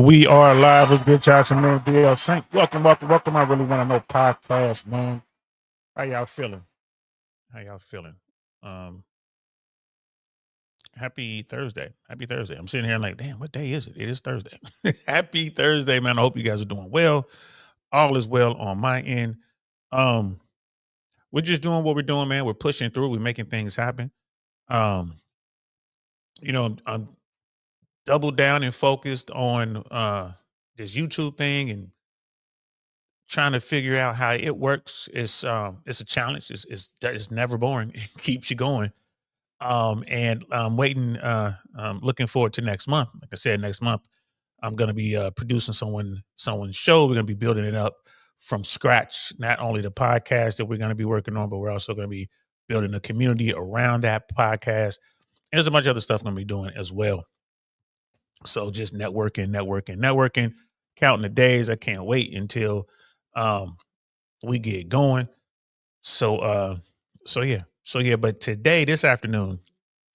We are live with Good Charge and Man DL Saint. Welcome. I really want to know podcast, man. How y'all feeling? Um, Happy Thursday. I'm sitting here like, damn, what day is it? It is Thursday. Happy Thursday, man. I hope you guys are doing well. All is well on my end. We're just doing what we're doing, man. We're pushing through. We're making things happen. Um, I'm doubled down and focused on this YouTube thing and trying to figure out how it works. It's a challenge. It's never boring. It keeps you going. And I'm waiting. Looking forward to next month. Like I said, next month I'm going to be producing someone's show. We're going to be building it up from scratch. Not only the podcast that we're going to be working on, but we're also going to be building a community around that podcast. And there's a bunch of other stuff I'm going to be doing as well. So just networking, counting the days. I can't wait until we get going. So yeah. But today, this afternoon,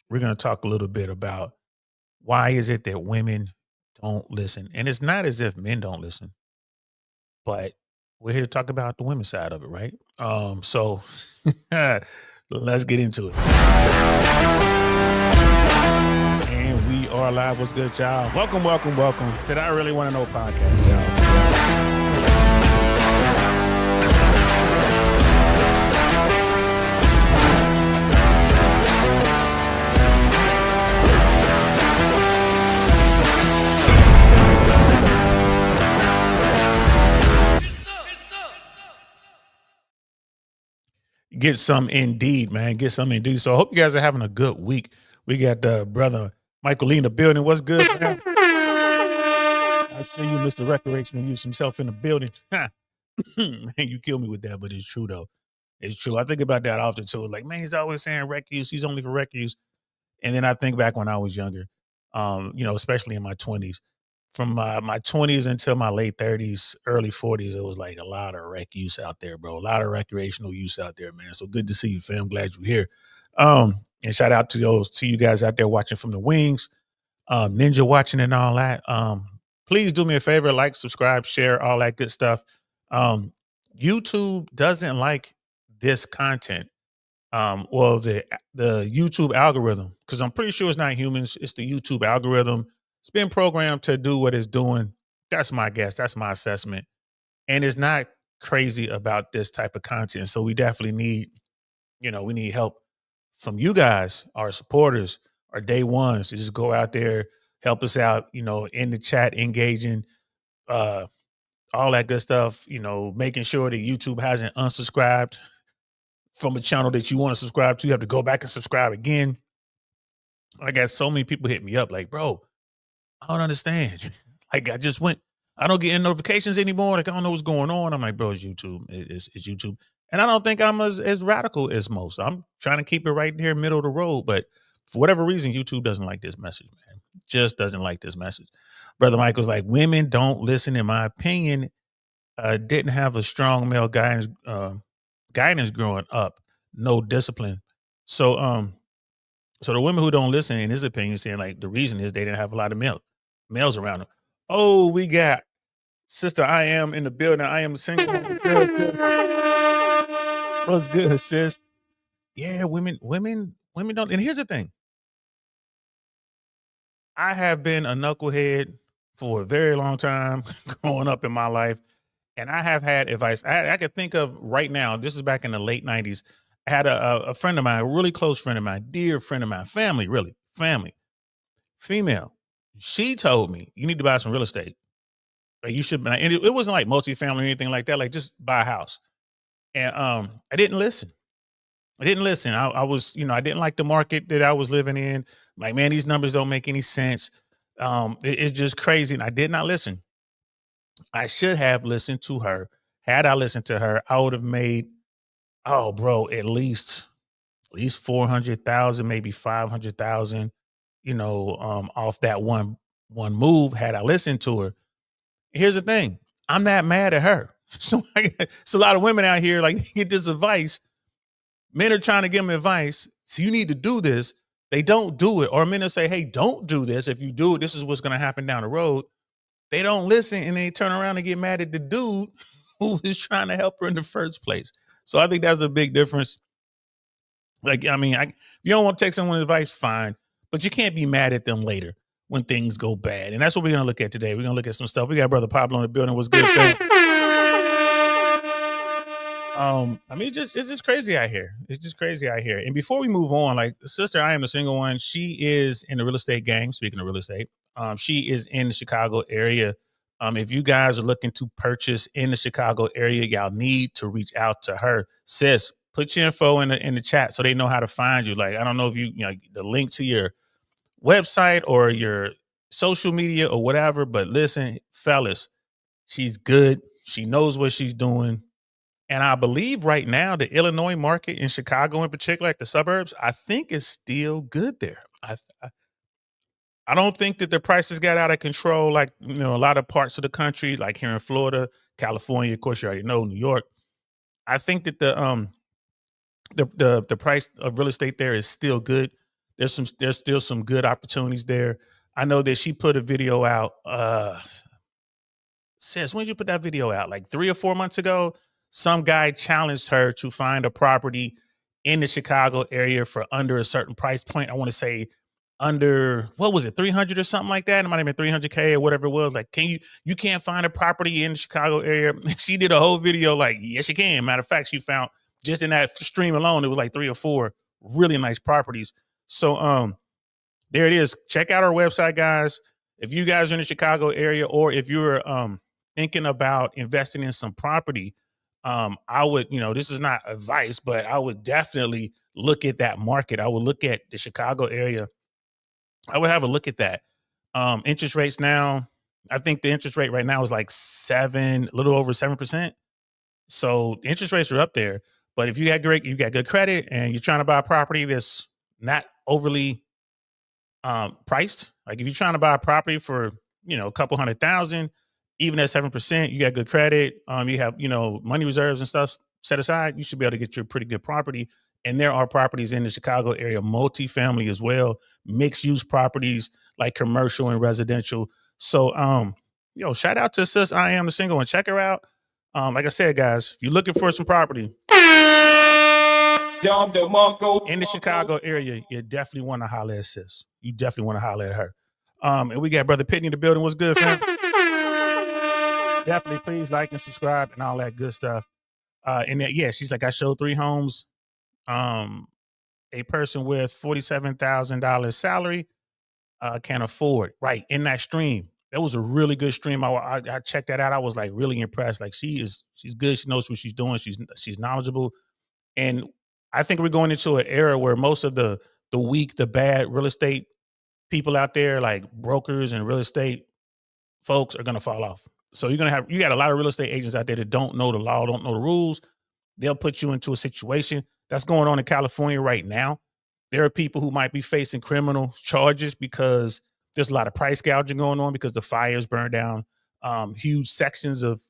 we're going to talk a little bit about why is it that women don't listen. And it's not as if men don't listen, but we're here to talk about the women's side of it, right? So let's get into it. And we are live. What's good, y'all? Welcome to I Really Want to Know podcast, y'all. Get some indeed, man. Get some indeed. So I hope you guys are having a good week. We got brother Michael Lee in the building. What's good, man? I see you, Mr. Recreational Use himself in the building. Man, you kill me with that, but it's true, though. It's true. I think about that often, too. Like, man, he's always saying rec use. He's only for rec use. And then I think back when I was younger, especially in my 20s. From my 20s until my late 30s, early 40s, it was like a lot of rec use out there, bro. A lot of recreational use out there, man. So good to see you, fam. Glad you're here. And shout out to you guys out there watching from the wings, Ninja watching and all that. Please do me a favor, like, subscribe, share, all that good stuff. YouTube doesn't like this content. The YouTube algorithm, because I'm pretty sure it's not humans, it's the YouTube algorithm. It's been programmed to do what it's doing. That's my guess. That's my assessment. And it's not crazy about this type of content. So we definitely need, we need help from you guys, our supporters, our day ones, to just go out there, help us out, in the chat, engaging, all that good stuff, making sure that YouTube hasn't unsubscribed from a channel that you want to subscribe to. You have to go back and subscribe again. I got so many people hit me up like, bro, I don't understand. Like, I don't get any notifications anymore. Like, I don't know what's going on. I'm like, bro, it's YouTube. It's YouTube. And I don't think I'm as radical as most. I'm trying to keep it right here, middle of the road. But for whatever reason, YouTube doesn't like this message, man. Just doesn't like this message. Brother Michael's like, women don't listen, in my opinion, didn't have a strong male guidance growing up, no discipline. So the women who don't listen, in his opinion, saying like the reason is they didn't have a lot of males around them. Oh, we got Sister I Am in the building. I am single. Good. What's good, sis? Yeah, women don't. And here's the thing. I have been a knucklehead for a very long time growing up in my life. And I have had advice. I could think of right now, this is back in the late 90s. I had a friend of mine, a really close friend of mine, dear friend of mine, family, female. She told me, you need to buy some real estate. Like, you should, and it wasn't like multifamily or anything like that. Like, just buy a house. And I didn't listen. I was, I didn't like the market that I was living in. Like, man, these numbers don't make any sense. It's just crazy. And I did not listen. I should have listened to her. Had I listened to her, I would have made, at least 400,000, maybe 500,000, off that one move. Had I listened to her. Here's the thing. I'm not mad at her. So it's a lot of women out here, like, get this advice. Men are trying to give them advice. So you need to do this. They don't do it. Or men will say, hey, don't do this. If you do it, this is what's going to happen down the road. they don't listen and they turn around and get mad at the dude who was trying to help her in the first place. So I think that's a big difference. Like, I mean, if you don't want to take someone's advice, fine, but you can't be mad at them later when things go bad. And that's what we're gonna look at today. We're gonna look at some stuff. We got brother Pablo in the building. What's good, fam? I mean, it's just crazy out here. It's just crazy out here. And before we move on, like sister, I am the single one. She is in the real estate game. Speaking of real estate, she is in the Chicago area. If you guys are looking to purchase in the Chicago area, y'all need to reach out to her. Sis, put your info in the chat so they know how to find you. Like, I don't know if you know the link to your website or your social media or whatever, but listen, fellas, she's good. She knows what she's doing. And I believe right now the Illinois market in Chicago in particular, like the suburbs, I think is still good there. I don't think that the prices got out of control like a lot of parts of the country, like here in Florida, California, of course you already know, New York. I think that the price of real estate there is still good. There's still some good opportunities there. I know that she put a video out. Sis, when did you put that video out? Like 3 or 4 months ago? Some guy challenged her to find a property in the Chicago area for under a certain price point. I want to say under, what was it, 300 or something like that? It might have been 300K or whatever it was. Like, you can't find a property in the Chicago area? She did a whole video like, yes, you can. Matter of fact, she found just in that stream alone, it was like 3 or 4 really nice properties. So there it is. Check out our website, guys. If you guys are in the Chicago area, or if you're thinking about investing in some property, I would, this is not advice, but I would definitely look at that market. I would look at the Chicago area. I would have a look at that. Interest rates now, I think the interest rate right now is like a little over 7%. So interest rates are up there. But if you got good credit and you're trying to buy a property that's not overly priced, like if you're trying to buy a property for, a couple 100,000, even at 7%, you got good credit. You have, money reserves and stuff set aside, you should be able to get your pretty good property. And there are properties in the Chicago area, multifamily as well, mixed use properties like commercial and residential. So, shout out to sis, I am the single one. Check her out. Like I said, guys, if you're looking for some property in the Chicago area, you definitely want to holler at sis. You definitely want to holler at her. And we got brother Pitney in the building. What's good, fam? Definitely please like and subscribe and all that good stuff. And then, yeah, she's like, I showed 3 homes. A person with $47,000 salary can afford, right, in that stream. That was a really good stream. I checked that out. I was like really impressed. Like she's good. She knows what she's doing. She's knowledgeable. And I think we're going into an era where most of the weak, the bad real estate people out there, like brokers and real estate folks, are going to fall off. So you got a lot of real estate agents out there that don't know the law, don't know the rules. They'll put you into a situation that's going on in California right now. There are people who might be facing criminal charges because there's a lot of price gouging going on because the fires burned down huge sections of,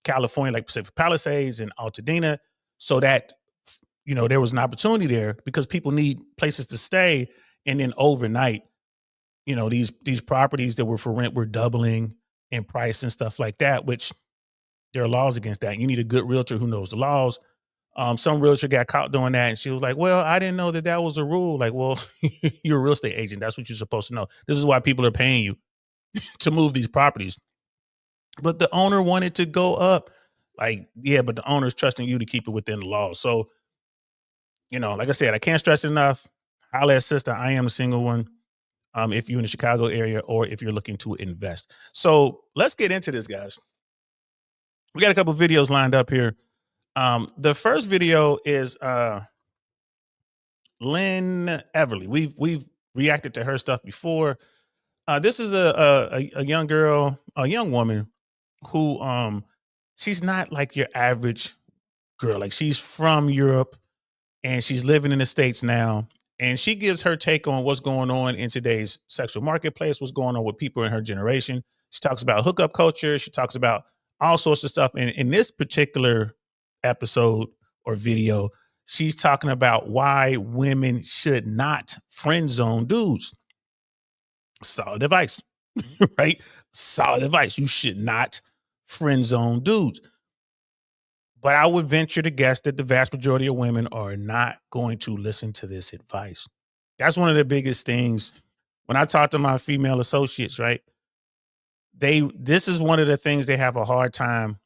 California, like Pacific Palisades and Altadena. So that, there was an opportunity there because people need places to stay. And then overnight, these properties that were for rent were doubling in price and stuff like that, which there are laws against that. You need a good realtor who knows the laws. Some realtor got caught doing that, and she was like, well, I didn't know that was a rule. Like, well, you're a real estate agent. That's what you're supposed to know. This is why people are paying you to move these properties. But the owner wanted to go up. Like, yeah, but the owner's trusting you to keep it within the law. So, like I said, I can't stress enough. Holla at sister, I am a single one. If you're in the Chicago area or if you're looking to invest. So let's get into this, guys. We got a couple videos lined up here. The first video is Lynn Everly. We've reacted to her stuff before. This is a young girl, a young woman who she's not like your average girl. Like she's from Europe and she's living in the States now. And she gives her take on what's going on in today's sexual marketplace, what's going on with people in her generation. She talks about hookup culture. She talks about all sorts of stuff. And in this particular episode or video, she's talking about why women should not friend zone dudes. Solid advice. right? Solid advice. You should not friend zone dudes. But I would venture to guess that the vast majority of women are not going to listen to this advice. That's one of the biggest things. When I talk to my female associates, right? This is one of the things they have a hard time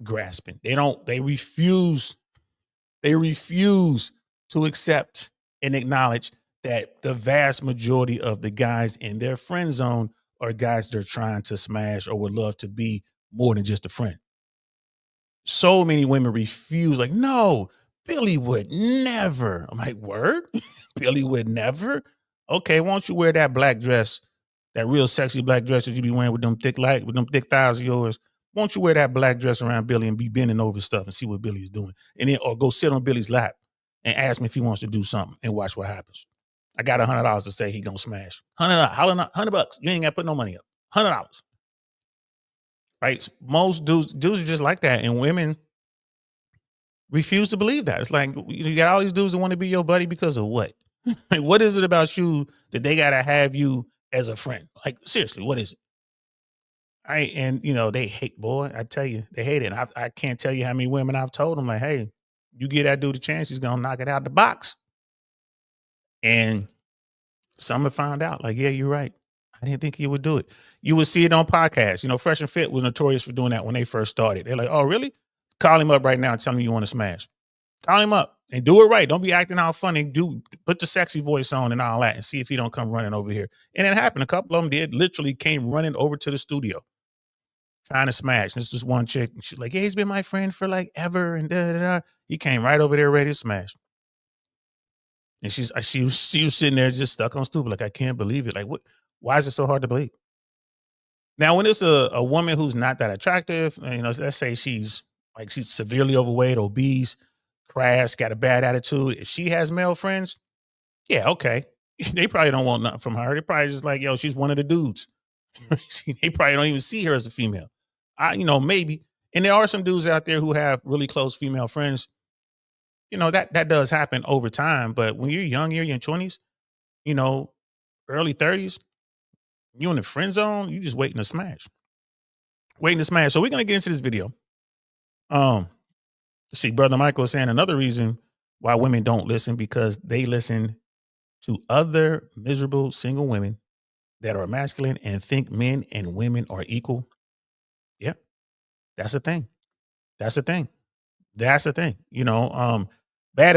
grasping. They refuse to accept and acknowledge that the vast majority of the guys in their friend zone are guys they're trying to smash or would love to be more than just a friend. So many women refuse, like, no, Billy would never. I'm like, word? Billy would never? Okay, why don't you wear that black dress, that real sexy black dress that you be wearing with them thick thighs of yours? Won't you wear that black dress around Billy and be bending over stuff and see what Billy's doing? And then, or go sit on Billy's lap and ask me if he wants to do something and watch what happens. I got $100 to say he gonna smash. $100. You ain't got to put no money up. $100. Right? Most dudes are just like that, and women refuse to believe that. It's like you got all these dudes that want to be your buddy because of what? Like, what is it about you that they gotta have you as a friend? Like, seriously, what is it? Right? And they hate, boy. I tell you, they hate it. And I can't tell you how many women I've told them, like, hey, you give that dude a chance, he's gonna knock it out the box. And some have found out, like, yeah, you're right. I didn't think he would do it. You would see it on podcasts. Fresh and Fit was notorious for doing that when they first started. They're like, oh, really? Call him up right now and tell him you want to smash. Call him up and do it right. Don't be acting all funny. Put the sexy voice on and all that and see if he don't come running over here. And it happened. A couple of them did. Literally came running over to the studio trying to smash. And it's just one chick. And she's like, yeah, he's been my friend for like ever. And da. He came right over there ready to smash. And she was sitting there just stuck on stupid. Like, I can't believe it. Like, what? Why is it so hard to believe? Now, when it's a woman who's not that attractive, let's say she's severely overweight, obese, crass, got a bad attitude. If she has male friends, yeah, okay. They probably don't want nothing from her. They probably just like, yo, she's one of the dudes. They probably don't even see her as a female. Maybe. And there are some dudes out there who have really close female friends. That does happen over time. But when you're young, you're in your 20s, early 30s, you in the friend zone, you just waiting to smash. So we're going to get into this video. See, Brother Michael is saying another reason why women don't listen, because they listen to other miserable single women that are masculine and think men and women are equal. Yeah, that's the thing. Bad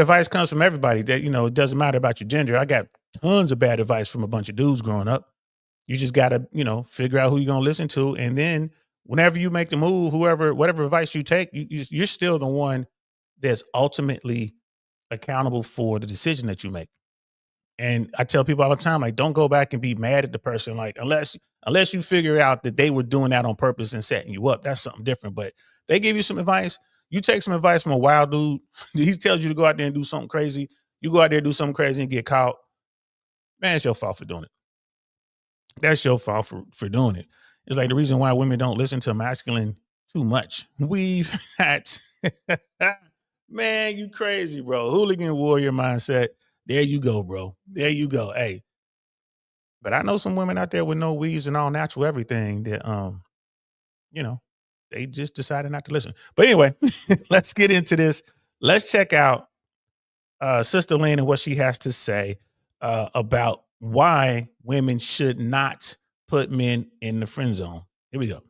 advice comes from everybody. That it doesn't matter about your gender. I got tons of bad advice from a bunch of dudes growing up. You just gotta, figure out who you're gonna listen to, and then whenever you make the move, whatever advice you take, you're still the one that's ultimately accountable for the decision that you make. And I tell people all the time, like, don't go back and be mad at the person, like, unless you figure out that they were doing that on purpose and setting you up. That's something different. But they give you some advice. You take some advice from a wild dude. He tells you to go out there and do something crazy. You go out there, do something crazy and get caught. Man, it's your fault for doing it. That's your fault for doing it. It's like the reason why women don't listen to masculine too much. We've had, man, you crazy, bro. Hooligan warrior mindset. There you go, bro. There you go. Hey, but I know some women out there with no weaves and all natural everything that, they just decided not to listen. But anyway, let's get into this. Let's check out Sister Lynn and what she has to say about why women should not put men in the friend zone. Here we go.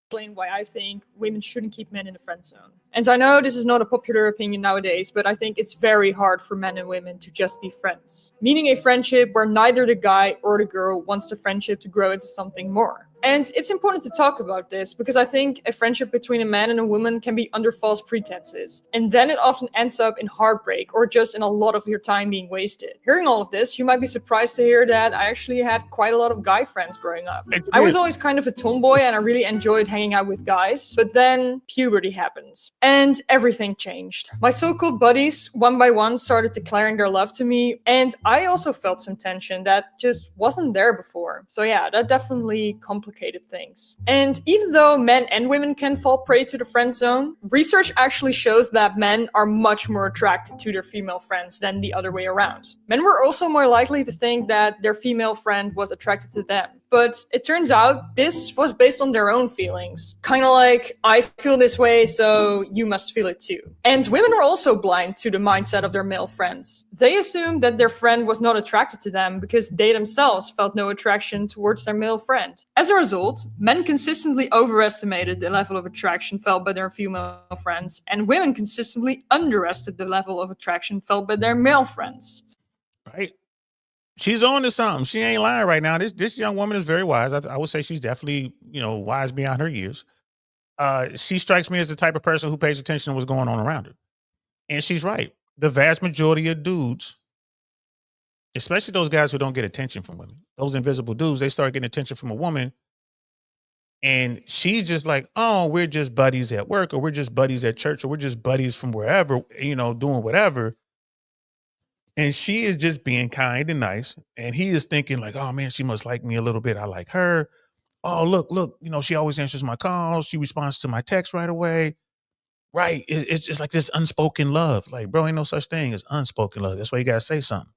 Explain why I think women shouldn't keep men in the friend zone. And I know this is not a popular opinion nowadays, but I think it's very hard for men and women to just be friends. Meaning a friendship where neither the guy or the girl wants the friendship to grow into something more. And it's important to talk about this because I think a friendship between a man and a woman can be under false pretenses. And then it often ends up in heartbreak or just in a lot of your time being wasted. Hearing all of this, you might be surprised to hear that I actually had quite a lot of guy friends growing up. I was always kind of a tomboy and I really enjoyed hanging out with guys, but then puberty happens and everything changed. My so-called buddies, one by one, started declaring their love to me, and I also felt some tension that just wasn't there before. So yeah, that definitely complicated complicated things. And even though men and women can fall prey to the friend zone, research actually shows that men are much more attracted to their female friends than the other way around. Men were also more likely to think that their female friend was attracted to them. But it turns out this was based on their own feelings. Kind of like, I feel this way, so you must feel it too. And women are also blind to the mindset of their male friends. They assumed that their friend was not attracted to them because they themselves felt no attraction towards their male friend. As a result, men consistently overestimated the level of attraction felt by their female friends, and women consistently underestimated the level of attraction felt by their male friends. Right? She's on to something. She ain't lying right now. This young woman is very wise. I would say she's definitely, wise beyond her years. She strikes me as the type of person who pays attention to what's going on around her. And she's right. The vast majority of dudes, especially those guys who don't get attention from women, those invisible dudes, they start getting attention from a woman. And she's just like, oh, we're just buddies at work, or we're just buddies at church, or we're just buddies from wherever, doing whatever. And she is just being kind and nice. And he is thinking like, oh man, she must like me a little bit. I like her. Oh, look, she always answers my calls. She responds to my text right away. Right. It's just like this unspoken love. Like, bro, ain't no such thing as unspoken love. That's why you got to say something.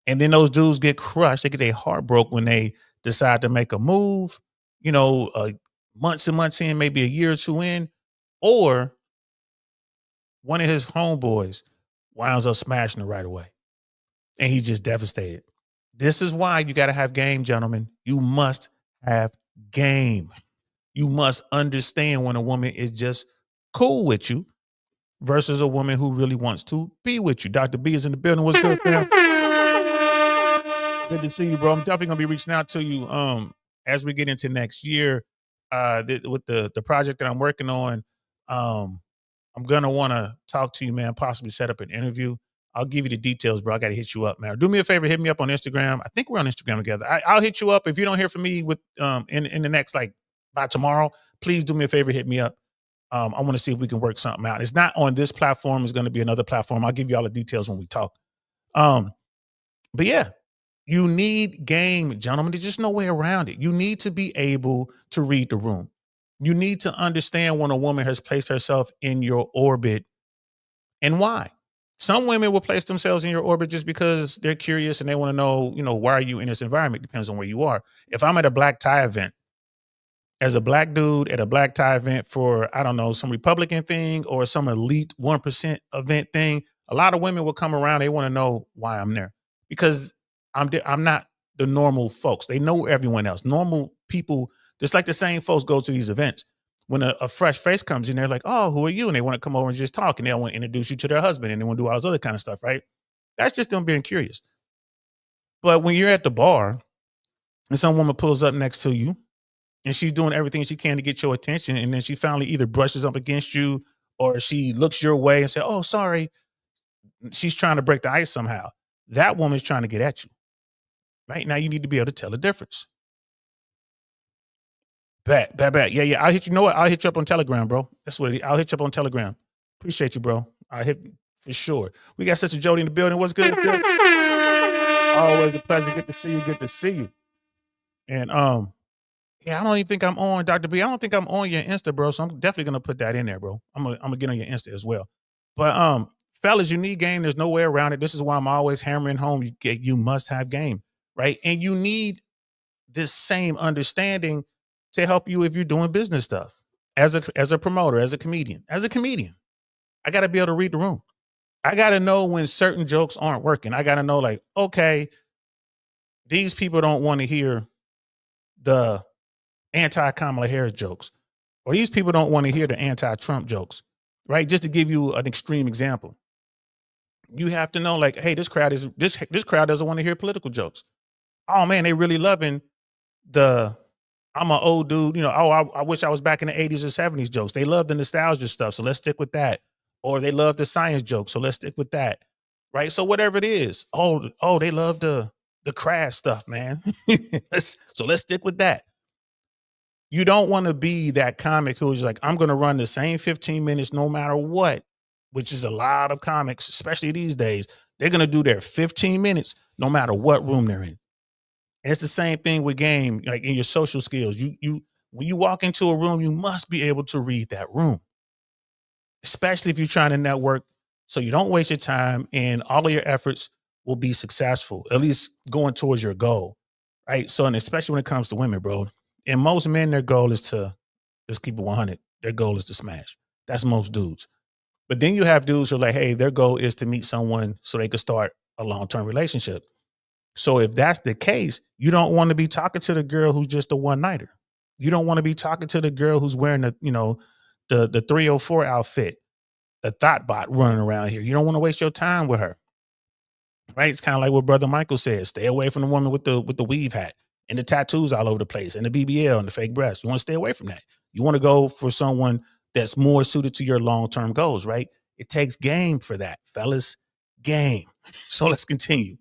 And then those dudes get crushed. They get their heart broke when they decide to make a move, months and months in, maybe a year or two in, or one of his homeboys winds up smashing her right away. And he's just devastated. This is why you got to have game, gentlemen. You must have game. You must understand when a woman is just cool with you versus a woman who really wants to be with you. Dr. B is in the building. What's good, fam? Good to see you, bro. I'm definitely going to be reaching out to you as we get into next year with the project that I'm working on. I'm going to want to talk to you, man, possibly set up an interview. I'll give you the details, bro. I got to hit you up, man. Do me a favor, hit me up on Instagram. I think we're on Instagram together. I'll hit you up. If you don't hear from me with in the next, by tomorrow, please do me a favor, hit me up. I want to see if we can work something out. It's not on this platform. It's going to be another platform. I'll give you all the details when we talk. But yeah, you need game, gentlemen. There's just no way around it. You need to be able to read the room. You need to understand when a woman has placed herself in your orbit and why. Some women will place themselves in your orbit just because they're curious and they want to know, why are you in this environment? Depends on where you are. If I'm at a black tie event, as a black dude at a black tie event for, I don't know, some Republican thing or some elite 1% event thing, a lot of women will come around. They want to know why I'm there because I'm not the normal folks. They know everyone else. Normal people, just like the same folks go to these events. When a fresh face comes in, they're like, oh, who are you? And they want to come over and just talk and they want to introduce you to their husband and they want to do all this other kind of stuff, right? That's just them being curious. But when you're at the bar and some woman pulls up next to you and she's doing everything she can to get your attention, and then she finally either brushes up against you or she looks your way and says, oh, sorry. She's trying to break the ice somehow. That woman's trying to get at you. Right? Now you need to be able to tell the difference. Bet. Yeah. I'll hit you. Know what? I'll hit you up on Telegram, bro. That's what I'll hit you up on Telegram. Appreciate you, bro. I'll hit for sure. We got Sister Jody in the building. What's good? Always a pleasure. Good to see you. Good to see you. And yeah, I don't even think I'm on Dr. B. I don't think I'm on your Insta, bro. So I'm definitely gonna put that in there, bro. I'm gonna get on your Insta as well. But fellas, you need game. There's no way around it. This is why I'm always hammering home. You must have game, right? And you need this same understanding to help you if you're doing business stuff as a promoter, as a comedian. I got to be able to read the room. I got to know when certain jokes aren't working. I got to know like, okay, these people don't want to hear the anti-Kamala Harris jokes, or these people don't want to hear the anti-Trump jokes, right? Just to give you an extreme example, you have to know like, hey, this crowd doesn't want to hear political jokes. Oh man, they really loving I'm an old dude, I wish I was back in the 80s or 70s jokes. They love the nostalgia stuff, so let's stick with that. Or they love the science jokes, so let's stick with that. Right? So whatever it is. Oh, they love the crash stuff, man. So let's stick with that. You don't want to be that comic who's like, I'm going to run the same 15 minutes no matter what, which is a lot of comics, especially these days. They're going to do their 15 minutes no matter what room they're in. And it's the same thing with game, like in your social skills. You when you walk into a room, you must be able to read that room, especially if you're trying to network, so you don't waste your time and all of your efforts will be successful, at least going towards your goal. Right. So, and especially when it comes to women, bro. And most men, their goal is to just keep it 100. Their goal is to smash. That's most dudes. But then you have dudes who are like, hey, their goal is to meet someone so they can start a long-term relationship. So if that's the case, you don't want to be talking to the girl who's just a one-nighter. You don't want to be talking to the girl who's wearing the 304 outfit, the thought bot running around here. You don't want to waste your time with her. Right? It's kind of like what Brother Michael said. Stay away from the woman with the weave hat and the tattoos all over the place and the BBL and the fake breasts. You want to stay away from that. You want to go for someone that's more suited to your long-term goals, right? It takes game for that, fellas. Game. So let's continue.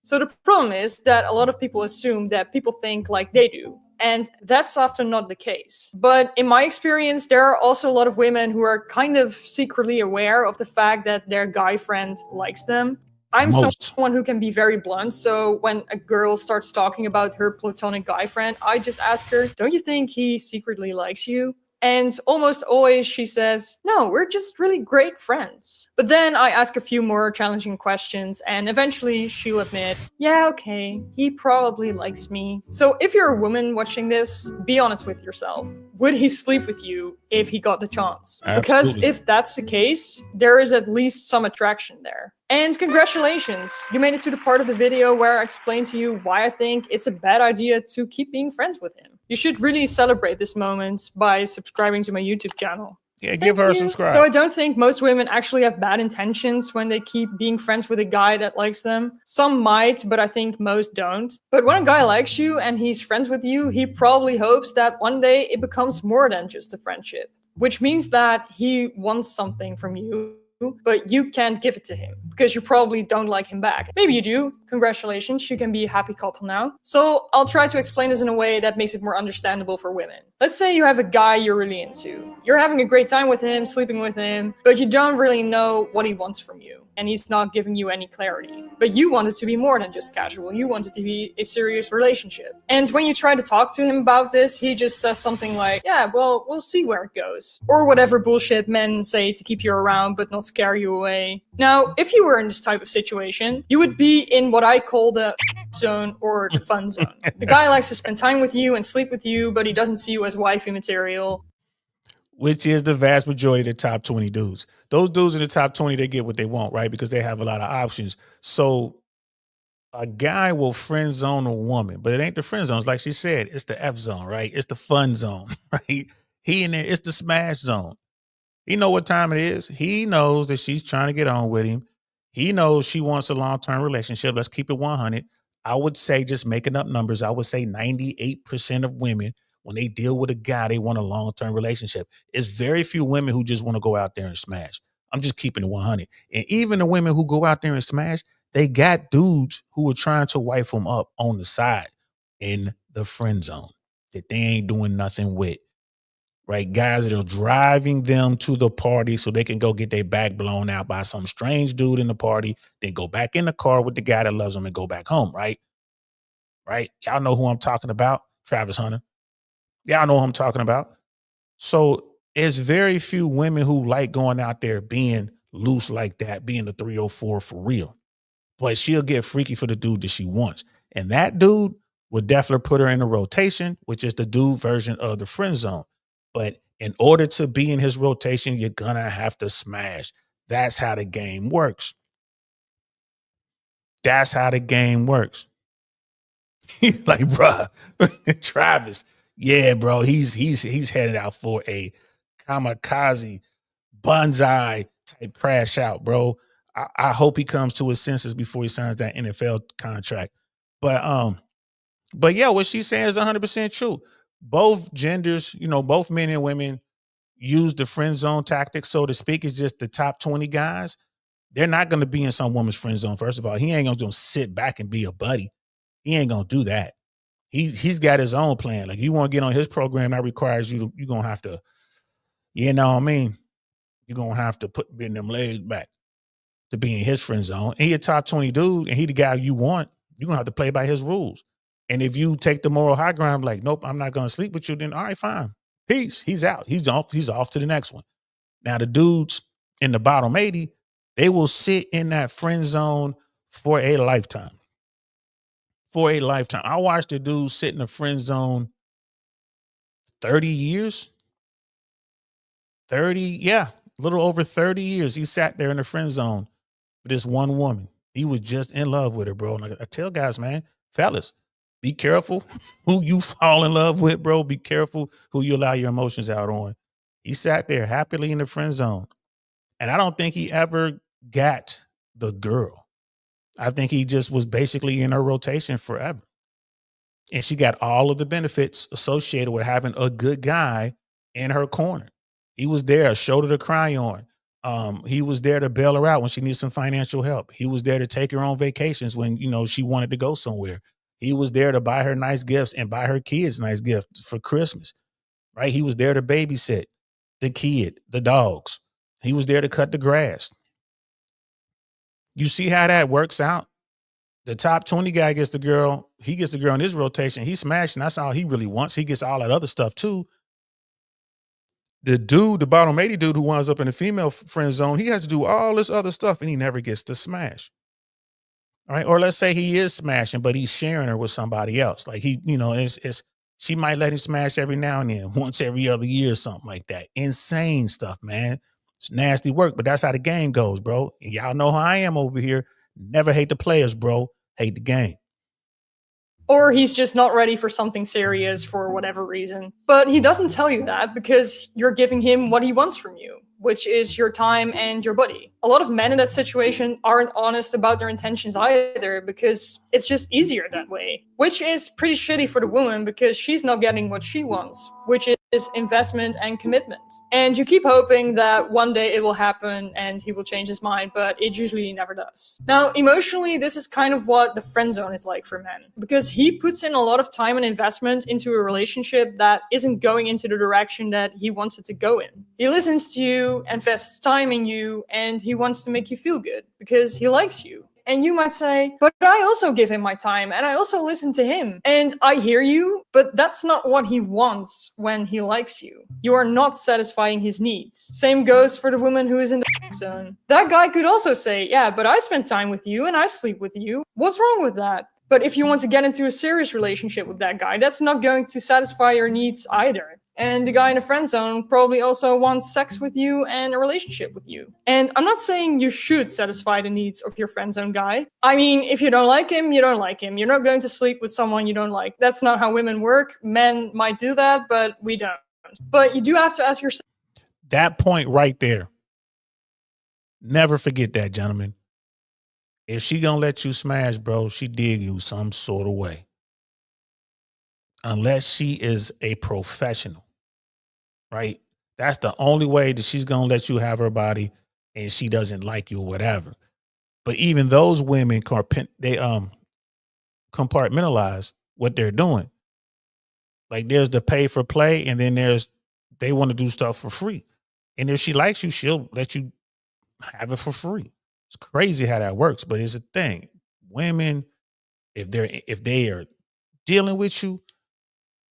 So the problem is that a lot of people assume that people think like they do. And that's often not the case. But in my experience, there are also a lot of women who are kind of secretly aware of the fact that their guy friend likes them. I'm someone who can be very blunt, so when a girl starts talking about her platonic guy friend, I just ask her, don't you think he secretly likes you? And almost always she says, no, we're just really great friends. But then I ask a few more challenging questions and eventually she'll admit, yeah, okay, he probably likes me. So if you're a woman watching this, be honest with yourself. Would he sleep with you if he got the chance? Absolutely. Because if that's the case, there is at least some attraction there. And congratulations, you made it to the part of the video where I explained to you why I think it's a bad idea to keep being friends with him. You should really celebrate this moment by subscribing to my YouTube channel. Yeah, give her a subscribe. So I don't think most women actually have bad intentions when they keep being friends with a guy that likes them. Some might, but I think most don't. But when a guy likes you and he's friends with you, he probably hopes that one day it becomes more than just a friendship. Which means that he wants something from you, but you can't give it to him because you probably don't like him back. Maybe you do. Congratulations, you can be a happy couple now. So I'll try to explain this in a way that makes it more understandable for women. Let's say you have a guy you're really into. You're having a great time with him, sleeping with him, but you don't really know what he wants from you. And he's not giving you any clarity. But you want it to be more than just casual. You want it to be a serious relationship. And when you try to talk to him about this, he just says something like, yeah, well, we'll see where it goes. Or whatever bullshit men say to keep you around but not scare you away. Now, if you were in this type of situation, you would be in what I call the zone or the fun zone. The guy likes to spend time with you and sleep with you, but he doesn't see you as wifey material. Which is the vast majority of the top 20 dudes. Those dudes in the top 20, they get what they want, right? Because they have a lot of options. So a guy will friend zone a woman, but it ain't the friend zone. It's like she said, it's the F zone, right? It's the fun zone, right? He in there, it's the smash zone. He know what time it is. He knows that she's trying to get on with him. He knows she wants a long-term relationship. Let's keep it 100. I would say, just making up numbers, I would say 98% of women, when they deal with a guy, they want a long-term relationship. It's very few women who just want to go out there and smash. I'm just keeping it 100. And even the women who go out there and smash, they got dudes who are trying to wife them up on the side in the friend zone that they ain't doing nothing with. Right? Guys that are driving them to the party so they can go get their back blown out by some strange dude in the party, then go back in the car with the guy that loves them and go back home, right? Right? Y'all know who I'm talking about, Travis Hunter. Y'all know who I'm talking about. So it's very few women who like going out there being loose like that, being the 304 for real. But she'll get freaky for the dude that she wants. And that dude would definitely put her in a rotation, which is the dude version of the friend zone. But in order to be in his rotation, you're going to have to smash. That's how the game works. That's how the game works. Like, bruh, Travis, yeah, bro, he's headed out for a kamikaze bonsai type crash out, bro. I hope he comes to his senses before he signs that NFL contract. But yeah, what she's saying is 100% true. Both genders, both men and women use the friend zone tactic, so to speak. It's just the top 20 guys. They're not going to be in some woman's friend zone. First of all, he ain't going to just sit back and be a buddy. He ain't going to do that. He's got his own plan. Like, you want to get on his program, that requires you're going to have to, you know what I mean? You're going to have to bend them legs back to be in his friend zone. And he a top 20 dude, and he the guy you want. You're going to have to play by his rules. And if you take the moral high ground, like, nope, I'm not going to sleep with you, then all right, fine. Peace. He's out. He's off to the next one. Now, the dudes in the bottom 80, they will sit in that friend zone for a lifetime. For a lifetime. I watched the dude sit in the friend zone 30 years. 30, yeah, a little over 30 years. He sat there in the friend zone with this one woman. He was just in love with her, bro. Like I tell guys, man, fellas, be careful who you fall in love with, bro. Be careful who you allow your emotions out on. He sat there happily in the friend zone. And I don't think he ever got the girl. I think he just was basically in her rotation forever. And she got all of the benefits associated with having a good guy in her corner. He was there, a shoulder to cry on. He was there to bail her out when she needs some financial help. He was there to take her on vacations when, she wanted to go somewhere. He was there to buy her nice gifts and buy her kids nice gifts for Christmas, right? He was there to babysit the kid, the dogs. He was there to cut the grass. You see how that works out? The top 20 guy gets the girl. He gets the girl in his rotation. He's smashing. That's all he really wants. He gets all that other stuff too. The bottom 80 dude who winds up in the female friend zone, he has to do all this other stuff and he never gets to smash. All right. Or let's say he is smashing, but he's sharing her with somebody else. Like she might let him smash every now and then, once every other year or something like that. Insane stuff, man. It's nasty work, but that's how the game goes, bro. And y'all know how I am over here. Never hate the players, bro. Hate the game. Or he's just not ready for something serious for whatever reason. But he doesn't tell you that because you're giving him what he wants from you, which is your time and your body. A lot of men in that situation aren't honest about their intentions either because it's just easier that way, which is pretty shitty for the woman because she's not getting what she wants, which is investment and commitment. And you keep hoping that one day it will happen and he will change his mind, but it usually never does. Now, emotionally, this is kind of what the friend zone is like for men, because he puts in a lot of time and investment into a relationship that isn't going into the direction that he wants it to go in. He listens to you, invests time in you, and he wants to make you feel good because he likes you. And you might say, but I also give him my time and I also listen to him. And I hear you, but that's not what he wants when he likes you. You are not satisfying his needs. Same goes for the woman who is in the zone. That guy could also say, yeah, but I spend time with you and I sleep with you. What's wrong with that? But if you want to get into a serious relationship with that guy, that's not going to satisfy your needs either. And the guy in the friend zone probably also wants sex with you and a relationship with you. And I'm not saying you should satisfy the needs of your friend zone guy. I mean, if you don't like him, you don't like him. You're not going to sleep with someone you don't like. That's not how women work. Men might do that, but we don't. But you do have to ask yourself. That point right there. Never forget that, gentlemen. If she gonna let you smash, bro, she dig you some sort of way. Unless she is a professional, right? That's the only way that she's gonna let you have her body and she doesn't like you or whatever. But even those women, they compartmentalize what they're doing. Like there's the pay for play and then they want to do stuff for free. And if she likes you, she'll let you have it for free. It's crazy how that works, but it's a thing. Women, if they are dealing with you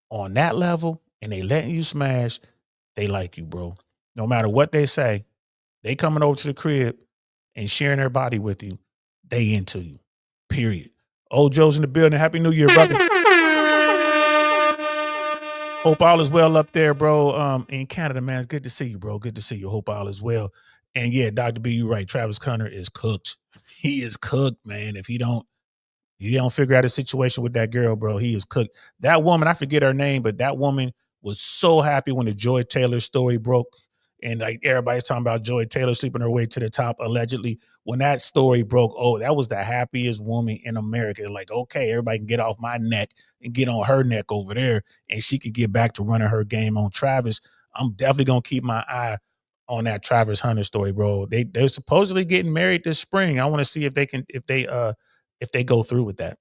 on that level and they letting you smash, they like you, bro. No matter what they say, they coming over to the crib and sharing their body with you. They into you, period. Old Joe's in the building. Happy New Year, brother. Hope all is well up there, bro. In Canada, man. It's good to see you, bro. Good to see you. Hope all is well. And yeah, Dr. B, you're right. Travis Connor is cooked. He is cooked, man. If he don't figure out a situation with that girl, bro, he is cooked. That woman, I forget her name, but that woman was so happy when the Joy Taylor story broke. And like everybody's talking about Joy Taylor sleeping her way to the top, allegedly. When that story broke, oh, that was the happiest woman in America. Like, okay, everybody can get off my neck and get on her neck over there, and she can get back to running her game on Travis. I'm definitely gonna keep my eye on that Travis Hunter story, bro. They're supposedly getting married this spring. I want to see if they go through with that.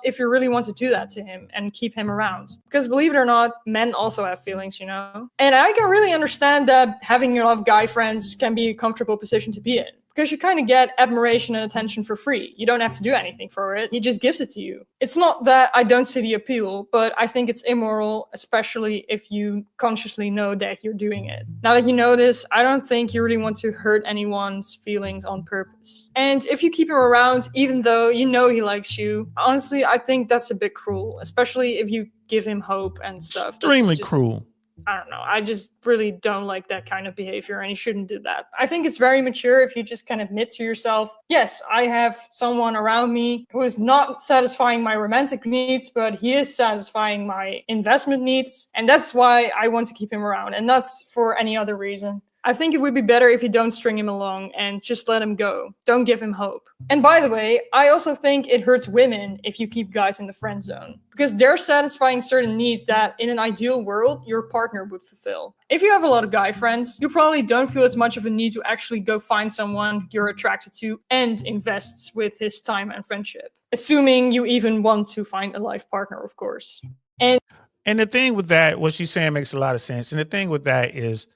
If you really want to do that to him and keep him around, because believe it or not, men also have feelings, and I can really understand that having a lot of guy friends can be a comfortable position to be in, because you kind of get admiration and attention for free. You don't have to do anything for it. He just gives it to you. It's not that I don't see the appeal, but I think it's immoral, especially if you consciously know that you're doing it. Now that you know this, I don't think you really want to hurt anyone's feelings on purpose. And if you keep him around, even though you know he likes you, honestly, I think that's a bit cruel, especially if you give him hope and stuff. Extremely cruel. I don't know. I just really don't like that kind of behavior, and you shouldn't do that. I think it's very mature if you just kind of admit to yourself, yes, I have someone around me who is not satisfying my romantic needs, but he is satisfying my investment needs. And that's why I want to keep him around, and not for any other reason. I think it would be better if you don't string him along and just let him go. Don't give him hope. And by the way, I also think it hurts women if you keep guys in the friend zone, because they're satisfying certain needs that in an ideal world, your partner would fulfill. If you have a lot of guy friends, you probably don't feel as much of a need to actually go find someone you're attracted to and invests with his time and friendship. Assuming you even want to find a life partner, of course. And the thing with that, what she's saying makes a lot of sense. And the thing with that is,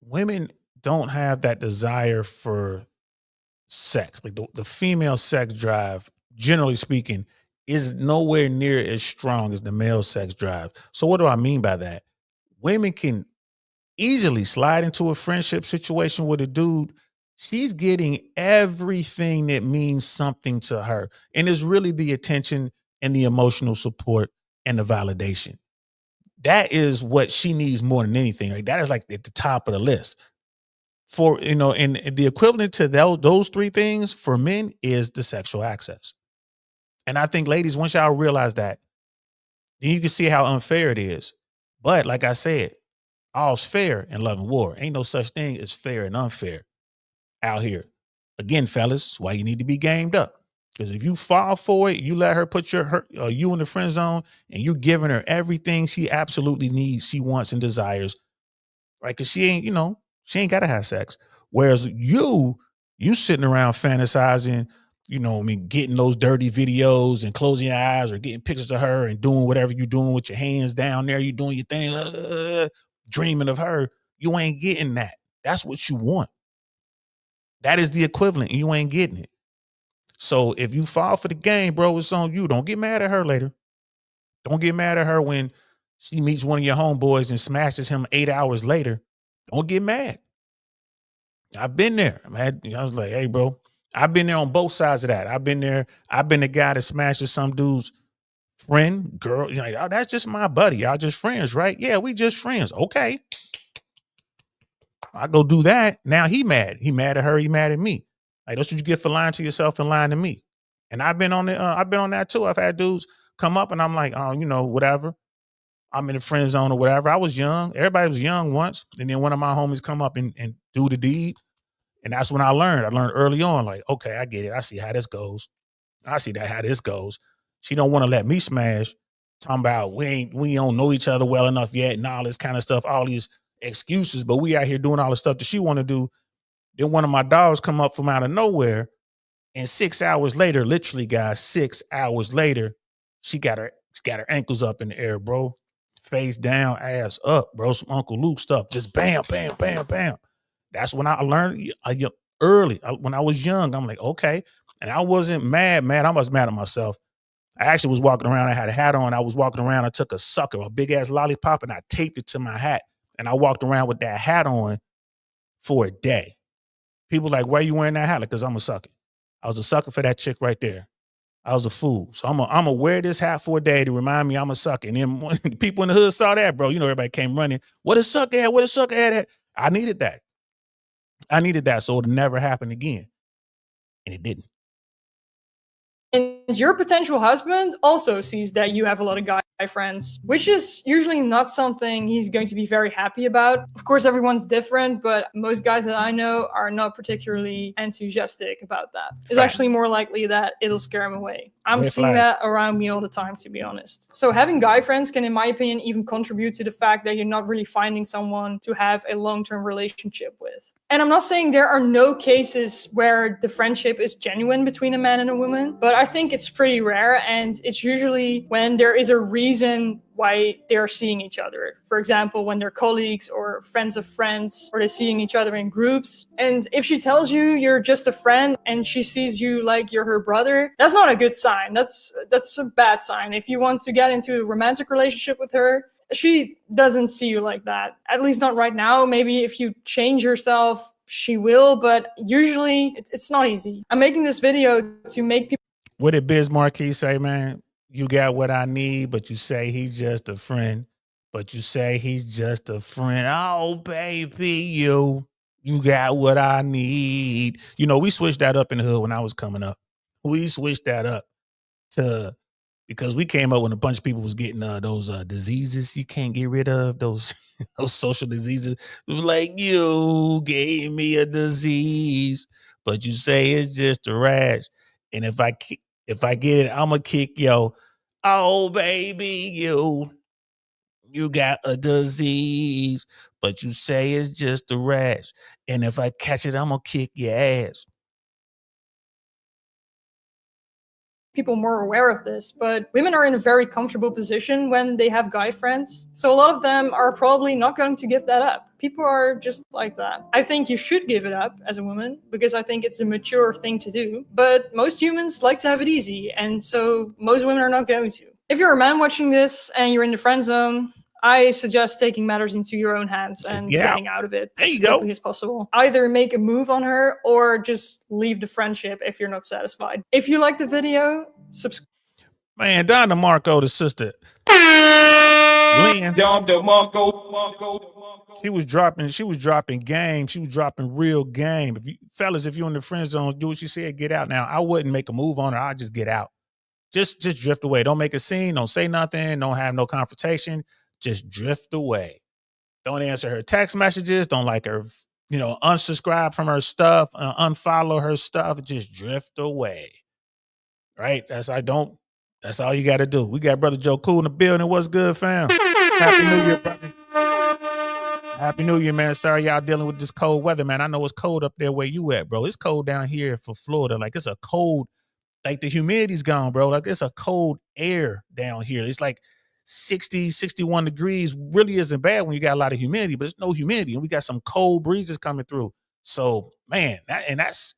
women don't have that desire for sex. Like the female sex drive, generally speaking, is nowhere near as strong as the male sex drive. So what do I mean by that? Women can easily slide into a friendship situation with a dude. She's getting everything that means something to her. And it's really the attention and the emotional support and the validation. That is what she needs more than anything. Like that is like at the top of the list. For, and the equivalent to those three things for men is the sexual access. And I think, ladies, once y'all realize that, then you can see how unfair it is. But like I said, all's fair in love and war. Ain't no such thing as fair and unfair out here. Again, fellas, that's why you need to be gamed up. Because if you fall for it, you let her put you in the friend zone, and you're giving her everything she absolutely needs, she wants and desires, right? Because she ain't got to have sex. Whereas you sitting around fantasizing, getting those dirty videos and closing your eyes or getting pictures of her and doing whatever you're doing with your hands down there. You're doing your thing, dreaming of her. You ain't getting that. That's what you want. That is the equivalent. You ain't getting it. So if you fall for the game, bro, it's on you. Don't get mad at her later. Don't get mad at her when she meets one of your homeboys and smashes him 8 hours later. Don't get mad. I've been there. I was like, hey, bro, I've been there on both sides of that. I've been there. I've been the guy that smashes some dude's friend, girl. You're like, oh, that's just my buddy. Y'all just friends, right? Yeah, we just friends. Okay. I go do that. Now he mad. He mad at her. He mad at me. Like, that's what you get for lying to yourself and lying to me. And I've been on that too. I've had dudes come up and I'm like, oh, whatever. I'm in the friend zone or whatever. I was young. Everybody was young once. And then one of my homies come up and do the deed. And that's when I learned. I learned early on, like, okay, I get it. I see how this goes. How this goes. She don't want to let me smash. Talking about we don't know each other well enough yet and all this kind of stuff, all these excuses, but we out here doing all the stuff that she want to do. Then one of my dogs come up from out of nowhere, and 6 hours later, literally, guys, 6 hours later, she got her ankles up in the air, bro. Face down, ass up, bro. Some Uncle Luke stuff. Just bam, bam, bam, bam. That's when I learned early. When I was young, I'm like, okay. And I wasn't mad. I was mad at myself. I actually was walking around. I had a hat on. I was walking around. I took a big ass lollipop, and I taped it to my hat. And I walked around with that hat on for a day. People like, why are you wearing that hat? Like, because I'm a sucker. I was a sucker for that chick right there. I was a fool. So I'm gonna wear this hat for a day to remind me I'm a sucker. And then when people in the hood saw that, bro, everybody came running. What a sucker at? What a sucker at? I needed that. So it'll never happen again. And it didn't. And your potential husband also sees that you have a lot of guy friends, which is usually not something he's going to be very happy about. Of course, everyone's different, but most guys that I know are not particularly enthusiastic about that. It's actually more likely that it'll scare him away. I'm seeing that around me all the time, to be honest. So having guy friends can, in my opinion, even contribute to the fact that you're not really finding someone to have a long-term relationship with. And I'm not saying there are no cases where the friendship is genuine between a man and a woman, but I think it's pretty rare, and it's usually when there is a reason why they're seeing each other. For example, when they're colleagues or friends of friends, or they're seeing each other in groups. And if she tells you you're just a friend and she sees you like you're her brother, that's not a good sign. That's a bad sign. If you want to get into a romantic relationship with her, she doesn't see you like that. At least not right now. Maybe if you change yourself, she will, but usually it's not easy. I'm making this video to make people. What did Biz Marquis say, man? You got what I need, but you say he's just a friend. But you say he's just a friend. Oh, baby, you got what I need. You know, we switched that up in the hood when I was coming up. We switched that up to, because we came up when a bunch of people was getting those diseases you can't get rid of, those those social diseases. It was like, you gave me a disease, but you say it's just a rash. And if I get it, I'ma kick yo. Oh, baby, you got a disease, but you say it's just a rash. And if I catch it, I'm gonna kick your ass. People more aware of this, but women are in a very comfortable position when they have guy friends. So a lot of them are probably not going to give that up. People are just like that. I think you should give it up as a woman because I think it's a mature thing to do. But most humans like to have it easy, and so most women are not going to. If you're a man watching this and you're in the friend zone, I suggest taking matters into your own hands and getting out of it as quickly as possible. Either make a move on her or just leave the friendship if you're not satisfied. If you like the video, subscribe. Man, Don DeMarco, the sister, Lynn, she was dropping game. She was dropping real game. Fellas, if you're in the friend zone, do what she said, get out. Now, I wouldn't make a move on her. I'd just get out. Just drift away. Don't make a scene. Don't say nothing. Don't have no confrontation. Just drift away. Don't answer her text messages. Don't like her, unsubscribe from her stuff, unfollow her stuff. Just drift away. Right? That's all you got to do. We got Brother Joe Cool in the building. What's good, fam? Happy New Year, brother. Happy New Year, man. Sorry y'all dealing with this cold weather, man. I know it's cold up there where you at, bro. It's cold down here for Florida. Like, it's a cold, like the humidity's gone, bro. Like, it's a cold air down here. It's like 60, 61 degrees. Really isn't bad when you got a lot of humidity, but it's no humidity. And we got some cold breezes coming through. So, man, that's,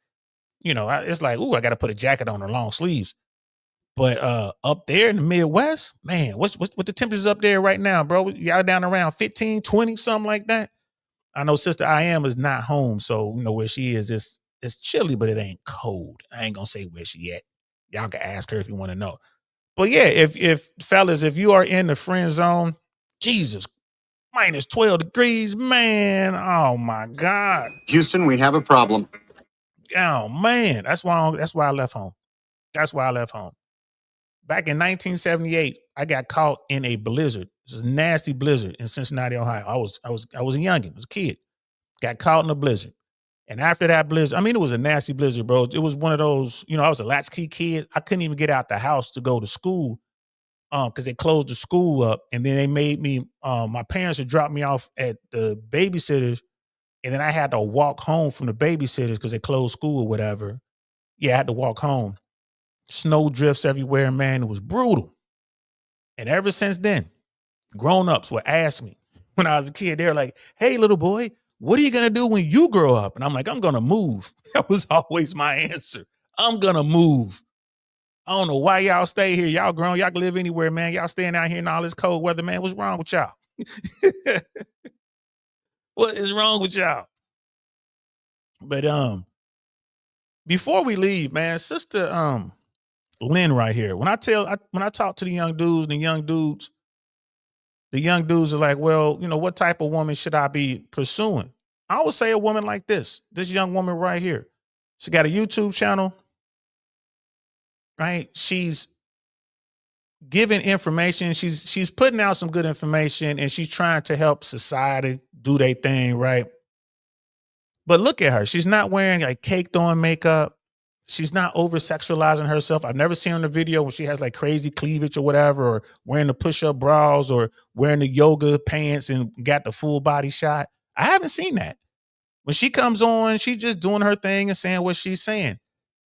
it's like, ooh, I got to put a jacket on or long sleeves. But up there in the Midwest, man, what the temperatures up there right now, bro? Y'all down around 15, 20, something like that. I know Sister I Am is not home, so where she is, it's chilly, but it ain't cold. I ain't gonna say where she at. Y'all can ask her if you want to know. But yeah, if fellas, if you are in the friend zone, Jesus, minus 12 degrees, man. Oh my God. Houston, we have a problem. Oh man, that's why I left home. That's why I left home. Back in 1978, I got caught in a blizzard. This is a nasty blizzard in Cincinnati, Ohio. I was a youngin', I was a kid. Got caught in a blizzard. And after that blizzard, I mean, it was a nasty blizzard, bro. It was one of those, I was a latchkey kid. I couldn't even get out the house to go to school because they closed the school up. And then they made me, my parents had dropped me off at the babysitters. And then I had to walk home from the babysitters because they closed school or whatever. Yeah, I had to walk home. Snow drifts everywhere, man. It was brutal. And ever since then, grown-ups would ask me when I was a kid, they're like, hey, little boy, what are you going to do when you grow up? And I'm like, I'm going to move. That was always my answer. I'm going to move. I don't know why y'all stay here. Y'all grown. Y'all can live anywhere, man. Y'all staying out here in all this cold weather, man. What's wrong with y'all? What is wrong with y'all? But before we leave, man, Sister Lynn right here. When I talk to the young dudes, the young dudes are like, well, what type of woman should I be pursuing? I would say a woman like this young woman right here. She got a YouTube channel, right? She's giving information. She's putting out some good information, and she's trying to help society do their thing, right? But look at her. She's not wearing like caked on makeup. She's not over sexualizing herself. I've never seen her in a video when she has like crazy cleavage or whatever, or wearing the push-up bras or wearing the yoga pants and got the full body shot. I haven't seen that. When she comes on, she's just doing her thing and saying what she's saying.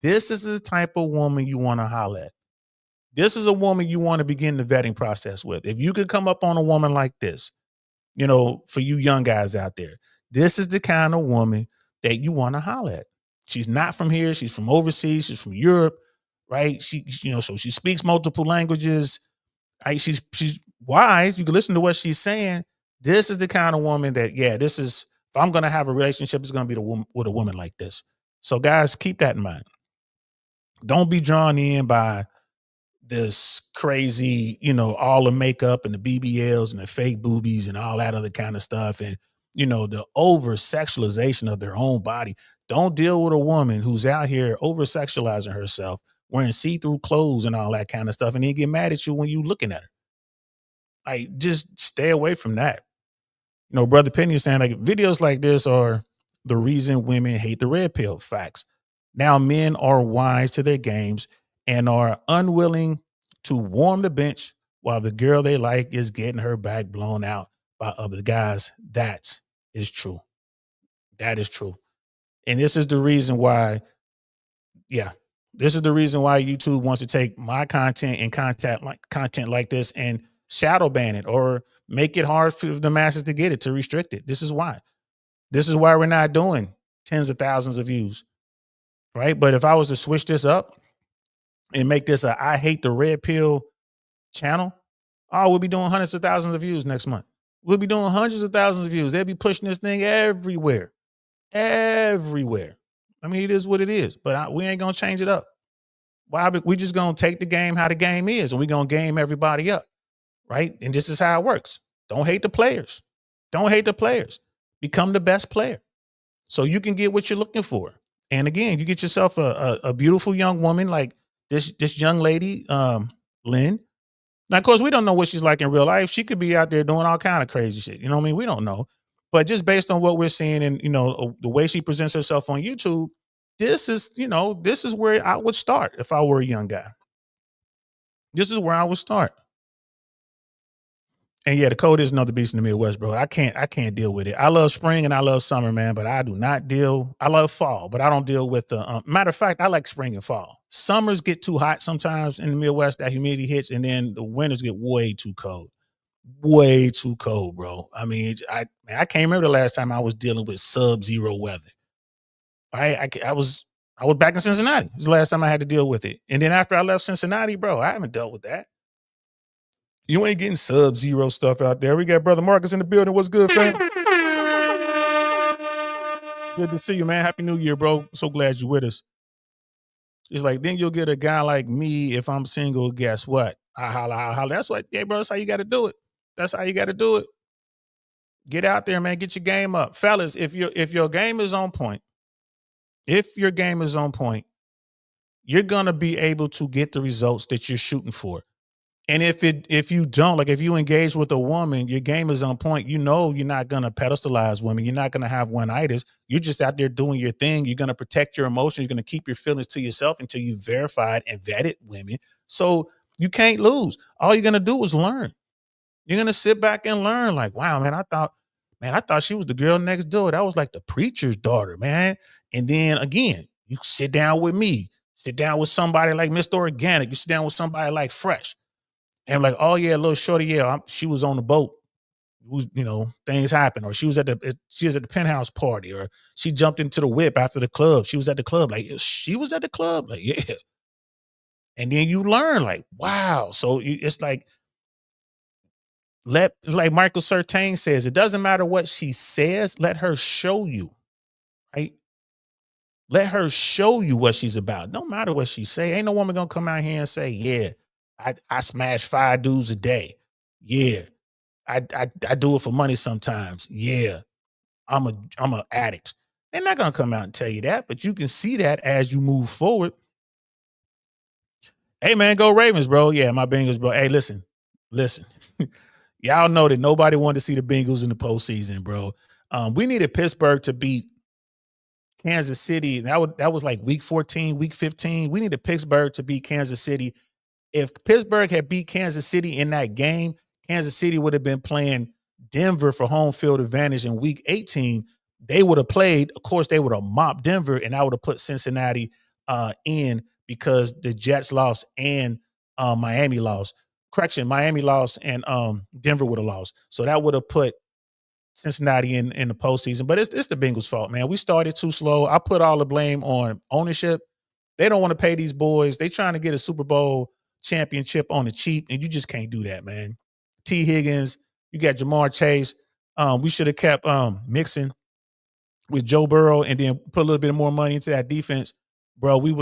This is the type of woman you want to holler at. This is a woman you want to begin the vetting process with. If you could come up on a woman like this, for you young guys out there, this is the kind of woman that you want to holler at. She's not from here. She's from overseas. She's from Europe, right? So she speaks multiple languages. Right? She's wise. You can listen to what she's saying. This is the kind of woman that, this is, if I'm going to have a relationship, it's going to be with a woman like this. So guys, keep that in mind. Don't be drawn in by this crazy, all the makeup and the BBLs and the fake boobies and all that other kind of stuff. And, the over sexualization of their own body. Don't deal with a woman who's out here over sexualizing herself, wearing see-through clothes and all that kind of stuff, and then get mad at you when you looking at her. Like, just stay away from that. Brother Penny is saying, like, videos like this are the reason women hate the red pill. Facts. Now men are wise to their games and are unwilling to warm the bench while the girl they like is getting her back blown out by other guys. That is true. That is true. And this is the reason why, YouTube wants to take my content and content like this and shadow ban it or make it hard for the masses to get it, to restrict it. This is why. This is why we're not doing tens of thousands of views, right? But if I was to switch this up and make this a I hate the red pill channel, we'll be doing hundreds of thousands of views next month. We'll be doing hundreds of thousands of views. They'll be pushing this thing everywhere. Everywhere. I mean, it is what it is, but we ain't going to change it up. Why? We just going to take the game how the game is, and we're going to game everybody up, right? And this is how it works. Don't hate the players. Don't hate the players. Become the best player so you can get what you're looking for. And again, you get yourself a beautiful young woman like this young lady, Lynn. Now, of course, we don't know what she's like in real life. She could be out there doing all kind of crazy shit. You know what I mean? We don't know. But just based on what we're seeing and, the way she presents herself on YouTube, this is where I would start if I were a young guy. This is where I would start. And the cold is another beast in the Midwest, bro. I can't deal with it. I love spring and I love summer, man, but I love fall, but I don't deal with the, matter of fact, I like spring and fall. Summers get too hot sometimes in the Midwest, that humidity hits, and then the winters get way too cold. Way too cold, bro. I mean, I can't remember the last time I was dealing with sub-zero weather. I was back in Cincinnati. It was the last time I had to deal with it. And then after I left Cincinnati, bro, I haven't dealt with that. You ain't getting sub-zero stuff out there. We got Brother Marcus in the building. What's good, fam? Good to see you, man. Happy New Year, bro. So glad you're with us. It's like, then you'll get a guy like me if I'm single. Guess what? I holla. That's what, bro, that's how you got to do it. That's how you got to do it. Get out there, man. Get your game up. Fellas, if your game is on point, you're going to be able to get the results that you're shooting for. And if you don't, like if you engage with a woman, your game is on point, you're not going to pedestalize women. You're not going to have one-itis. You're just out there doing your thing. You're going to protect your emotions. You're going to keep your feelings to yourself until you verified and vetted women. So you can't lose. All you're going to do is learn. You're going to sit back and learn like, wow, man, I thought she was the girl next door. That was like the preacher's daughter, man. And then again, you sit down with me, sit down with somebody like Mr. Organik. You sit down with somebody like Fresh. And I'm like, oh yeah, little shorty, she was on the boat. Things happen, or she was at the penthouse party, or she jumped into the whip after the club. She was at the club, like she was at the club, like yeah. And then you learn, like wow. So it's like like Michael Certain says, it doesn't matter what she says, let her show you, right? Let her show you what she's about. No matter what she say, ain't no woman gonna come out here and say, yeah, I smash 5 dudes a day. Yeah. I do it for money sometimes. Yeah. I'm a addict. They're not gonna come out and tell you that, but you can see that as you move forward. Hey man, go Ravens, bro. Yeah, my Bengals, bro. Hey, listen. Y'all know that nobody wanted to see the Bengals in the postseason, bro. We needed Pittsburgh to beat Kansas City. That was like week 14, week 15. We needed Pittsburgh to beat Kansas City. If Pittsburgh had beat Kansas City in that game, Kansas City would have been playing Denver for home field advantage in week 18. They would have played. Of course, they would have mopped Denver, and I would have put Cincinnati in because the Jets lost and Miami lost. Correction, Miami lost and Denver would have lost. So that would have put Cincinnati in the postseason. But it's the Bengals' fault, man. We started too slow. I put all the blame on ownership. They don't want to pay these boys. They trying to get a Super Bowl championship on the cheap, and you just can't do that, man. T. Higgins, you got Jamar Chase. We should have kept Mixon with Joe Burrow and then put a little bit more money into that defense. Bro, we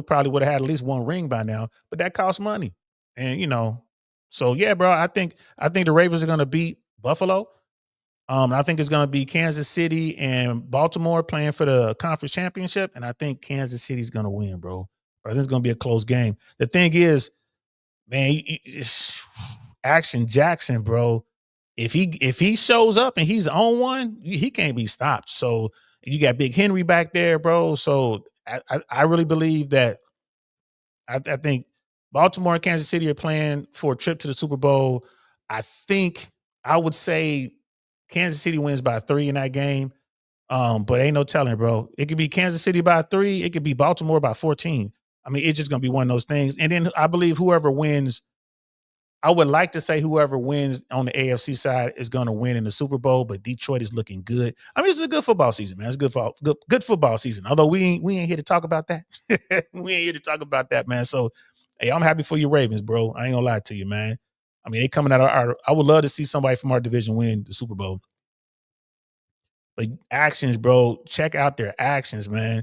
probably would have had at least one ring by now, but that costs money. And so yeah, bro, I think the Ravens are gonna beat Buffalo. I think it's gonna be Kansas City and Baltimore playing for the conference championship, and I think Kansas City's gonna win, bro. But I think it's gonna be a close game. The thing is, man, Action Jackson, bro. If he shows up and he's on one, he can't be stopped. So you got Big Henry back there, bro. So I really believe that I think Baltimore and Kansas City are playing for a trip to the Super Bowl. I think I would say Kansas City wins by 3 in that game. But ain't no telling, bro. It could be Kansas City by 3. It could be Baltimore by 14. I mean, it's just going to be one of those things. And then I believe whoever wins, I would like to say whoever wins on the AFC side is going to win in the Super Bowl, but Detroit is looking good. I mean, it's a good football season, man. It's good football season. Although we ain't here to talk about that. We ain't here to talk about that, man. So, hey, I'm happy for your Ravens, bro. I ain't gonna lie to you, man. I mean, they coming out of I would love to see somebody from our division win the Super Bowl. But actions, bro, check out their actions, man.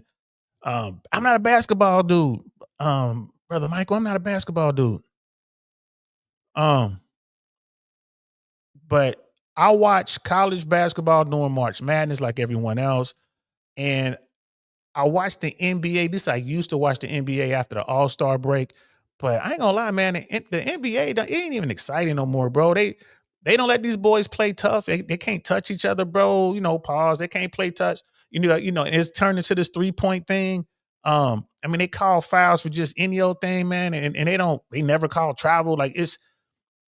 I'm not a basketball dude. Brother Michael, I'm not a basketball dude. But I watch college basketball during March Madness like everyone else. And I watch the NBA. I used to watch the NBA after the All-Star break. But I ain't gonna lie, man, the NBA, it ain't even exciting no more, bro. They don't let these boys play tough. They can't touch each other, bro. Pause. They can't play touch. It's turned into this 3-point thing. I mean, they call fouls for just any old thing, man, and they never call travel. Like it's,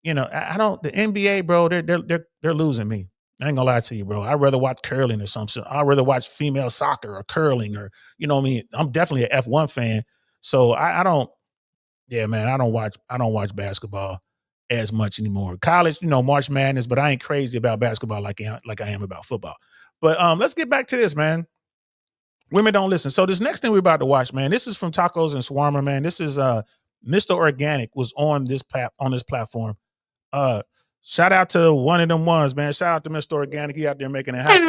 I don't. The NBA, bro, they're losing me. I ain't gonna lie to you, bro. I'd rather watch curling or something. I'd rather watch female soccer or curling or what I mean. I'm definitely an F1 fan, so I don't. Yeah, man, I don't watch basketball as much anymore. College, March Madness, but I ain't crazy about basketball like I am about football. But let's get back to this, man. Women don't listen. So this next thing we're about to watch, man, this is from Tacos and Shawarma, man. This is Mr. Organik was on this platform. Shout out to one of them ones, man. Shout out to Mr. Organik. He out there making it happen.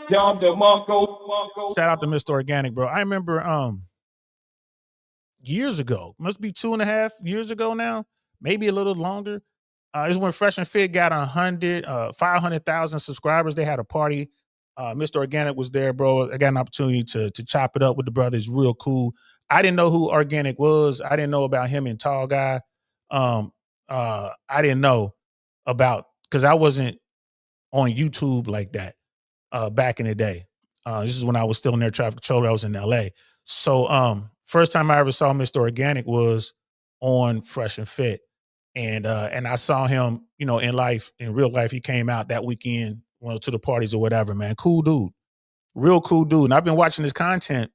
Shout out to Mr. Organik, bro. I remember years ago, must be 2.5 years ago now, maybe a little longer. It's when Fresh and Fit got 500,000 subscribers. They had a party. Mr. Organik was there, bro. I got an opportunity to chop it up with the brothers. Real cool. I didn't know who Organik was. I didn't know about him and Tall Guy. I didn't know about, because I wasn't on YouTube like that back in the day. This is when I was still in air traffic controller. I was in LA. So first time I ever saw Mr. Organik was on Fresh and Fit. And I saw him, in real life. He came out that weekend, to the parties or whatever, man. Cool dude. Real cool dude. And I've been watching his content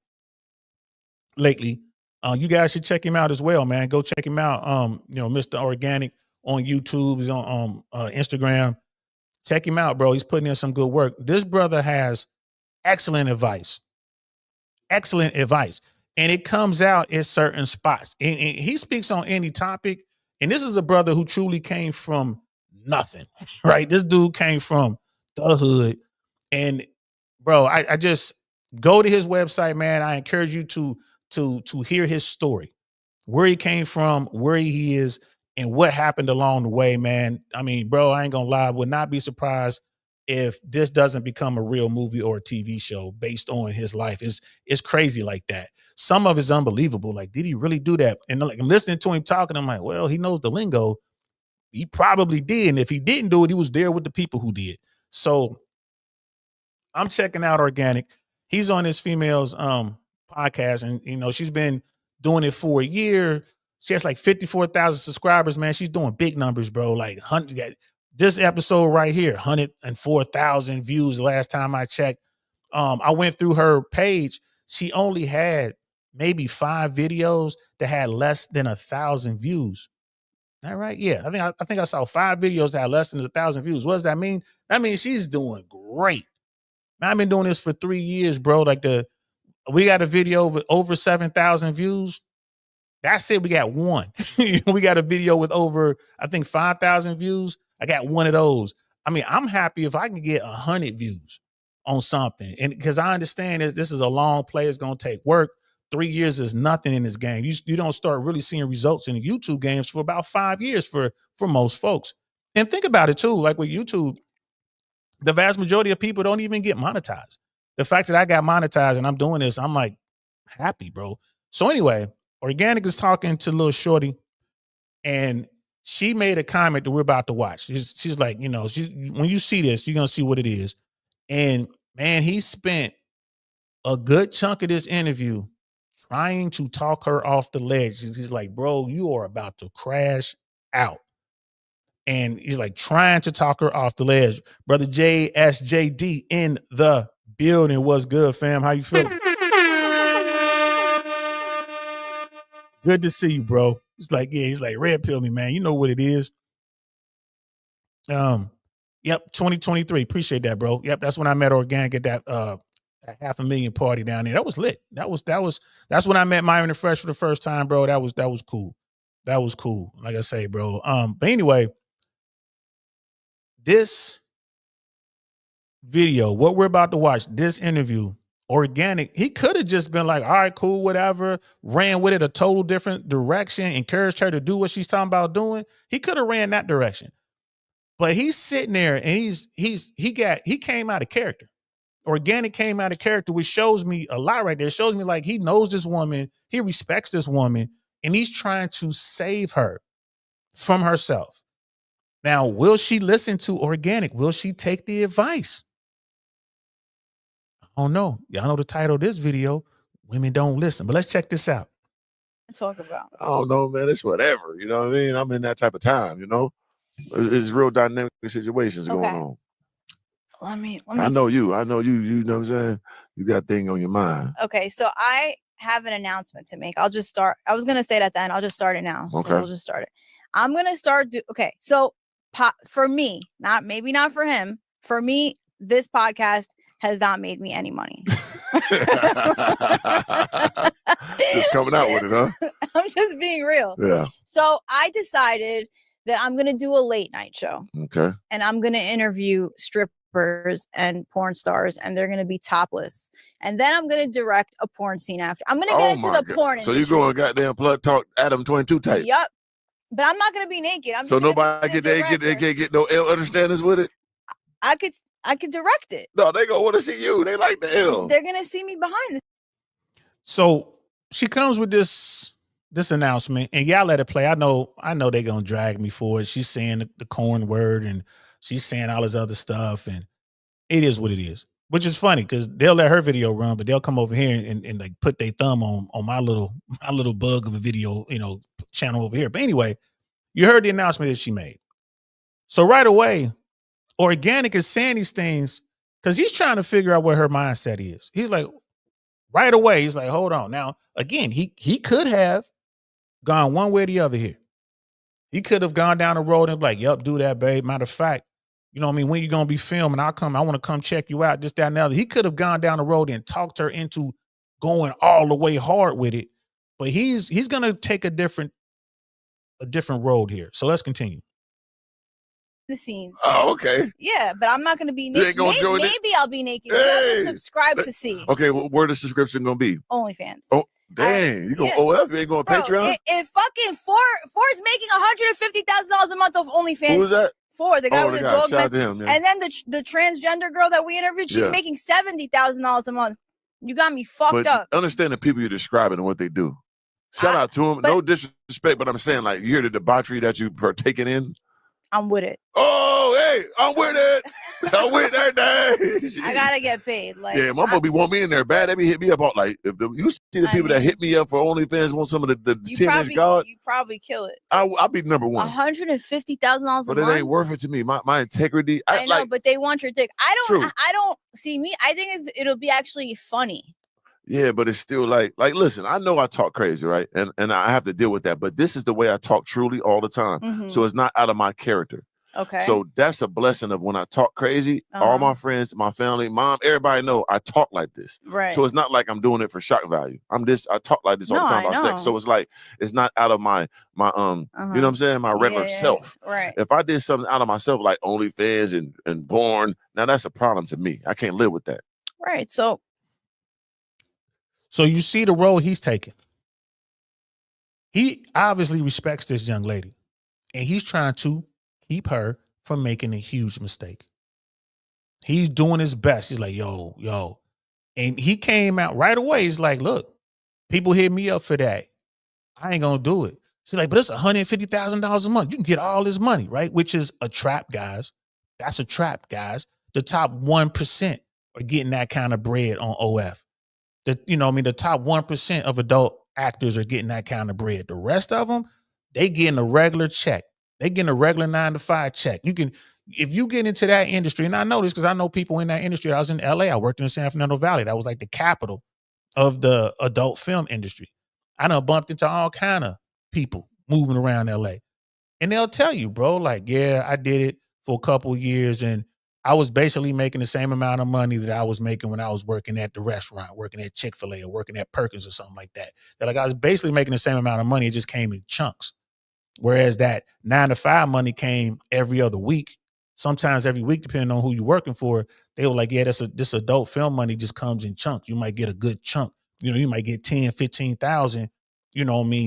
lately. You guys should check him out as well, man. Go check him out. Mr. Organik on YouTube. He's on Instagram. Check him out, bro. He's putting in some good work. This brother has excellent advice. Excellent advice. And it comes out in certain spots. And he speaks on any topic. And this is a brother who truly came from nothing, right? This dude came from the hood. And bro, I just go to his website, man. I encourage you to hear his story, where he came from, where he is, and what happened along the way, man. I mean, bro, I ain't gonna lie. I would not be surprised if this doesn't become a real movie or a TV show based on his life. It's crazy like that. Some of it's unbelievable. Like, did he really do that? And like, I'm listening to him talking. I'm like, well, he knows the lingo. He probably did. And if he didn't do it, he was there with the people who did. So I'm checking out Organik. He's on his female's podcast, and she's been doing it for a year. She has like 54,000 subscribers, man. She's doing big numbers, bro. Like this episode right here, 104,000 views the last time I checked. I went through her page. She only had maybe 5 videos that had less than 1,000 views. That right? Yeah, I think I saw 5 videos that had less than 1,000 views. What does that mean? That means she's doing great. I've been doing this for 3 years, bro. Like we got a video with over 7,000 views. That's it. We got one. We got a video with over, I think, 5,000 views. I got one of those. I mean, I'm happy if I can get 100 views on something. And because I understand this is a long play, it's going to take work. 3 years is nothing in this game. You don't start really seeing results in the YouTube games for about 5 years for most folks. And think about it too, like with YouTube, the vast majority of people don't even get monetized. The fact that I got monetized and I'm doing this, I'm like happy, bro. So anyway, Organik is talking to little shorty, and she made a comment that we're about to watch. She's like, when you see this, you're gonna see what it is. And man, he spent a good chunk of this interview trying to talk her off the ledge. He's like, bro, you are about to crash out. And he's like trying to talk her off the ledge. Brother JSJD in the building. What's good, fam? How you feeling? Good to see you, bro. He's like, red pill me, man. You know what it is. Yep, 2023. Appreciate that, bro. Yep, that's when I met Organik at that 500,000 party down there. That was lit. That's when I met Myron and Fresh for the first time, bro. That was cool. That was cool. Like I say, bro. But anyway, this video, what we're about to watch, this interview, Organik, he could have just been like, all right, cool, whatever, ran with it a total different direction, encouraged her to do what she's talking about doing. He could have ran that direction. But he's sitting there and he came out of character. Organik came out of character, which shows me a lot right there. It shows me like he knows this woman, he respects this woman, and he's trying to save her from herself. Now, will she listen to Organik? Will she take the advice? I don't know. Y'all know the title of this video, Women Don't Listen. But let's check this out. Talk about. I don't know, man. It's whatever. You know what I mean? I'm in that type of time, you know? It's real dynamic situations going on. Let me I know you. You know what I'm saying? You got a thing on your mind. Okay, so I have an announcement to make. I'll just start. I was going to say it at the end. I'll just start it now. Okay. So we'll just start it. I'm going to start. Okay, so for me, maybe not for him. For me, this podcast has not made me any money. Just coming out with it, huh? I'm just being real. Yeah. So I decided that I'm going to do a late night show. Okay. And I'm going to interview strippers and porn stars, and they're going to be topless. And then I'm going to direct a porn scene after. I'm going to get into the porn industry. So you going goddamn Plug Talk Adam 22 type? Yup. But I'm not going to be naked. So nobody get no L understandings with it? I could direct it. No, they gonna want to see you. They like the L. They're gonna see me behind this. So she comes with this announcement, and y'all let it play. I know they're gonna drag me for it. She's saying the corn word, and she's saying all this other stuff, and it is what it is. Which is funny because they'll let her video run, but they'll come over here and like put their thumb on my little bug of a video, channel over here. But anyway, you heard the announcement that she made. So right away, Organik is saying these things because he's trying to figure out what her mindset is. He's like, right away, he's like, hold on. Now, again, he could have gone one way or the other here. He could have gone down the road and be like, yep, do that, babe. Matter of fact, you know what I mean? When you going to be filming, I want to come check you out, this, that, and the other. He could have gone down the road and talked her into going all the way hard with it. But he's going to take a different road here. So let's continue. The scenes. Oh, okay. Yeah, but I'm not going to be naked. Maybe I'll be naked. Hey. Subscribe to see. Okay, well, where the subscription going to be? OnlyFans. Oh, dang. You going OF? You ain't going Patreon? If fucking Four's making $150,000 a month off OnlyFans. Who is that? Four, the guy with the dog mess. Him, and then the transgender girl that we interviewed, she's making $70,000 a month. You got me fucked up. Understand the people you're describing and what they do. Shout out to them. No disrespect, but I'm saying, like, you hear the debauchery that you partaking in. I'm with it. Oh, hey, I'm with it. I'm with that day. I gotta get paid. Like, yeah, my mother want me in there bad. They be hit me up all like, if you see the people that hit me up for OnlyFans want some of the 10-inch God. You probably kill it. I'll be number one. $150,000 a month. But it ain't worth it to me. My integrity. I know, but they want your dick. I don't see me. I think it'll be actually funny. Yeah, but it's still like listen, I know I talk crazy, right? And I have to deal with that, but this is the way I talk truly all the time. So it's not out of my character. Okay. So that's a blessing of when I talk crazy, all my friends, my family, mom, everybody know I talk like this. Right. So it's not like I'm doing it for shock value. I talk like this all the time about sex. So it's like, it's not out of my you know what I'm saying? My regular self. Right. If I did something out of myself, like OnlyFans and porn, now that's a problem to me. I can't live with that. Right. So you see the role he's taking. He obviously respects this young lady, and he's trying to keep her from making a huge mistake. He's doing his best. He's like, yo. And he came out right away. He's like, look, people hit me up for that. I ain't going to do it. She's like, but it's $150,000 a month. You can get all this money, right? Which is a trap, guys. That's a trap, guys. The top 1% are getting that kind of bread on OF. The top 1% of adult actors are getting that kind of bread. The rest of them, they getting a regular check. They getting a regular 9-to-5 check. If you get into that industry, and I know this because I know people in that industry. I was in LA. I worked in the San Fernando Valley. That was like the capital of the adult film industry. I done bumped into all kind of people moving around LA. And they'll tell you, bro, like, yeah, I did it for a couple of years, and I was basically making the same amount of money that I was making when I was working at the restaurant, working at Chick-fil-A or working at Perkins or something like that. They're like, I was basically making the same amount of money. It just came in chunks. Whereas that 9-to-5 money came every other week, sometimes every week, depending on who you're working for. They were like, yeah, this adult film money just comes in chunks. You might get a good chunk. You might get 10, 15,000,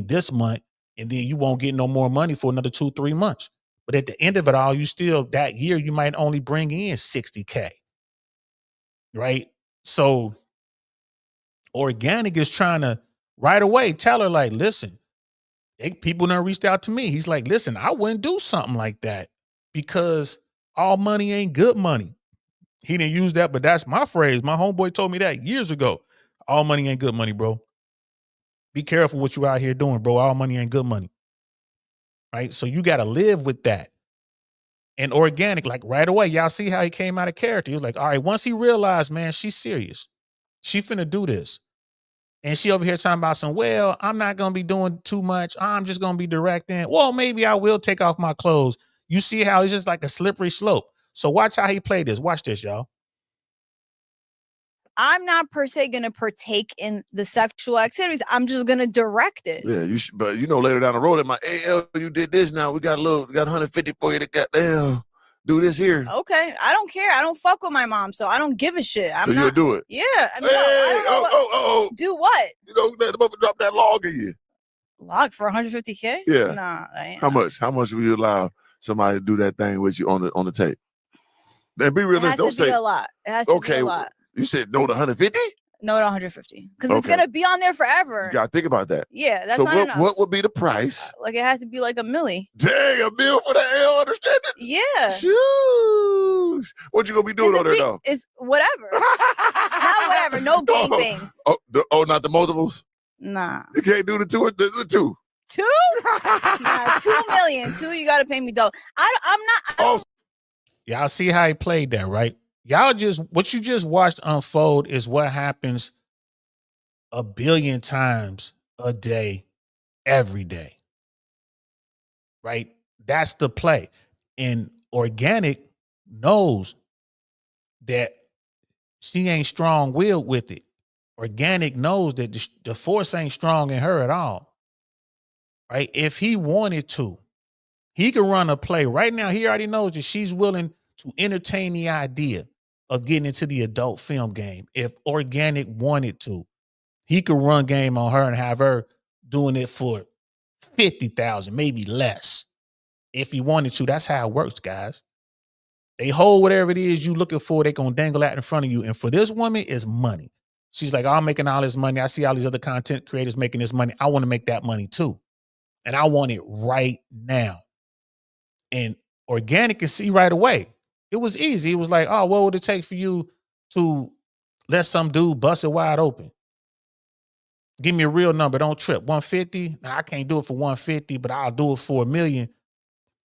this month, and then you won't get no more money for another 2-3 months. But at the end of it all, you still, that year, you might only bring in $60K, right? So Organik is trying to right away tell her, like, listen, people done reached out to me. He's like, listen, I wouldn't do something like that because all money ain't good money. He didn't use that, but that's my phrase. My homeboy told me that years ago. All money ain't good money, bro. Be careful what you out here doing, bro. All money ain't good money. Right? So you got to live with that. And Organik, like right away, y'all see how he came out of character. He was like, all right, once he realized, man, she's serious. She finna do this. And she over here talking about well, I'm not going to be doing too much. I'm just going to be directing. Well, maybe I will take off my clothes. You see how it's just like a slippery slope. So watch how he played this. Watch this, y'all. I'm not per se going to partake in the sexual activities. I'm just going to direct it. Yeah, you should, but later down the road, it might, hey, you did this now. We got 150 for you to goddamn do this here. Okay, I don't care. I don't fuck with my mom, so I don't give a shit. You'll do it. Yeah, I mean, I don't know do what? They're about to drop that log in you. Log for 150K? Yeah. Nah. How much? How much will you allow somebody to do that thing with you on the tape? And be realistic. It has to be a lot. It has to be a lot. You said no to 150? No to 150. Because it's gonna be on there forever. You gotta think about that. Yeah, that's not enough. What would be the price? Like it has to be like $1 million. Dang, $1 million for the hell understand it? Yeah. Shoot. What you gonna be doing on there though? It's whatever. Not whatever. No gangbangs. Not the multiples? Nah. You can't do the two. The two. 2? Nah, $2 million. 2, you gotta pay me double. I'm not. Y'all see how he played that, right? What you just watched unfold is what happens 1 billion times a day, every day. Right? That's the play. And Organik knows that she ain't strong-willed with it. Organik knows that the force ain't strong in her at all. Right? If he wanted to, he could run a play. Right now, he already knows that she's willing to entertain the idea of getting into the adult film game. If Organik wanted to, he could run game on her and have her doing it for 50,000, maybe less. If he wanted to, that's how it works, guys. They hold whatever it is you looking for, they gonna dangle that in front of you. And for this woman, it's money. She's like, I'm making all this money. I see all these other content creators making this money. I want to make that money too. And I want it right now. And Organik can see right away. It was easy. It was like, oh, what would it take for you to let some dude bust it wide open? Give me a real number. Don't trip. 150? Nah, I can't do it for 150, but I'll do it for $1 million.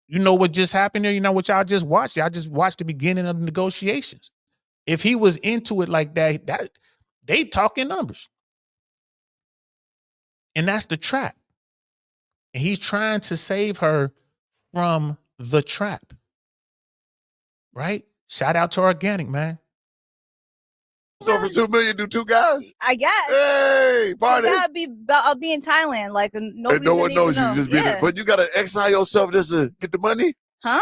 You know what just happened there? You know what y'all just watched? Y'all just watched the beginning of the negotiations. If he was into it like that they talking numbers. And that's the trap. And he's trying to save her from the trap. Right? Shout out to Organik, man. So for $2 million, do 2 guys? I guess. Hey, party. I'll be in Thailand. Like nobody. No one knows you. Know. Just be there. But you gotta exile yourself just to get the money? Huh?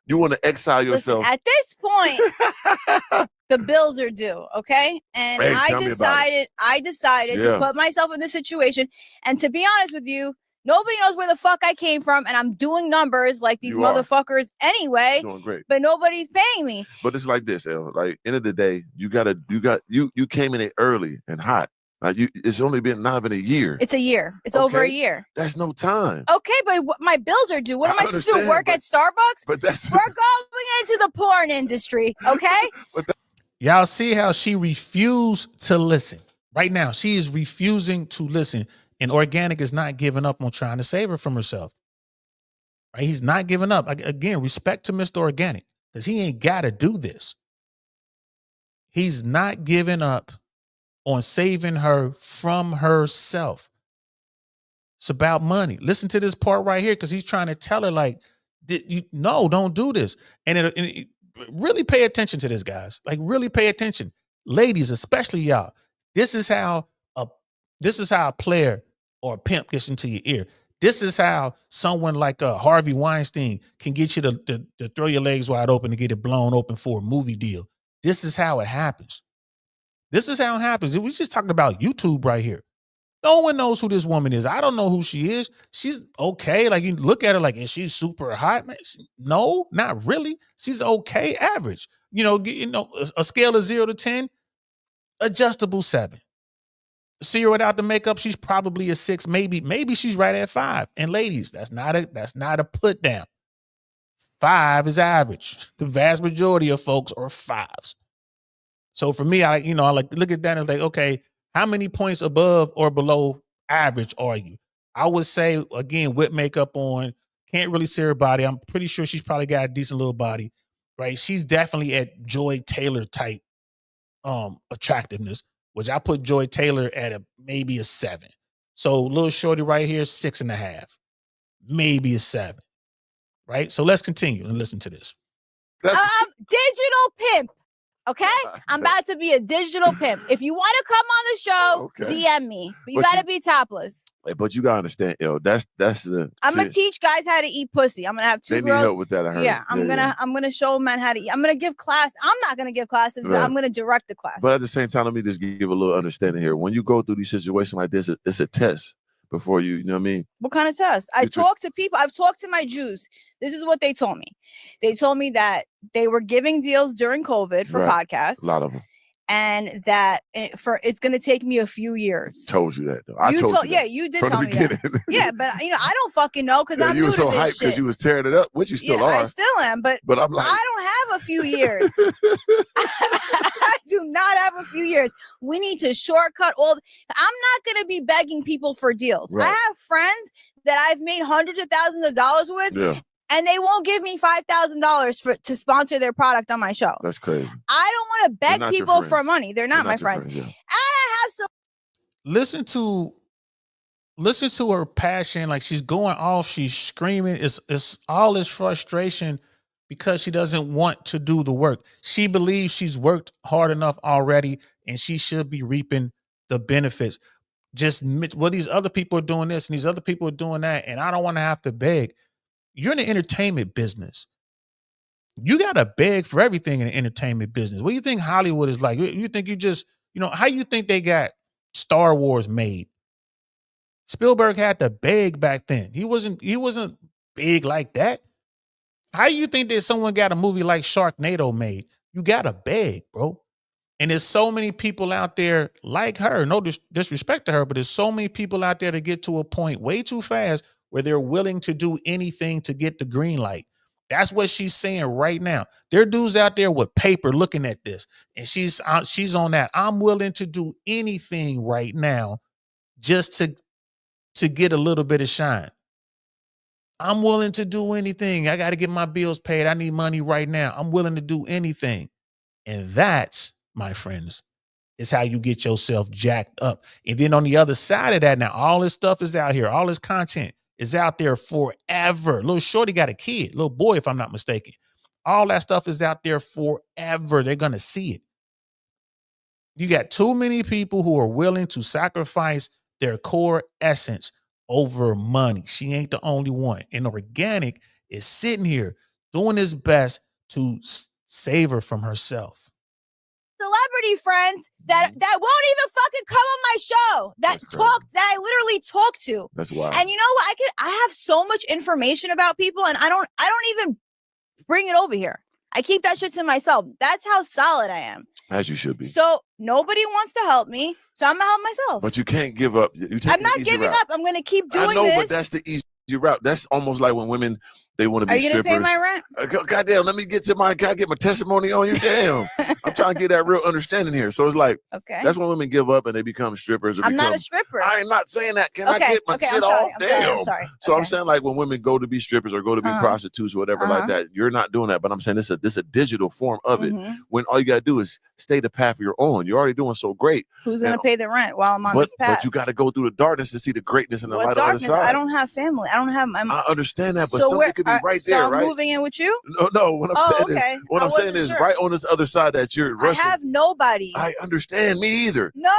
You want to exile yourself? Listen, at this point, the bills are due, okay? And Hey, I decided to put myself in this situation. And to be honest with you, nobody knows where the fuck I came from, and I'm doing numbers like these motherfuckers anyway. You're doing great. But nobody's paying me. But it's like this, El. Like end of the day, you came in it early and hot. Like it's only been not even a year. It's a year. It's over a year. That's no time. Okay, but my bills are due. What am I supposed to do? Work at Starbucks? But we're going into the porn industry, okay? Y'all see how she refused to listen. Right now, she is refusing to listen. And Organik is not giving up on trying to save her from herself. Right? He's not giving up. Again, respect to Mr. Organik, because he ain't got to do this. He's not giving up on saving her from herself. It's about money. Listen to this part right here, because he's trying to tell her, like, no, don't do this. And really pay attention to this, guys. Like, really pay attention. Ladies, especially y'all. This is how a player or a pimp gets into your ear. This is how someone like Harvey Weinstein can get you to throw your legs wide open to get it blown open for a movie deal. This is how it happens. This is how it happens. We just talking about YouTube right here. No one knows who this woman is. I don't know who she is. She's okay. Like, you look at her like, is she super hot? Man, no, not really. She's okay, average. A scale of 0 to 10, adjustable 7. See her without the makeup, she's probably a 6. Maybe she's right at 5. And ladies, that's not a put down. 5 is average. The vast majority of folks are 5s. So for me, I like to look at that and like, okay, how many points above or below average are you? I would say, again, with makeup on, can't really see her body. I'm pretty sure she's probably got a decent little body, right? She's definitely at Joy Taylor type attractiveness, which I put Joy Taylor at maybe a 7. So little shorty right here, 6.5, maybe a 7, right? So let's continue and listen to this. Digital pimp. Okay, I'm about to be a digital pimp. If you want to come on the show, DM me. But you got to be topless. But you gotta understand, that's the. I'm gonna teach guys how to eat pussy. I'm gonna have 2 girls. They need help with that. I heard. Yeah, I'm gonna show men how to eat. I'm gonna give class. I'm not gonna give classes, but I'm gonna direct the class. But at the same time, let me just give a little understanding here. When you go through these situations like this, it's a test before you know what I mean? What kind of test? I talk to people. I've talked to my Jews. This is what they told me. They told me that they were giving deals during COVID for podcasts. A lot of them. And that it's going to take me a few years. Told you that, though. I told you that. Yeah, you did tell me that. Yeah, but I don't fucking know because I'm you new were so to this hyped because shit. you was tearing it up, which you still are. I still am, but I'm like, I don't have a few years. I do not have a few years. We need to shortcut I'm not going to be begging people for deals. Right. I have friends that I've made hundreds of thousands of dollars with. Yeah. And they won't give me $5,000 to sponsor their product on my show. That's crazy. I don't want to beg people for money. They're not my friends. Yeah. And I have some. Listen to her passion. Like, she's going off. She's screaming. It's all this frustration because she doesn't want to do the work. She believes she's worked hard enough already, and she should be reaping the benefits. These other people are doing this, and these other people are doing that, and I don't want to have to beg. You're in the entertainment business. You got to beg for everything in the entertainment business. What do you think Hollywood is like? You think you just, how you think they got Star Wars made? Spielberg had to beg back then. He wasn't big like that. How you think that someone got a movie like Sharknado made? You got to beg, bro. And there's so many people out there like her. No disrespect to her, but there's so many people out there to get to a point way too fast where they're willing to do anything to get the green light. That's what she's saying right now. There are dudes out there with paper looking at this, and she's on that. I'm willing to do anything right now just to get a little bit of shine. I'm willing to do anything. I got to get my bills paid. I need money right now. I'm willing to do anything. And that's, my friends, is how you get yourself jacked up. And then on the other side of that, now all this stuff is out here. All this content is out there forever. Little shorty got a kid, little boy, if I'm not mistaken. All that stuff is out there forever. They're going to see it. You got too many people who are willing to sacrifice their core essence over money. She ain't the only one. And Organik is sitting here doing his best to save her from herself. Celebrity friends that won't even fucking come on my show, that I literally talk to. That's wild. And you know what? I have so much information about people, and I don't even bring it over here. I keep that shit to myself. That's how solid I am. As you should be. So nobody wants to help me, so I'm gonna help myself. But you can't give up. I'm not giving up. I'm gonna keep doing this. I know, but that's the easy route. That's almost like when women, they want to be strippers. Are you gonna pay my rent? Goddamn, let me get to my, can I get my testimony on you? Damn. I'm trying to get that real understanding here. So it's like, okay, that's when women give up and they become strippers. I'm not a stripper. I am not saying that. Can I get my shit off? Damn. I'm sorry. So I'm saying, like, when women go to be strippers or go to be prostitutes or whatever like that, you're not doing that. But I'm saying this is a digital form of it. When all you gotta do is stay the path you're on. You're already doing so great. Who's gonna pay the rent while I'm on this path? But you got to go through the darkness to see the greatness and the light on the other side. I don't have family. I don't have my. I understand that, but something could be right there, I'm right? moving in with you? No. What I'm saying is right on this other side that you're rushing. I have nobody. I understand. Me either. No.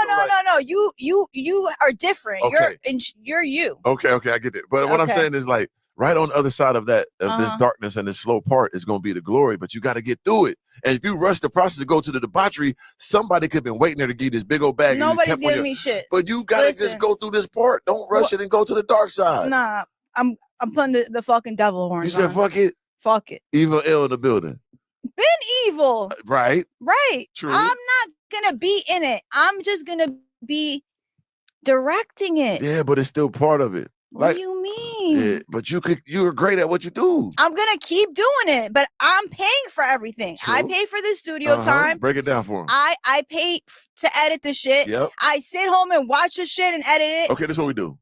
You are different. Okay. You're you. Okay, I get it. But what I'm saying is, like, right on the other side of that, of this darkness and this slow part is going to be the glory, but you got to get through it. And if you rush the process to go to the debauchery, somebody could have been waiting there to give you this big old bag. Nobody's giving me shit. But you got to just go through this part. Don't rush it and go to the dark side. Nah, I'm putting the fucking devil horns on. You said fuck it? Fuck it. Evil L in the building. Been evil. Right. True. I'm not going to be in it. I'm just going to be directing it. Yeah, but it's still part of it. What do you mean? Yeah, but you're great at what you do. I'm gonna keep doing it, but I'm paying for everything. True. I pay for the studio time. Break it down for him. I pay to edit the shit. Yep. I sit home and watch the shit and edit it. Okay, this is what we do.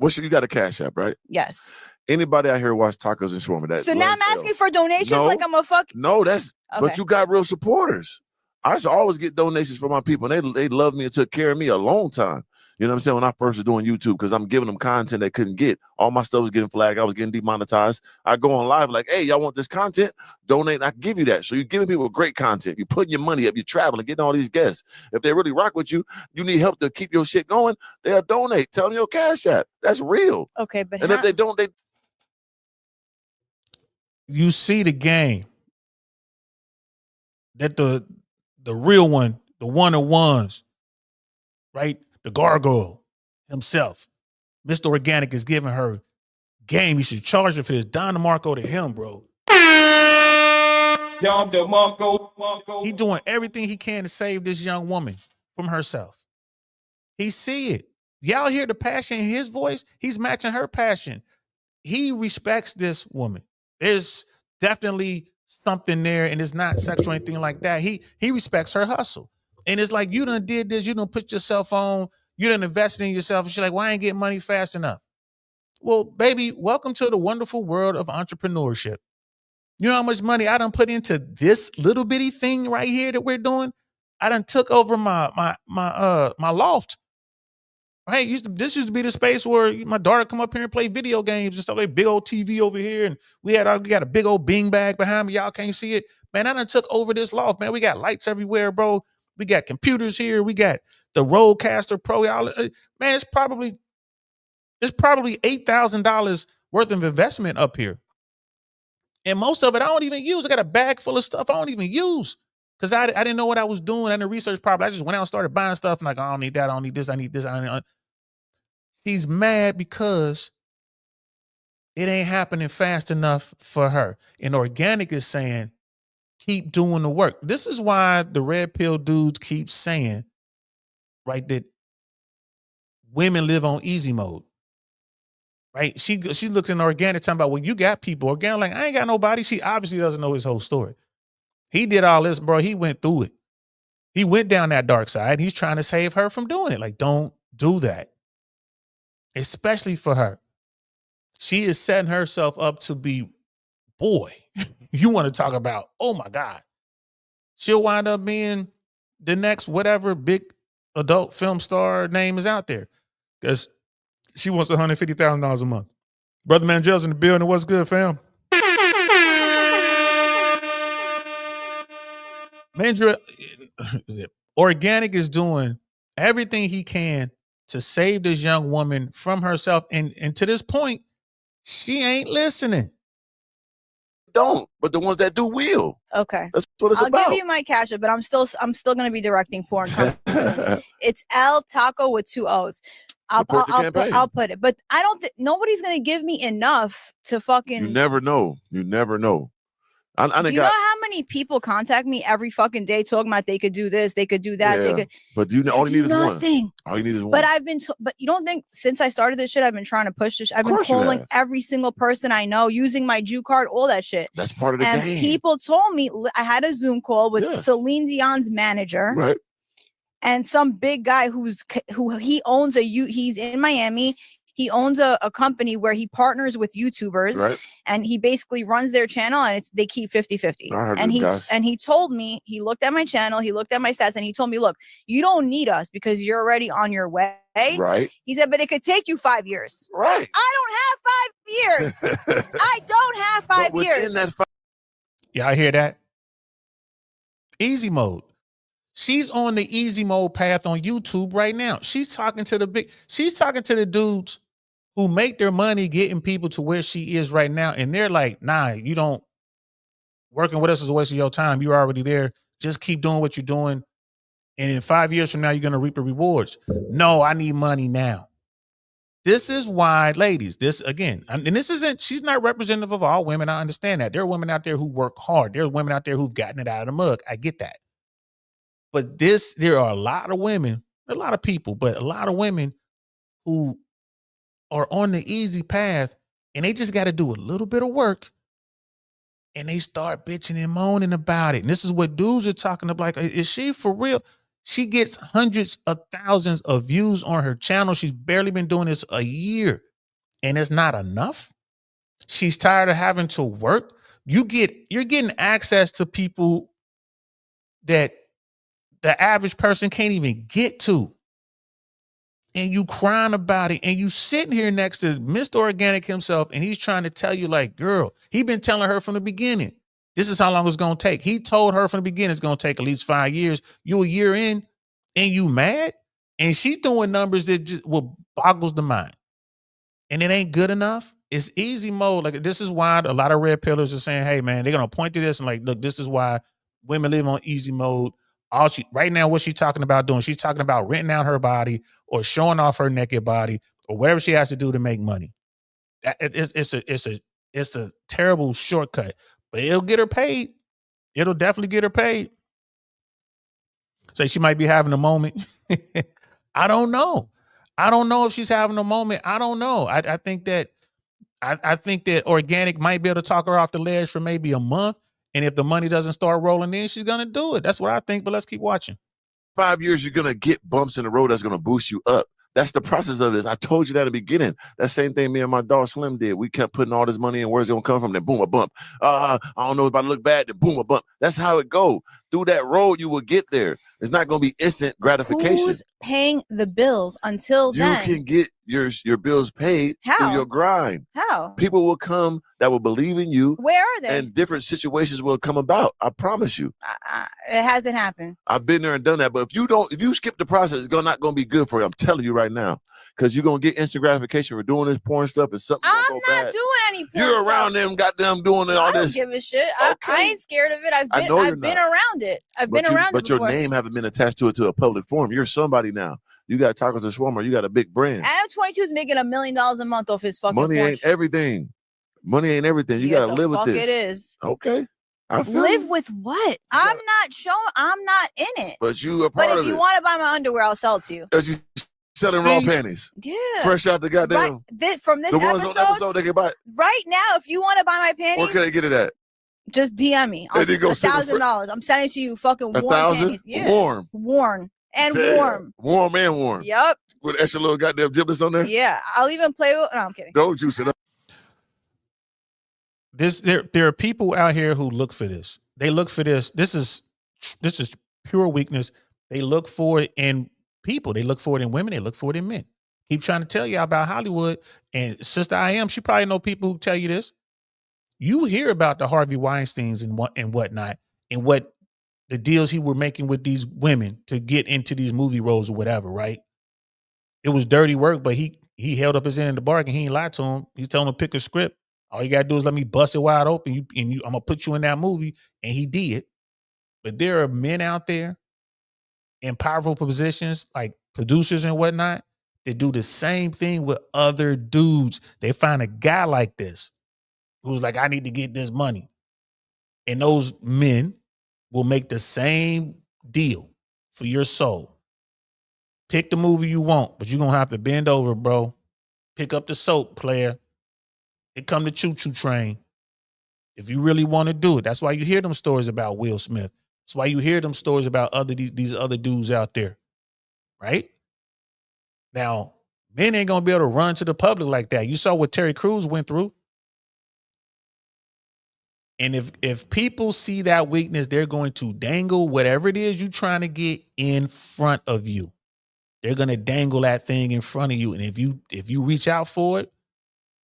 You got a Cash App, right? Yes. Anybody out here watch tacos and shawarma? So now I'm asking for donations like I'm a fuck. No, but you got real supporters. I used to always get donations from my people, and they loved me and took care of me a long time. You know what I'm saying? When I first was doing YouTube, because I'm giving them content they couldn't get. All my stuff was getting flagged. I was getting demonetized. I go on live like, hey, y'all want this content? Donate, and I can give you that. So you're giving people great content. You're putting your money up. You're traveling, getting all these guests. If they really rock with you, you need help to keep your shit going, they'll donate. Tell them your Cash App. That's real. Okay, but if they don't, you see the game that the real one, the one-on-ones, right? The gargoyle himself, Mr. Organik, is giving her game. You should charge her for this. Don DeMarco to him, bro. He doing everything he can to save this young woman from herself. He see it. Y'all hear the passion in his voice? He's matching her passion. He respects this woman. There's definitely something there, and it's not sexual or anything like that. He respects her hustle. And it's like, you done did this, you done put yourself on, you done invested in yourself. And she's like, well, I ain't getting money fast enough. Well, baby, welcome to the wonderful world of entrepreneurship. You know how much money I done put into this little bitty thing right here that we're doing? I done took over my loft. Hey, this used to be the space where my daughter come up here and play video games and stuff, like big old TV over here. And we got a big old bean bag behind me. Y'all can't see it. Man, I done took over this loft, man. We got lights everywhere, bro. We got computers here. We got the Rodecaster Pro. Y'all, man, it's probably $8,000 worth of investment up here. And most of it I don't even use. I got a bag full of stuff I don't even use because I didn't know what I was doing. I didn't research properly. I just went out and started buying stuff and like, I don't need that. I don't need this. I need this. She's mad because it ain't happening fast enough for her. And Organik is saying, keep doing the work. This is why the red pill dudes keep saying, right, that women live on easy mode. Right? She looks in Organik talking about, well, you got people. Organik like, I ain't got nobody. She obviously doesn't know his whole story. He did all this, bro. He went through it. He went down that dark side. He's trying to save her from doing it. Like, don't do that. Especially for her. She is setting herself up to be, boy, you want to talk about, oh my God. She'll wind up being the next whatever big adult film star name is out there. Because she wants $150,000 a month. Brother Mangel's in the building. What's good, fam? Mandra, Organik is doing everything he can to save this young woman from herself. And to this point, she ain't listening. Don't, but the ones that do will. Okay. That's what it's I'll about. give you my cash app, but I'm still gonna be directing porn. It's El Taco with 2 O's. I'll put it, but I don't think nobody's gonna give me enough to fucking. You never know. You never know. Do you know how many people contact me every fucking day talking about they could do this, they could do that, yeah, they could. But you all you need nothing. Is one. All you need is one. But but you don't think since I started this shit, I've been trying to push this. I've been calling every single person I know, using my Jew card, all that shit. That's part of the game. And people told me I had a Zoom call with Celine Dion's manager, right? And some big guy who he owns he's in Miami. He owns a company where he partners with YouTubers, right? And he basically runs their channel, and they keep 50-50. And he told me, he looked at my channel, he looked at my stats, and he told me, look, you don't need us because you're already on your way. Right. He said, but it could take you 5 years. Right. I don't have 5 years. I don't have 5 years. Yeah, I hear that. Easy mode. She's on the easy mode path on YouTube right now. She's talking to the dudes who make their money getting people to where she is right now. And they're like, nah, you don't, working with us is a waste of your time. You're already there. Just keep doing what you're doing. And in 5 years from now, you're going to reap the rewards. No, I need money now. This is why, ladies, this again, and this isn't, she's not representative of all women. I understand that. There are women out there who work hard. There are women out there who've gotten it out of the mug. I get that. But there are a lot of women, a lot of people, but a lot of women who are on the easy path and they just got to do a little bit of work and they start bitching and moaning about it. And this is what dudes are talking about. Like, is she for real? She gets hundreds of thousands of views on her channel. She's barely been doing this a year and it's not enough. She's tired of having to work. You're getting access to people that the average person can't even get to. And you crying about it, and you sitting here next to Mr. Organik himself, and he's trying to tell you, like, girl, he been telling her from the beginning, this is how long it's going to take. He told her from the beginning it's going to take at least 5 years. You a year in, and you mad? And she's doing numbers that just boggles the mind. And it ain't good enough. It's easy mode. Like, this is why a lot of red pillars are saying, hey, man, they're going to point to this and like, look, this is why women live on easy mode. Right now, what she's talking about doing, she's talking about renting out her body or showing off her naked body or whatever she has to do to make money. It's a terrible shortcut, but it'll get her paid. It'll definitely get her paid. Say she might be having a moment. I don't know. I don't know if she's having a moment. I don't know. I think that Organik might be able to talk her off the ledge for maybe a month. And if the money doesn't start rolling in, she's going to do it. That's what I think, but let's keep watching. 5 years, you're going to get bumps in the road that's going to boost you up. That's the process of this. I told you that at the beginning. That same thing me and my dog Slim did. We kept putting all this money in. Where's it going to come from? Then boom, a bump. I don't know if I look bad. Then boom, a bump. That's how it go. Through that road, you will get there. It's not going to be instant gratification. Who's paying the bills until then? You can get your bills paid through your grind. How? People will come that will believe in you. Where are they? And different situations will come about. I promise you. It hasn't happened. I've been there and done that. But if you skip the process, it's not going to be good for you. I'm telling you right now. Because you're going to get instant gratification for doing this porn stuff and something. I'm not doing any porn You're around them, goddamn doing all this. I don't give a shit. Okay. I ain't scared of it. I've been around it. But your name haven't been attached to it to a public forum. You're somebody now. You got Tacos and Shawarma. You got a big brand. Adam 22 is making $1 million a month off his fucking money porn. Ain't everything. Money ain't everything. You got to live with this. It is. Okay. Live with what? I'm not in it. But you a part of it. But if you want to buy my underwear, I'll sell it to you. As you selling raw panties. Yeah. Fresh out the goddamn. From this ones on episode, they can buy it. Right now, if you want to buy my panties. Where can they get it at? Just DM me. $1,000. I'm sending it to you. Fucking warm panties. Yeah. Warm. And damn. Warm. Warm and warm. Yep. With extra little goddamn giblets on there? Yeah. I'll even play with... No, I'm kidding. Don't juice it up. There are people out here who look for this. They look for this. This is pure weakness. They look for it in people. They look for it in women. They look for it in men. Keep trying to tell you about Hollywood. And Sister I Am, she probably know people who tell you this. You hear about the Harvey Weinsteins and whatnot, and what the deals he were making with these women to get into these movie roles or whatever, right? It was dirty work, but he held up his end of the bargain. He ain't lied to him. He's telling him to pick a script. All you gotta do is let me bust it wide open. I'm gonna put you in that movie, and he did. But there are men out there in powerful positions, like producers and whatnot, that do the same thing with other dudes. They find a guy like this who's like, I need to get this money. And those men will make the same deal for your soul. Pick the movie you want, but you're going to have to bend over, bro. Pick up the soap, player. Here come the choo-choo train. If you really want to do it. That's why you hear them stories about Will Smith. That's why you hear them stories about these other dudes out there. Right? Now, men ain't going to be able to run to the public like that. You saw what Terry Crews went through. And if people see that weakness, they're going to dangle whatever it is you're trying to get in front of you. They're going to dangle that thing in front of you. And if you reach out for it,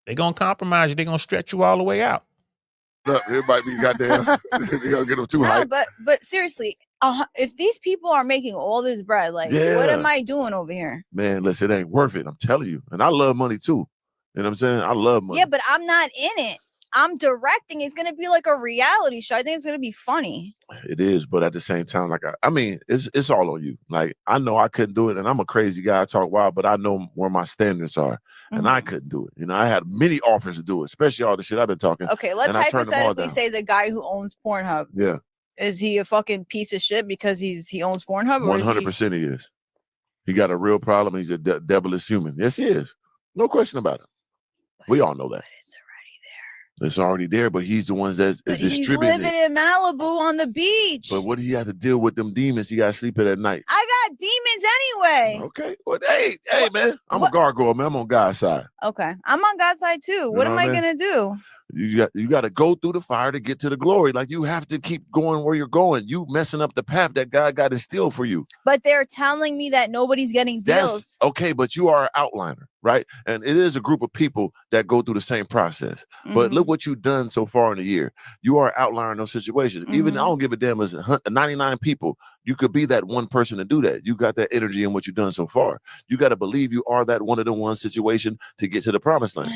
they're going to compromise you. They're going to stretch you all the way out. Look, everybody be goddamn. They're going to get them too high. But seriously, if these people are making all this bread, like, what am I doing over here? Man, listen, it ain't worth it. I'm telling you. And I love money too. You know what I'm saying? I love money. Yeah, but I'm not in it. I'm directing. It's going to be like a reality show. I think it's going to be funny. It is, but at the same time, like, I mean, it's all on you. Like, I know I couldn't do it, and I'm a crazy guy. I talk wild, but I know where my standards are, and I couldn't do it. You know, I had many offers to do it, especially all the shit I've been talking. Okay, let's hypothetically say the guy who owns Pornhub. Yeah. Is he a fucking piece of shit because he owns Pornhub? 100% he is. He got a real problem. He's a devilish human. Yes, he is. No question about it. We all know that. But it's It's already there, but he's the ones that's distributing. He's living in Malibu on the beach. But what do you have to deal with them demons? You got to sleep at night. I got demons anyway. Okay. Well, hey, man. I'm a gargoyle, man. I'm on God's side. Okay. I'm on God's side too. What am I going to do? You got to go through the fire to get to the glory. Like, you have to keep going where you're going. You messing up the path that God got instilled for you. But they're telling me that nobody's getting deals. Okay, but you are an outliner, right? And it is a group of people that go through the same process. But look what you've done so far in a year. You are outlining those situations. Even I don't give a damn as 99 people. You could be that one person to do that. You got that energy in what you've done so far. You got to believe you are that one of the one situation to get to the promised land.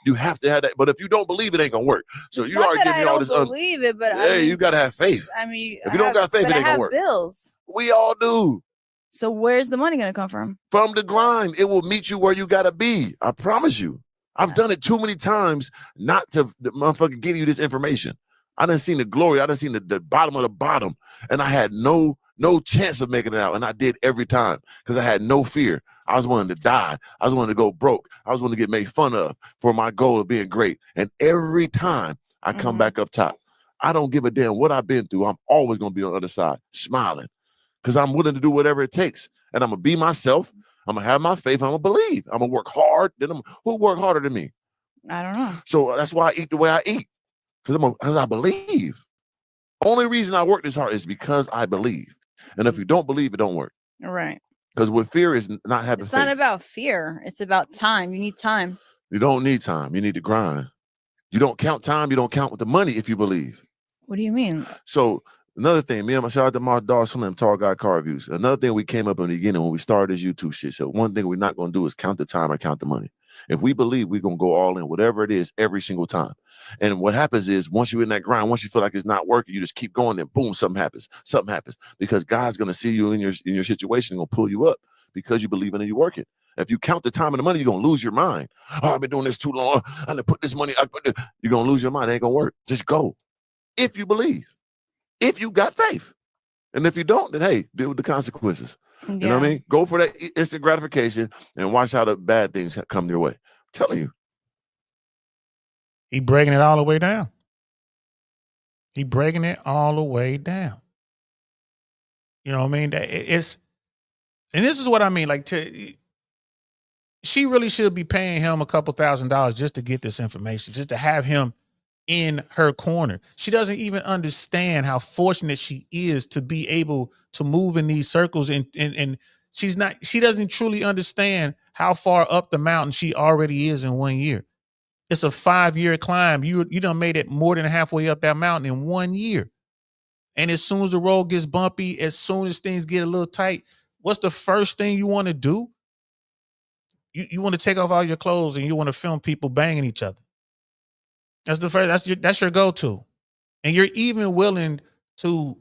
You have to have that, but if you don't believe it, ain't gonna work. So it's you are giving me all this. Believe it, but hey, you gotta have faith. I mean, if you don't got faith, it ain't gonna work. Bills. We all do. So where's the money gonna come from? From the grind. It will meet you where you gotta be. I promise you. I've done it too many times not to motherfucking give you this information. I done seen the glory. I done seen the bottom of the bottom, and I had no chance of making it out, and I did every time because I had no fear. I was willing to die. I was willing to go broke. I was willing to get made fun of for my goal of being great. And every time I come back up top, I don't give a damn what I've been through. I'm always going to be on the other side, smiling, because I'm willing to do whatever it takes. And I'm going to be myself. I'm going to have my faith. I'm going to believe. I'm going to work hard. Who work harder than me? I don't know. So that's why I eat the way I eat, because I believe. Only reason I work this hard is because I believe. And if you don't believe, it don't work. Right. Because with fear is not having faith. It's not about fear. It's about time. You need time. You don't need time. You need to grind. You don't count time. You don't count with the money if you believe. What do you mean? So another thing, shout out to my dog Slim, Tall Guy Car Reviews. Another thing we came up in the beginning when we started this YouTube shit. So one thing we're not going to do is count the time or count the money. If we believe, we're going to go all in, whatever it is, every single time. And what happens is once you're in that grind, once you feel like it's not working, you just keep going, then boom, something happens. Something happens because God's going to see you in your situation and going to pull you up because you believe in it and you work it. If you count the time and the money, you're going to lose your mind. Oh, I've been doing this too long. I'm going to put this money. You're going to lose your mind. It ain't going to work. Just go. If you believe. If you got faith. And if you don't, then hey, deal with the consequences. Yeah. You know what I mean? Go for that instant gratification and watch how the bad things come your way. I'm telling you. He breaking it all the way down. He breaking it all the way down. You know what I mean? And this is what I mean. Like, she really should be paying him a couple $1,000s just to get this information, just to have him in her corner. She doesn't even understand how fortunate she is to be able to move in these circles, and she doesn't truly understand how far up the mountain she already is in 1 year. It's a 5-year climb. You done made it more than halfway up that mountain in 1 year. And as soon as the road gets bumpy, as soon as things get a little tight, what's the first thing you want to do? You want to take off all your clothes and you want to film people banging each other. That's the first. That's your go-to, and you're even willing to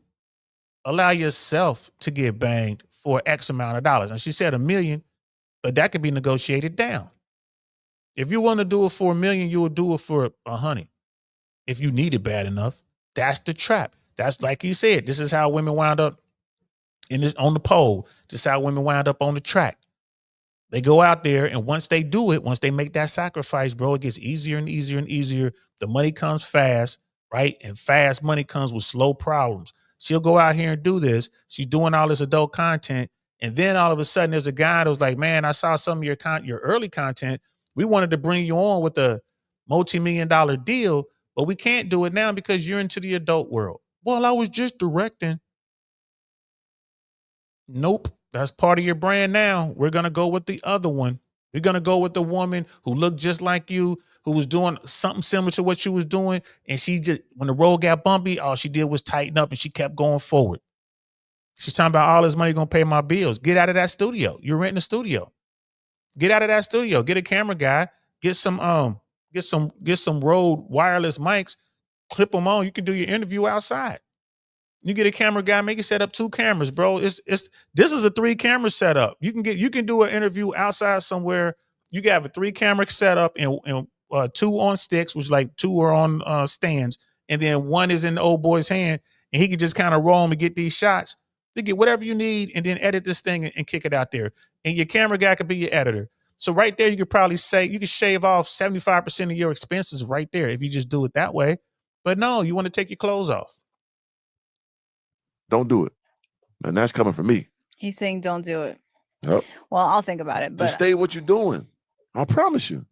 allow yourself to get banged for X amount of dollars. And she said $1 million, but that could be negotiated down. If you want to do it for $1 million, you will do it for $100. If you need it bad enough, that's the trap. That's like he said. This is how women wound up on the pole. This is how women wound up on the track. They go out there, and once they do it, once they make that sacrifice, bro, it gets easier and easier and easier. The money comes fast, right? And fast money comes with slow problems. She'll go out here and do this. She's doing all this adult content, and then all of a sudden, there's a guy that was like, "Man, I saw some of your early content. We wanted to bring you on with a multi-million-dollar deal, but we can't do it now because you're into the adult world." Well, I was just directing. Nope. That's part of your brand now. We're going to go with the other one. We're going to go with the woman who looked just like you, who was doing something similar to what you was doing. And she just, when the road got bumpy, all she did was tighten up and she kept going forward. She's talking about all this money going to pay my bills. Get out of that studio. You're renting a studio. Get out of that studio. Get a camera guy. Get some Rode wireless mics. Clip them on. You can do your interview outside. You get a camera guy, make it set up 2 cameras, bro. This is a 3-camera setup. You can do an interview outside somewhere. You can have a 3-camera setup and 2 on sticks, which like 2 are on stands, and then 1 is in the old boy's hand, and he can just kind of roll them and get these shots. You get whatever you need, and then edit this thing and kick it out there. And your camera guy could be your editor. So right there, you could probably say you could shave off 75% of your expenses right there if you just do it that way. But no, you want to take your clothes off. Don't do it. And that's coming from me. He's saying don't do it. Yep. Well, I'll think about it. But just stay what you're doing. I promise you.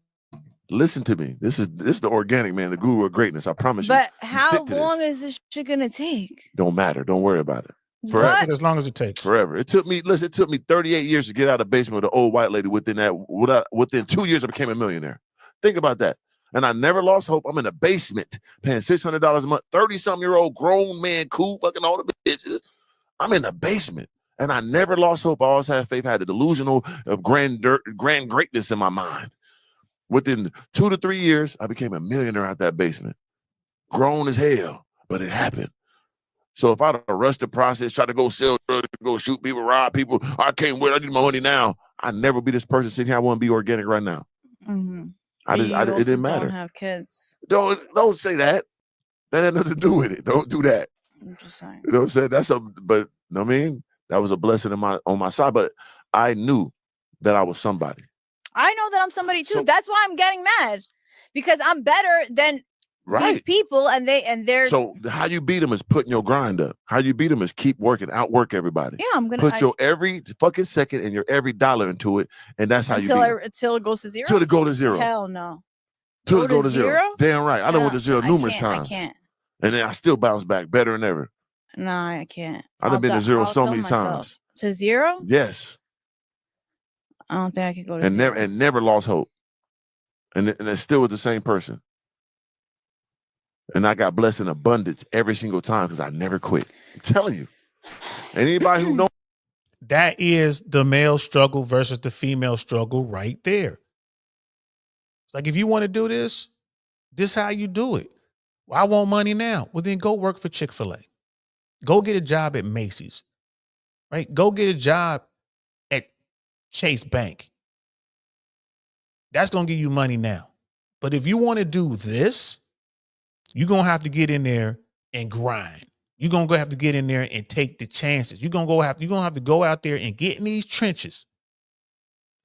Listen to me. This is the Organik, man, the guru of greatness. I promise you. But how long is this shit gonna take? Don't matter. Don't worry about it. Forever. As long as it takes. Forever. It took me 38 years to get out of the basement with the old white lady. Within 2 years, I became a millionaire. Think about that. And I never lost hope. I'm in a basement paying $600 a month, 30-something-year-old grown man, cool, fucking all the bitches. I'm in the basement. And I never lost hope. I always had faith. I had a delusional of grand greatness in my mind. Within 2 to 3 years, I became a millionaire out that basement. Grown as hell, but it happened. So if I'd have rushed the process, tried to go sell drugs, go shoot people, rob people, I can't wait, I need my money now, I'd never be this person sitting here. I want to be organic right now. Mm-hmm. It didn't matter. Don't have kids. Don't say that. That had nothing to do with it. Don't do that. I'm just saying. You know what I'm saying? But you know what I mean? That was a blessing on my side. But I knew that I was somebody. I know that I'm somebody too. That's why I'm getting mad. Because I'm better than these people, and they're. So how you beat them is putting your grind up. How you beat them is keep working, outwork everybody. Yeah, I'm gonna put your every fucking second and your every dollar into it, and that's how you beat them. Until it goes to zero. Till it go to zero. Hell no. Till it go to zero. Damn right. I done went to zero numerous times. I can't. And then I still bounce back better than ever. No, I can't. I've been to zero so many times. To zero? Yes. I don't think I could go to zero. And never lost hope. And it's still with the same person. And I got blessed in abundance every single time because I never quit. I'm telling you. Anybody who knows. That is the male struggle versus the female struggle right there. Like, if you want to do this is how you do it. Well, I want money now. Well, then go work for Chick-fil-A. Go get a job at Macy's. Right? Go get a job at Chase Bank. That's going to give you money now. But if you want to do this, you're going to have to get in there and grind. You're going to have to get in there and take the chances. You're going to have to go out there and get in these trenches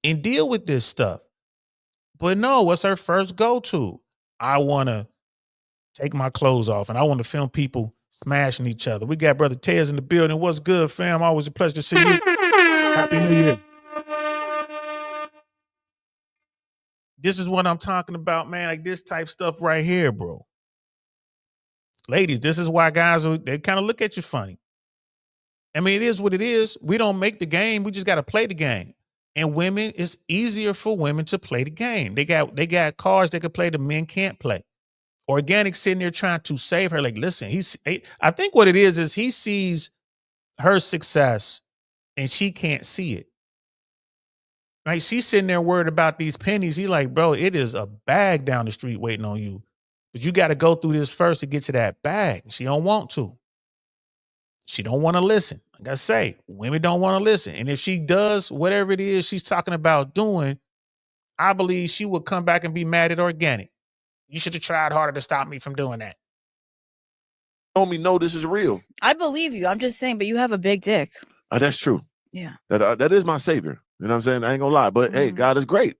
and deal with this stuff. But no, what's her first go-to? I want to take my clothes off and I want to film people smashing each other. We got Brother Tez in the building. What's good, fam? Always a pleasure to see you. Happy New Year. This is what I'm talking about, man. Like this type stuff right here, bro. ladies, this is why guys they kind of look at you funny. I mean, it is what it is. We don't make the game. We just got to play the game. And women, it's easier for women to play the game. They got cards they could play the men can't play. Organik sitting there trying to save her. Like, listen, I think what it is he sees her success and she can't see it. Right? She's sitting there worried about these pennies. He like, bro, it is a bag down the street waiting on you. But you got to go through this first to get to that bag. She don't want to. She don't want to listen. Like I say, women don't want to listen. And if she does whatever it is she's talking about doing, I believe she will come back and be mad at Organik. You should have tried harder to stop me from doing that. Homie, no, this is real. I believe you. I'm just saying, but you have a big dick. That's true. Yeah. That is my savior. You know what I'm saying? I ain't gonna lie. But hey, God is great.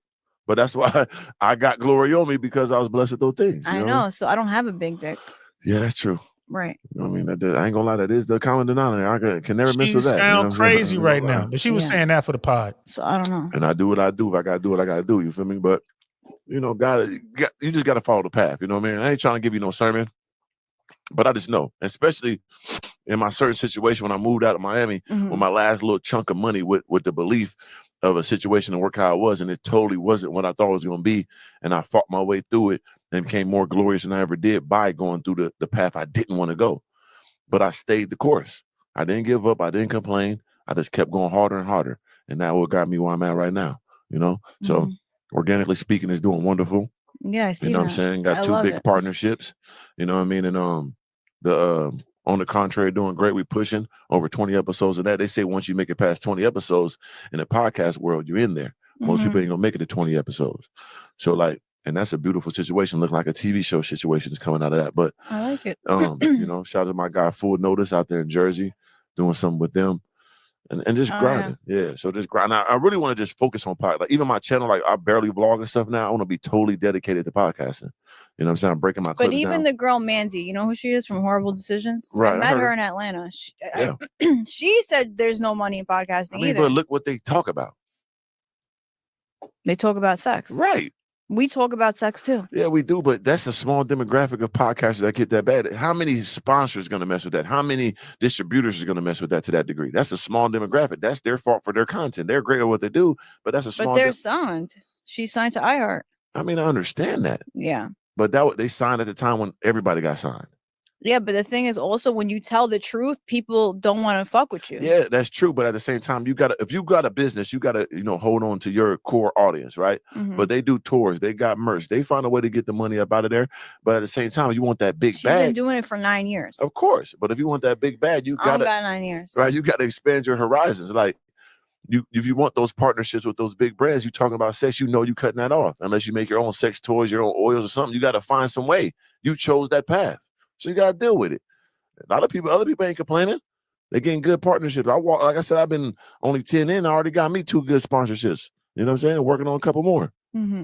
But that's why I got glory on me, because I was blessed with those things. I know. So I don't have a big dick. Yeah, that's true. Right. You know what I mean? I ain't gonna lie. That is the common denominator. I can never miss with that. She sound crazy right now. But she was saying that for the pod. So I don't know. And I do what I do. If I gotta do what I gotta do, you feel me? But you know, you just gotta follow the path. You know what I mean? I ain't trying to give you no sermon, but I just know, especially in my certain situation when I moved out of Miami with my last little chunk of money with the belief of a situation to work how it was, and it totally wasn't what I thought it was going to be, and I fought my way through it and became more glorious than I ever did by going through the path I didn't want to go. But I stayed the course. I didn't give up. I didn't complain. I just kept going harder and harder, and that's what got me where I'm at right now. You know, so organically speaking, is doing wonderful. Yeah, I see. You know what I'm saying? Got two big partnerships. You know what I mean? And On the Contrary, doing great. We pushing over 20 episodes of that. They say once you make it past 20 episodes in the podcast world, you're in there. Most people ain't gonna make it to 20 episodes. So and that's a beautiful situation. Looking like a TV show situation is coming out of that. But I like it. You know, shout out to my guy Full Notice out there in Jersey, doing something with them. And just grinding. Yeah. So just grind. I really want to just focus on podcast. Like even my channel, like I barely vlog and stuff now. I want to be totally dedicated to podcasting. You know what I'm saying? I'm breaking my clips But even down. the girl Mandy, you know who she is from Horrible Decisions? Right. I met her in Atlanta. She said there's no money in podcasting either. But look what they talk about. They talk about sex. Right. We talk about sex too. Yeah, we do, but that's a small demographic of podcasters that get that bad. How many sponsors are going to mess with that? How many distributors are going to mess with that to that degree? That's a small demographic. That's their fault for their content. They're great at what they do, but that's a small. But they're signed. She's signed to iHeart. I mean, I understand that. Yeah. But they signed at the time when everybody got signed. Yeah, but the thing is also when you tell the truth, people don't want to fuck with you. Yeah, that's true. But at the same time, if you got a business, you gotta, hold on to your core audience, right? But they do tours, they got merch, they find a way to get the money up out of there. But at the same time, you want that big bag. She's been doing it for 9 years. Of course. But if you want that big bag, you gotta. I got 9 years. Right, you gotta expand your horizons. Like if you want those partnerships with those big brands, you talking about sex, you cutting that off. Unless you make your own sex toys, your own oils or something, you got to find some way. You chose that path, so you got to deal with it. A lot of people, other people ain't complaining. They're getting good partnerships. Like I said, I've been only 10 in. I already got me 2 good sponsorships. You know what I'm saying? Working on a couple more.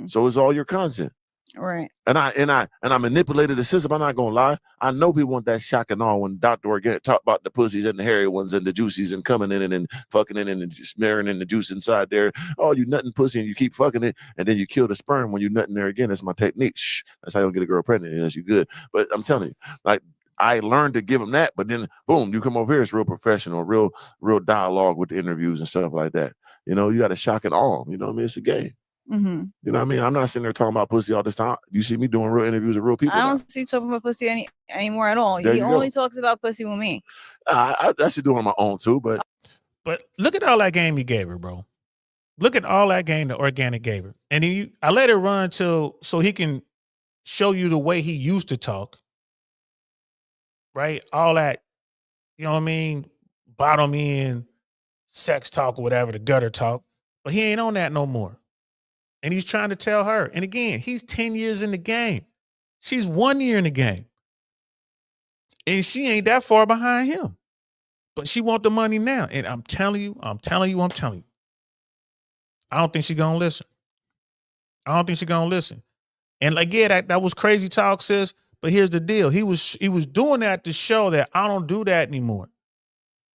So it's all your content. Right. And I manipulated the system. I'm not gonna lie. I know people want that shock and awe when Dr. Organik talk about the pussies and the hairy ones and the juicies and coming in and fucking in and smearing in the juice inside there. Oh, you nutting pussy and you keep fucking it and then you kill the sperm when you nutting there again. That's my technique. Shh. That's how you don't get a girl pregnant. Yes, you good. But I'm telling you, like I learned to give them that, but then boom, you come over here, it's real professional, real dialogue with the interviews and stuff like that. You got to shock and awe. You know what I mean? It's a game. You know what I mean? I'm not sitting there talking about pussy all this time. You see me doing real interviews with real people. I don't see you talking about pussy anymore at all. He only talks about pussy with me. I should do it on my own too, but look at all that game you gave her, bro. Look at all that game that Organik gave her. And then I let it run so he can show you the way he used to talk. Right? All that, you know what I mean? Bottom end, sex talk or whatever, the gutter talk. But he ain't on that no more. And he's trying to tell her. And again, he's 10 years in the game. She's 1 year in the game. And she ain't that far behind him. But she want the money now. And I'm telling you. I don't think she's going to listen. And like, yeah, that was crazy talk, sis. But here's the deal. He was doing that to show that I don't do that anymore.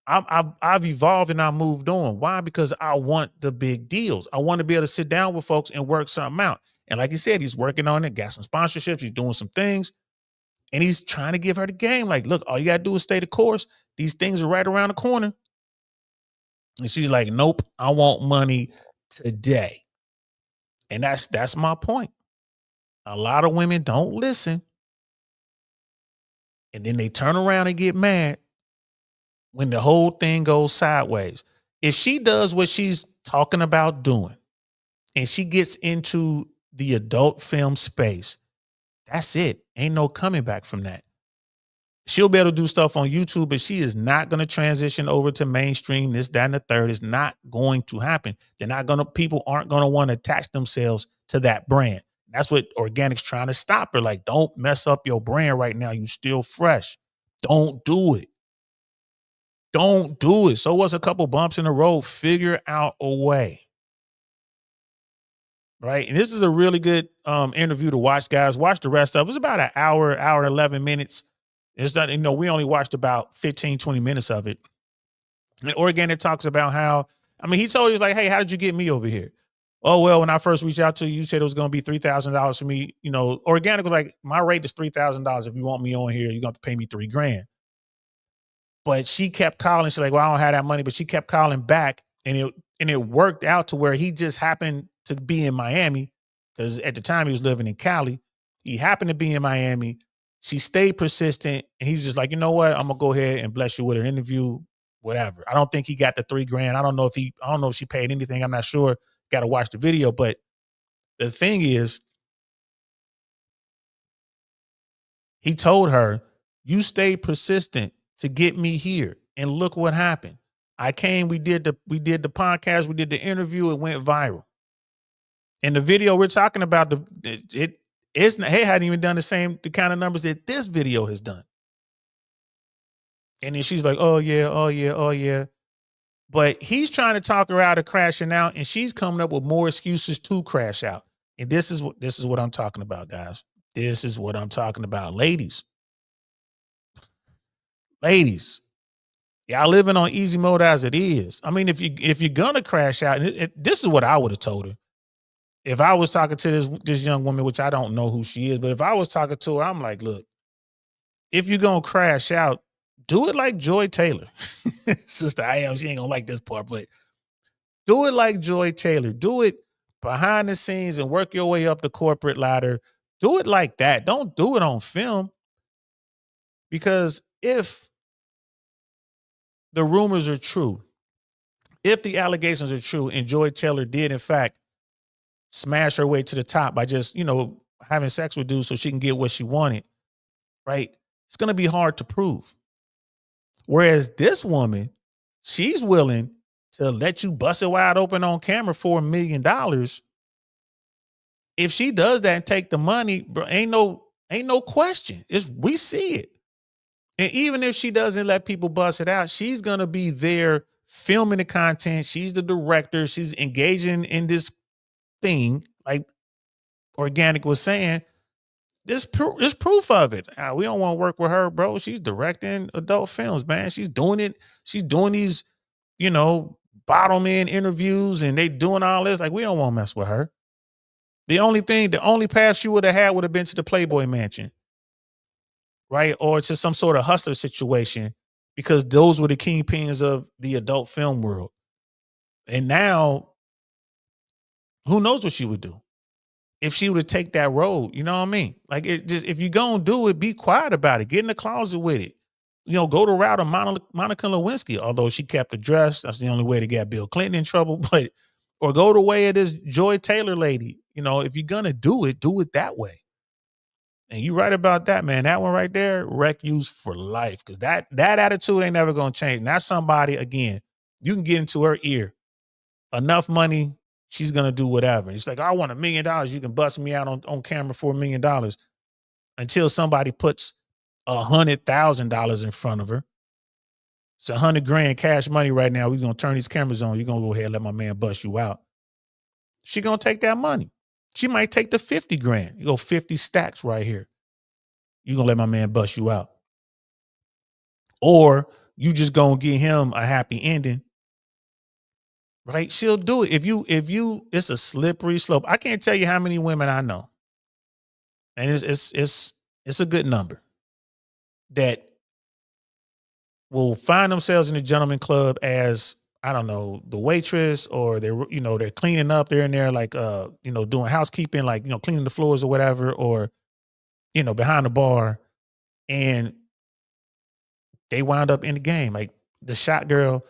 I've evolved and I moved on. Why? Because I want the big deals. I want to be able to sit down with folks and work something out. And like you said, he's working on it, got some sponsorships, he's doing some things. And he's trying to give her the game. Like, look, all you got to do is stay the course. These things are right around the corner. And she's like, nope, I want money today. And that's my point. A lot of women don't listen. And then they turn around and get mad when the whole thing goes sideways. If she does what she's talking about doing and she gets into the adult film space, that's it. Ain't no coming back from that. She'll be able to do stuff on YouTube, but she is not going to transition over to mainstream. This, that, and the third is not going to happen. People aren't going to want to attach themselves to that brand. That's what Organik's trying to stop her. Like, don't mess up your brand right now. You still fresh. Don't do it. Don't do it. So what's a couple bumps in the road? Figure out a way. Right. And this is a really good interview to watch, guys. Watch the rest of it. It's about an hour and 11 minutes. It's not, we only watched about 15, 20 minutes of it. And Organik talks about how, he told you, like, hey, how did you get me over here? Oh, well, when I first reached out to you, you said it was going to be $3,000 for me. Organik was like, my rate is $3,000. If you want me on here, you're going to have to pay me $3,000. But she kept calling. She's like, well, I don't have that money. But she kept calling back. And it worked out to where he just happened to be in Miami, because at the time he was living in Cali. He happened to be in Miami. She stayed persistent. And he's just like, you know what? I'm going to go ahead and bless you with an interview, whatever. I don't think he got the $3,000. I don't know if she paid anything. I'm not sure. Got to watch the video. But the thing is, he told her, you stayed persistent to get me here. And look what happened. I came, we did the podcast, we did the interview, it went viral. And the video we're talking about, it hadn't even done the kind of numbers that this video has done. And then she's like, oh yeah. But he's trying to talk her out of crashing out, and she's coming up with more excuses to crash out. And this is what I'm talking about, guys. This is what I'm talking about. Ladies, y'all living on easy mode as it is. If you're gonna crash out, this is what I would have told her. If I was talking to this young woman, which I don't know who she is, but if I was talking to her, I'm like, look, if you're gonna crash out, do it like Joy Taylor. Sister I am, she ain't gonna like this part, but do it like Joy Taylor. Do it behind the scenes and work your way up the corporate ladder. Do it like that. Don't do it on film. Because if the rumors are true, if the allegations are true, and Joy Taylor did, in fact, smash her way to the top by just, having sex with dudes so she can get what she wanted, right? It's going to be hard to prove. Whereas this woman, she's willing to let you bust it wide open on camera for $1 million. If she does that and take the money, bro, ain't no question. We see it. And even if she doesn't let people bust it out, she's going to be there filming the content. She's the director. She's engaging in this thing, like Organik was saying. There's proof of it. We don't want to work with her, bro. She's directing adult films, man. She's doing it. She's doing these, bottom end interviews, and they doing all this. Like, we don't want to mess with her. The only path she would have been to the Playboy Mansion, right? Or to some sort of hustler situation, because those were the kingpins of the adult film world. And now, who knows what she would do if she would take that road. You know what I mean? Like, if you're going to do it, be quiet about it. Get in the closet with it. Go the route of Monica Lewinsky, although she kept the dress. That's the only way to get Bill Clinton in trouble. Or go the way of this Joy Taylor lady. If you're going to do it that way. And you're right about that, man. That one right there, wreck you for life. Because that attitude ain't never going to change. And that's somebody, again, you can get into her ear. Enough money, she's going to do whatever. It's like, I want $1 million. You can bust me out on camera for $1 million. Until somebody puts $100,000 in front of her. It's $100,000 cash money right now. We're going to turn these cameras on. You're going to go ahead and let my man bust you out. She going to take that money. She might take the $50,000. You go 50 stacks right here. You're going to let my man bust you out. Or you just going to give him a happy ending. Right? She'll do it. If you, it's a slippery slope. I can't tell you how many women I know. And it's a good number. that will find themselves in the gentleman club as, I don't know, the waitress, or they're cleaning up there and there, like, doing housekeeping, like, cleaning the floors or whatever, or, behind the bar, and they wind up in the game, like the shot girl,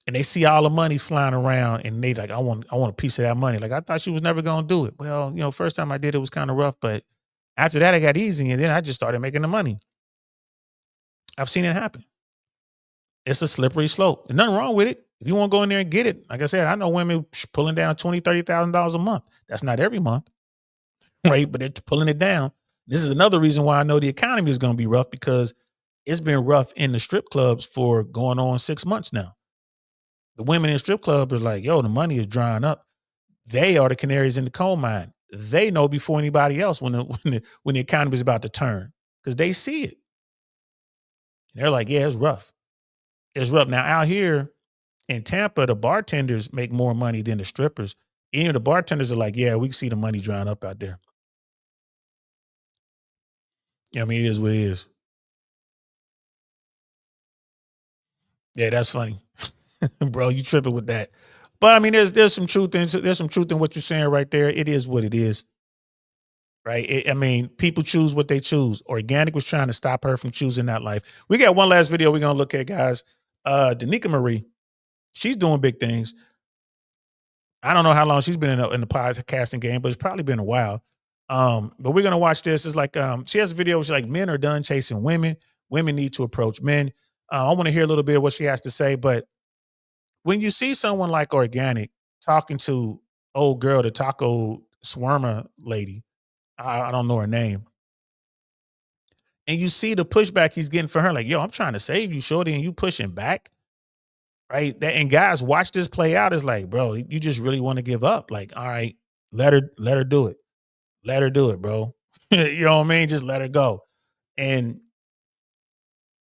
and they see all the money flying around, and they like, I want a piece of that money. Like, I thought she was never going to do it. Well, first time I did it was kind of rough, but after that, I got easy, and then I just started making the money. I've seen it happen. It's a slippery slope. There's nothing wrong with it. If you want to go in there and get it, like I said, I know women pulling down $20,000, $30,000 a month. That's not every month, right? But they're pulling it down. This is another reason why I know the economy is going to be rough, because it's been rough in the strip clubs for going on 6 months now. The women in strip clubs are like, yo, the money is drying up. They are the canaries in the coal mine. They know before anybody else when the economy is about to turn, because they see it. They're like, yeah, it's rough. It's rough. Now, out here in Tampa, the bartenders make more money than the strippers. Even the bartenders are like, yeah, we can see the money drying up out there. I mean, it is what it is. Yeah, that's funny. Bro, you tripping with that. But I mean, there's some truth in what you're saying right there. It is what it is. Right? I mean, people choose what they choose. Organik was trying to stop her from choosing that life. We got one last video we're gonna look at, guys. NiekaMarie, she's doing big things. I don't know how long she's been in the podcasting game, but it's probably been a while. But we're gonna watch this. It's like she has a video. She's like, men are done chasing women. Women need to approach men. I want to hear a little bit of what she has to say. But when you see someone like Organik talking to old girl, the taco shawarma lady, I don't know her name, and you see the pushback he's getting for her, like, yo, I'm trying to save you, shorty, and you pushing back. Right. And guys, watch this play out. It's like, bro, you just really want to give up. Like, all right, let her do it. Let her do it, bro. You know what I mean? Just let her go. And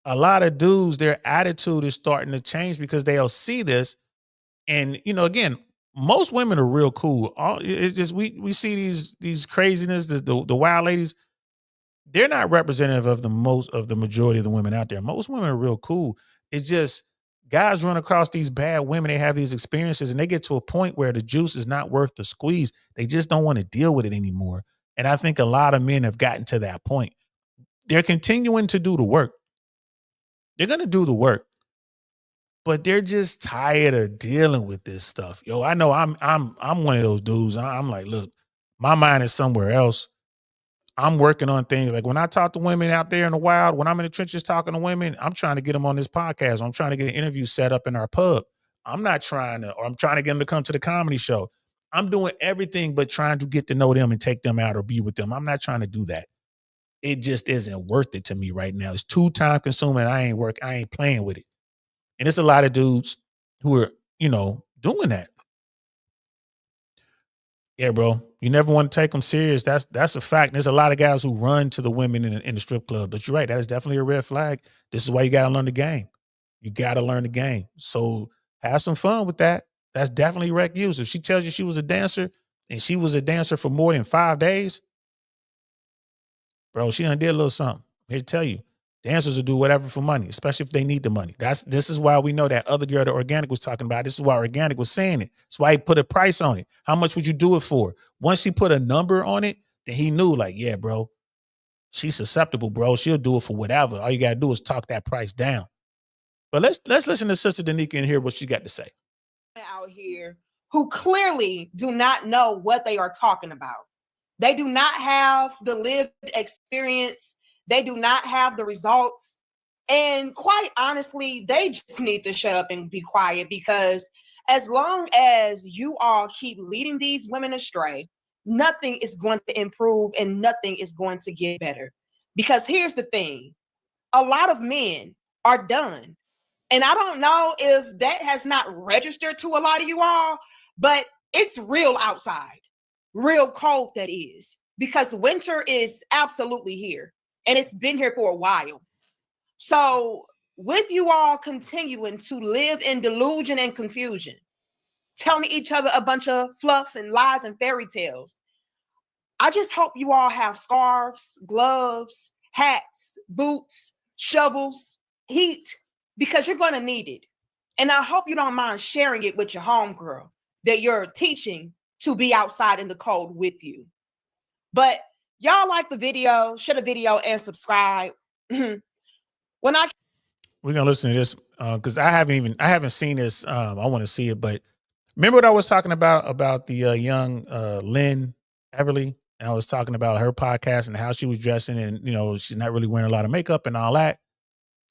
a lot of dudes, their attitude is starting to change because they'll see this. And, again, most women are real cool. It's just we see these craziness, the wild ladies. They're not representative of the majority of the women out there. Most women are real cool. It's just guys run across these bad women. They have these experiences, and they get to a point where the juice is not worth the squeeze. They just don't want to deal with it anymore. And I think a lot of men have gotten to that point. They're continuing to do the work. They're going to do the work, but they're just tired of dealing with this stuff. Yo, I know I'm one of those dudes. I'm like, look, my mind is somewhere else. I'm working on things. Like when I talk to women out there in the wild, when I'm in the trenches talking to women, I'm trying to get them on this podcast. I'm trying to get an interview set up in our pub. I'm trying to get them to come to the comedy show. I'm doing everything but trying to get to know them and take them out or be with them. I'm not trying to do that. It just isn't worth it to me right now. It's too time consuming. I ain't playing with it. And it's a lot of dudes who are, doing that. Yeah, bro. You never want to take them serious. That's a fact. There's a lot of guys who run to the women in the strip club. But you're right. That is definitely a red flag. This is why you got to learn the game. You got to learn the game. So have some fun with that. That's definitely rec use. If she tells you she was a dancer and she was a dancer for more than 5 days, bro, she done did a little something. I'm here to tell you. Dancers will do whatever for money, especially if they need the money. This is why we know that other girl that Organik was talking about. This is why Organik was saying it. That's why he put a price on it. How much would you do it for? Once she put a number on it, then he knew, like, yeah, bro, she's susceptible, bro. She'll do it for whatever. All you gotta do is talk that price down. But let's listen to Sister Danica and hear what she got to say. Out here who clearly do not know what they are talking about. They do not have the lived experience. They do not have the results. And quite honestly, they just need to shut up and be quiet, because as long as you all keep leading these women astray, nothing is going to improve and nothing is going to get better. Because here's the thing. A lot of men are done. And I don't know if that has not registered to a lot of you all, but it's real outside. Real cold, that is. Because winter is absolutely here. And it's been here for a while. So with you all continuing to live in delusion and confusion, telling each other a bunch of fluff and lies and fairy tales, I just hope you all have scarves, gloves, hats, boots, shovels, heat, because you're going to need it. And I hope you don't mind sharing it with your homegirl that you're teaching to be outside in the cold with you. But y'all like the video, share the video and subscribe. We're gonna listen to this because I haven't seen this. I want to see it, but remember what I was talking about the young Lynn Everly, and I was talking about her podcast and how she was dressing, and she's not really wearing a lot of makeup and all that.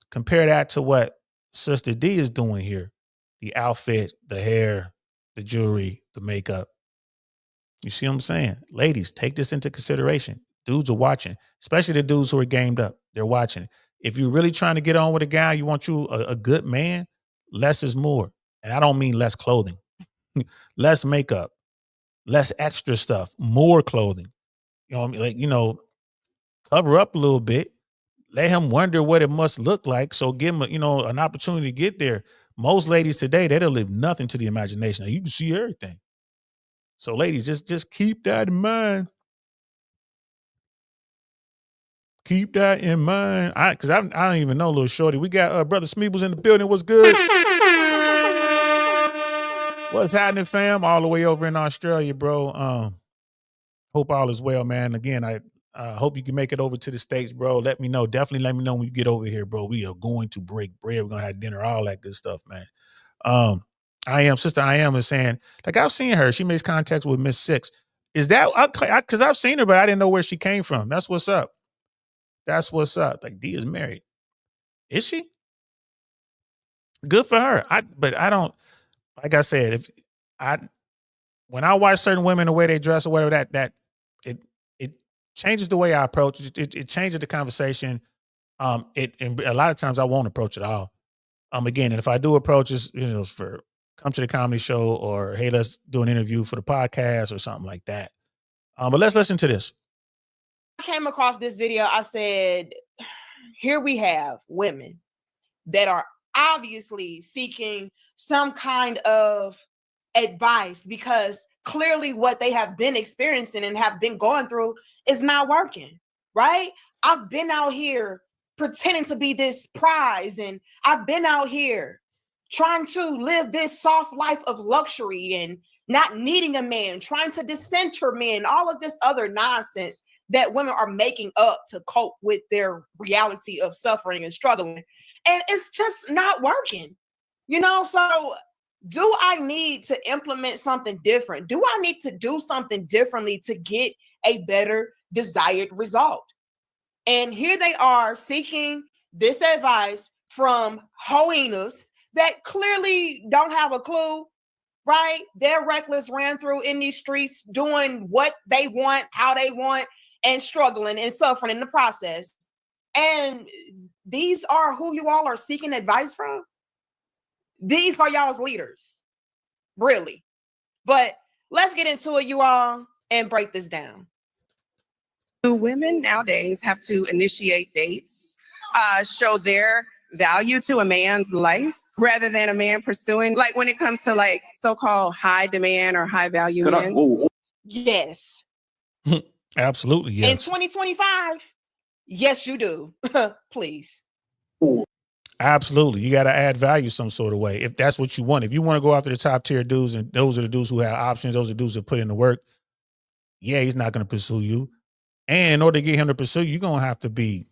Compare that to what Sister D is doing here: the outfit, the hair, the jewelry, the makeup. You see what I'm saying? Ladies, take this into consideration. Dudes are watching, especially the dudes who are gamed up. They're watching. If you're really trying to get on with a guy, you want you a good man, less is more. And I don't mean less clothing, less makeup, less extra stuff, more clothing. You know what I mean? Cover up a little bit. Let him wonder what it must look like. So give him, an opportunity to get there. Most ladies today, they don't leave nothing to the imagination. Now, you can see everything. So ladies, just keep that in mind. Keep that in mind. Because I don't even know, little shorty. We got Brother Smeebles in the building. What's good? What's happening, fam? All the way over in Australia, bro. Hope all is well, man. Again, I hope you can make it over to the States, bro. Let me know. Definitely let me know when you get over here, bro. We are going to break bread. We're going to have dinner, all that good stuff, man. Sister I am is saying, like, I've seen her. She makes contacts with Miss Six. Is that, because I've seen her, but I didn't know where she came from. That's what's up. That's what's up. Like, D is married. Is she? Good for her. But I don't, like I said, when I watch certain women, the way they dress or whatever, it changes the way I approach it. It changes the conversation. And a lot of times I won't approach it at all. Again, and if I do approach it, for come to the comedy show or, hey, let's do an interview for the podcast or something like that. But let's listen to this. I came across this video. I said, here we have women that are obviously seeking some kind of advice because clearly what they have been experiencing and have been going through is not working, right? I've been out here pretending to be this prize, and I've been out here trying to live this soft life of luxury and not needing a man, trying to decenter men, all of this other nonsense that women are making up to cope with their reality of suffering and struggling. And it's just not working, So do I need to implement something different? Do I need to do something differently to get a better desired result? And here they are seeking this advice from hyenas that clearly don't have a clue, right? They're reckless, ran through in these streets doing what they want, how they want, and struggling and suffering in the process. And these are who you all are seeking advice from? These are y'all's leaders, really. But let's get into it, you all, and break this down. Do women nowadays have to initiate dates, show their value to a man's life rather than a man pursuing, like when it comes to like so-called high demand or high value men? Yes. Absolutely, yes. In 2025, yes, you do. Please. Absolutely. You got to add value some sort of way. If that's what you want. If you want to go after the top tier dudes, and those are the dudes who have options, those are the dudes that put in the work, yeah, he's not going to pursue you. And in order to get him to pursue you, you're going to have to be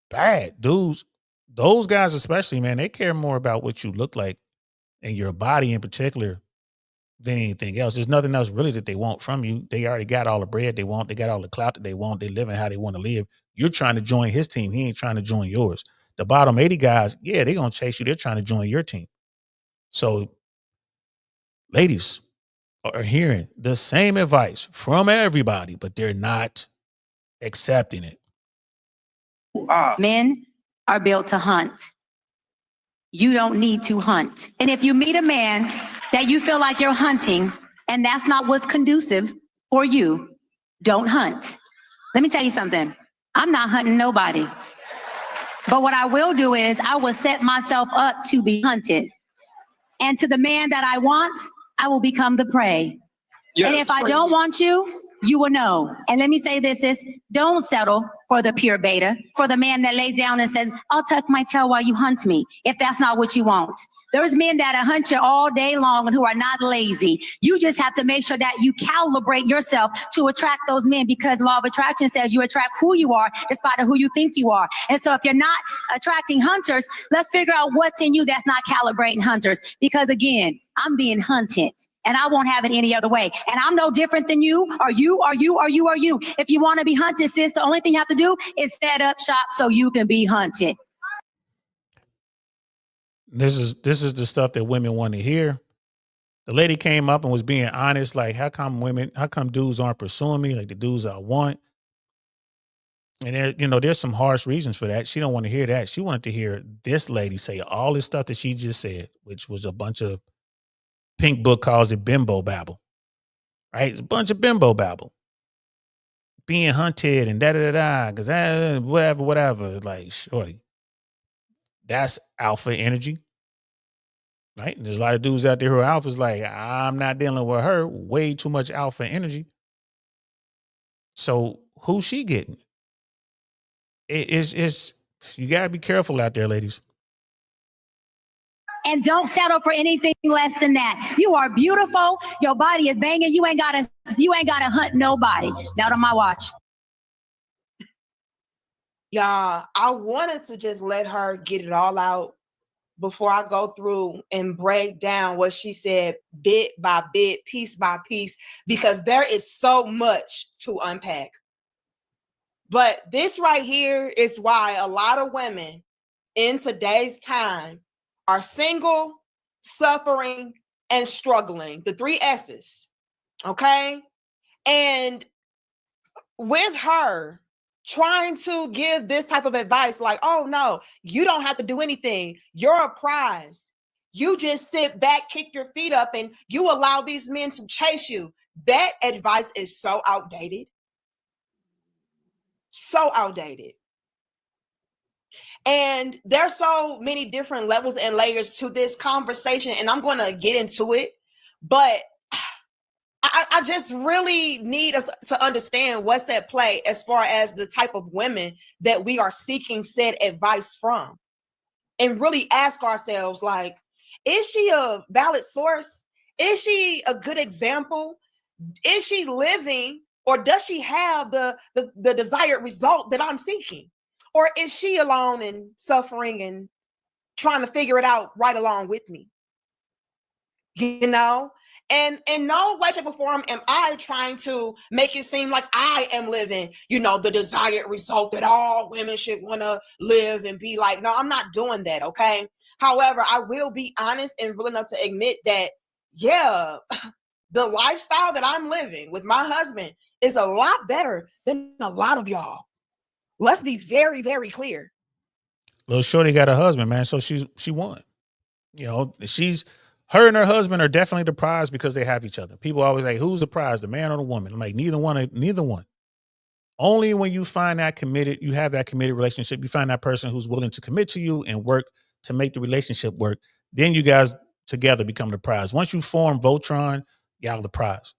bad. Dudes, those guys especially, man, they care more about what you look like and your body in particular than anything else. There's nothing else really that they want from you. They already got all the bread they want. They got all the clout that they want. They living how they want to live. You're trying to join his team. He ain't trying to join yours. The bottom 80 guys, yeah, they're going to chase you. They're trying to join your team. So ladies are hearing the same advice from everybody, but they're not accepting it. Men are built to hunt. You don't need to hunt. And if you meet a man that you feel like you're hunting and that's not what's conducive for you, don't hunt. Let me tell you something. I'm not hunting nobody. But what I will do is I will set myself up to be hunted. And to the man that I want, I will become the prey. Yes, and if I don't want you, you will know. And let me say this is, don't settle for the pure beta, for the man that lays down and says, I'll tuck my tail while you hunt me, if that's not what you want. There's men that hunt you all day long and who are not lazy. You just have to make sure that you calibrate yourself to attract those men, because law of attraction says you attract who you are despite of who you think you are. And so if you're not attracting hunters, let's figure out what's in you that's not calibrating hunters. Because again, I'm being hunted and I won't have it any other way. And I'm no different than you, or you, or you, or you, or you. If you want to be hunted, sis, the only thing you have to do is set up shop so you can be hunted. This is the stuff that women want to hear. The lady came up and was being honest, like, how come dudes aren't pursuing me like the dudes I want? And there, there's some harsh reasons for that. She don't want to hear that. She wanted to hear this lady say all this stuff that she just said, which was a bunch of, Pink Book calls it bimbo babble, right? It's a bunch of bimbo babble. Being hunted and da-da-da-da, because whatever. Like, shorty, that's alpha energy, right? And there's a lot of dudes out there who are alphas like, I'm not dealing with her. Way too much alpha energy. So who's she getting? It's you got to be careful out there, ladies. And don't settle for anything less than that. You are beautiful. Your body is banging. You ain't gotta hunt nobody. Not on my watch. Y'all, I wanted to just let her get it all out before I go through and break down what she said bit by bit, piece by piece, because there is so much to unpack. But this right here is why a lot of women in today's time are single, suffering, and struggling. The 3 S's. Okay? And with her trying to give this type of advice, like, oh no, you don't have to do anything. You're a prize. You just sit back, kick your feet up, and you allow these men to chase you. That advice is so outdated. So outdated. And there's so many different levels and layers to this conversation, and I'm going to get into it. But I just really need us to understand what's at play as far as the type of women that we are seeking said advice from, and really ask ourselves, like, is she a valid source? Is she a good example? Is she living, or does she have the desired result that I'm seeking? Or is she alone and suffering and trying to figure it out right along with me? And in no way, shape, or form am I trying to make it seem like I am living, the desired result that all women should want to live and be like. No, I'm not doing that, okay? However, I will be honest and real enough to admit that, yeah, the lifestyle that I'm living with my husband is a lot better than a lot of y'all. Let's be very, very clear. Little shorty got a husband, man, so she won. Her and her husband are definitely the prize because they have each other. People always say, who's the prize, the man or the woman? I'm like, neither one. Only when you find that committed, you have that committed relationship, you find that person who's willing to commit to you and work to make the relationship work, then you guys together become the prize. Once you form Voltron, y'all the prize.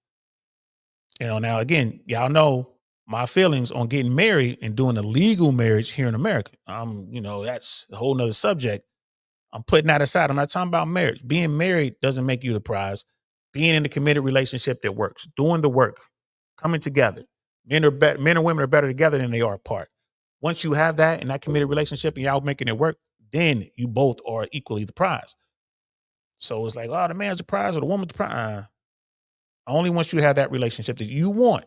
Now again, y'all know my feelings on getting married and doing a legal marriage here in America. That's a whole nother subject. I'm putting that aside. I'm not talking about marriage. Being married doesn't make you the prize. Being in a committed relationship that works, doing the work, coming together. Men and women are better together than they are apart. Once you have that and that committed relationship and y'all making it work, then you both are equally the prize. So it's like, oh, the man's the prize or the woman's the prize. Only once you have that relationship that you want.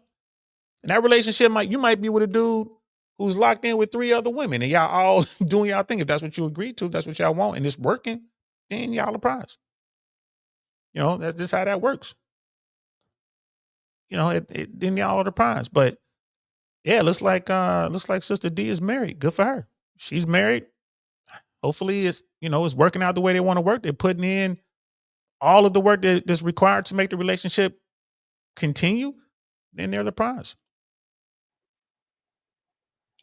And that relationship you might be with a dude who's locked in with 3 other women and y'all all doing y'all thing. If that's what you agreed to, if that's what y'all want and it's working, then y'all the prize. That's just how that works. Then y'all are the prize. But yeah, looks like Sister D is married. Good for her. She's married. Hopefully it's working out the way they want to work. They're putting in all of the work that's required to make the relationship continue. Then they're the prize.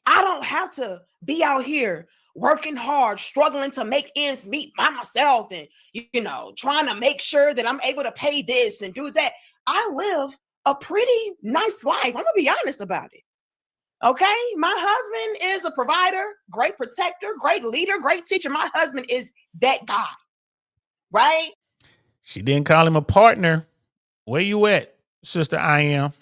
I don't have to be out here working hard, struggling to make ends meet by myself and, trying to make sure that I'm able to pay this and do that. I live a pretty nice life. I'm gonna be honest about it. Okay, my husband is a provider, great protector, great leader, great teacher. My husband is that guy, right? She didn't call him a partner. Where you at, Sister I Am?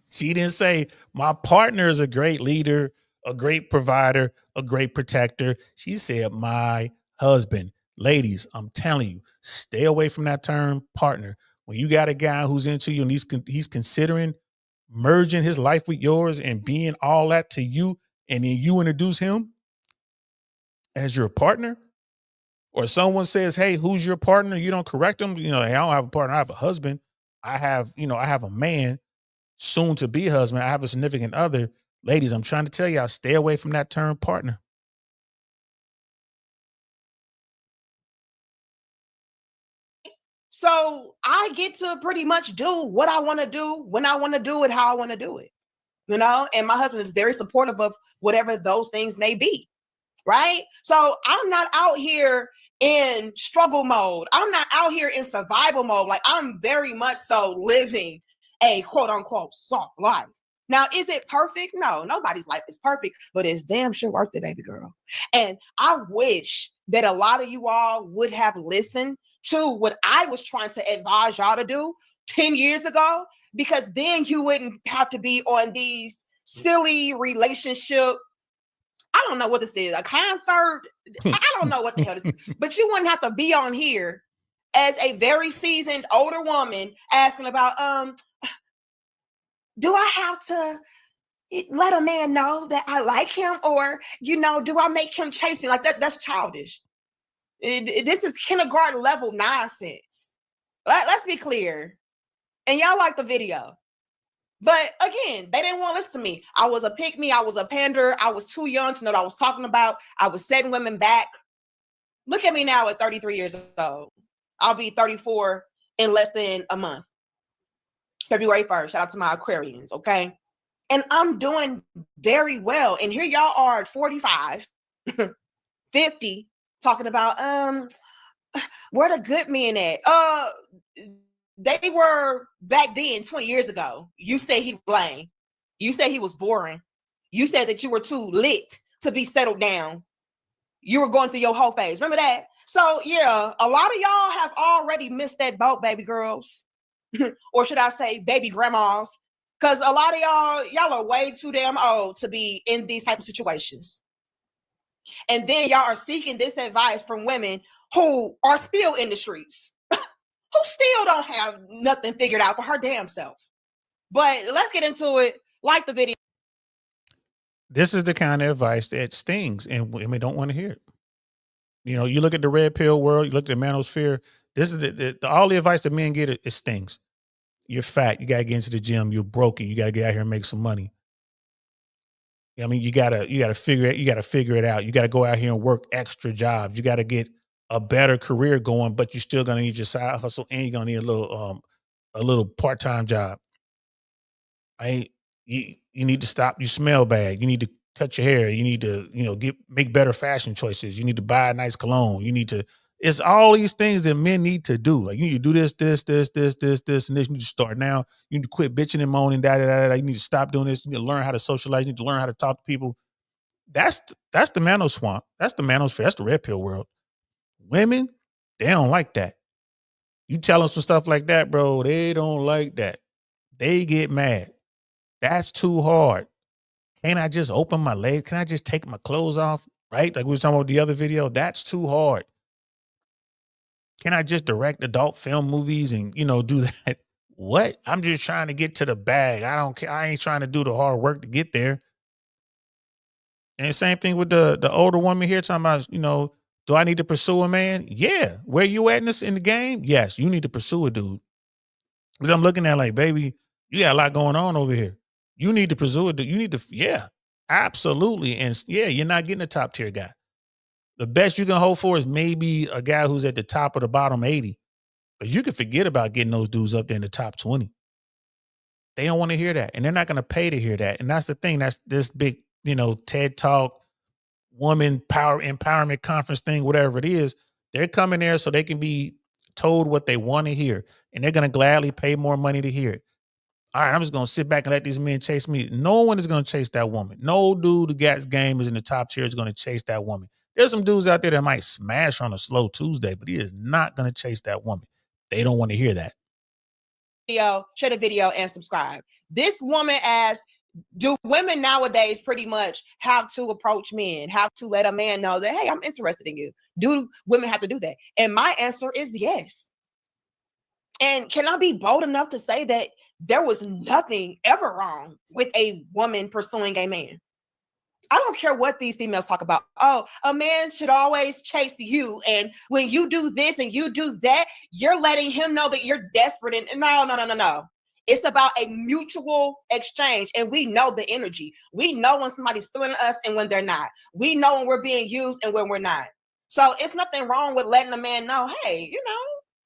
She didn't say my partner is a great leader, a great provider, a great protector. She said my husband. Ladies, I'm telling you, stay away from that term partner. When you got a guy who's into you and he's considering merging his life with yours and being all that to you, and then you introduce him as your partner, or someone says, hey, who's your partner? You don't correct them. Hey, I don't have a partner. I have a husband. I have a man, soon to be husband. I have a significant other. Ladies, I'm trying to tell y'all, stay away from that term partner. So I get to pretty much do what I want to do, when I want to do it, how I want to do it, and my husband is very supportive of whatever those things may be, right? So I'm not out here in struggle mode. I'm not out here in survival mode. Like, I'm very much so living a quote unquote soft life. Now, is it perfect? No, nobody's life is perfect, but it's damn sure worth it, baby girl. And I wish that a lot of you all would have listened to what I was trying to advise y'all to do 10 years ago, because then you wouldn't have to be on these silly relationship. I don't know what this is, a concert. I don't know what the hell this is, but you wouldn't have to be on here as a very seasoned older woman asking about, do I have to let a man know that I like him, or, do I make him chase me? Like that's childish. This is kindergarten level nonsense. Let's be clear. And y'all like the video. But again, they didn't want to listen to me. I was a pick me. I was a pander. I was too young to know what I was talking about. I was setting women back. Look at me now at 33 years old. I'll be 34 in less than a month. February 1st. Shout out to my Aquarians, okay? And I'm doing very well. And here y'all are at 45, 50, talking about, where the good men at? They were back then 20 years ago. You said he was lame. You said he was boring. You said that you were too lit to be settled down. You were going through your whole phase. Remember that? So yeah, a lot of y'all have already missed that boat, baby girls. Or should I say baby grandmas? Because a lot of y'all are way too damn old to be in these type of situations. And then y'all are seeking this advice from women who are still in the streets, who still don't have nothing figured out for her damn self. But let's get into it. Like the video. This is the kind of advice that stings, and women don't want to hear it. You look at the red pill world, you look at the manosphere. This is all the advice that men get, it stings. You're fat. You got to get into the gym. You're broken. You got to get out here and make some money. You gotta figure it out. You got to go out here and work extra jobs. You got to get a better career going, but you're still gonna need your side hustle, and you're gonna need a little part-time job. You need to stop. You smell bad. You need to cut your hair. You need to make better fashion choices. You need to buy a nice cologne. It's all these things that men need to do. Like, you need to do this, and this. You need to start now. You need to quit bitching and moaning, You need to stop doing this. You need to learn how to socialize. You need to learn how to talk to people. That's the mano swamp. That's the manosphere. That's the red pill world. Women, they don't like that. You tell them some stuff like that, bro, they don't like that. They get mad. That's too hard. Can't I just open my legs? Can I just take my clothes off? Right? Like we were talking about the other video. That's too hard. Can I just direct adult film movies and, do that? What? I'm just trying to get to the bag. I don't care. I ain't trying to do the hard work to get there. And same thing with the older woman here talking about, do I need to pursue a man? Yeah. Where you at in the game? Yes, you need to pursue a dude. Because I'm looking at like, baby, you got a lot going on over here. You need to pursue a dude. You need to, yeah, absolutely. And yeah, you're not getting a top tier guy. The best you can hope for is maybe a guy who's at the top of the bottom 80. But you can forget about getting those dudes up there in the top 20. They don't want to hear that. And they're not going to pay to hear that. And that's the thing. That's this big, TED Talk, woman power empowerment conference thing, whatever it is. They're coming there so they can be told what they want to hear. And they're going to gladly pay more money to hear it. all right, I'm just going to sit back and let these men chase me. No one is going to chase that woman. No dude who gets game is in the top tier is going to chase that woman. There's some dudes out there that might smash on a slow Tuesday, but he is not going to chase that woman. They don't want to hear that. Share the video and subscribe. This woman asked, do women nowadays pretty much have to approach men, have to let a man know that, hey, I'm interested in you? Do women have to do that? And my answer is yes. And can I be bold enough to say that there was nothing ever wrong with a woman pursuing a man? I don't care what these females talk about. Oh, a man should always chase you. And when you do this and you do that, you're letting him know that you're desperate. And no. It's about a mutual exchange. And we know the energy. We know when somebody's thrilling us and when they're not. We know when we're being used and when we're not. So it's nothing wrong with letting a man know, hey,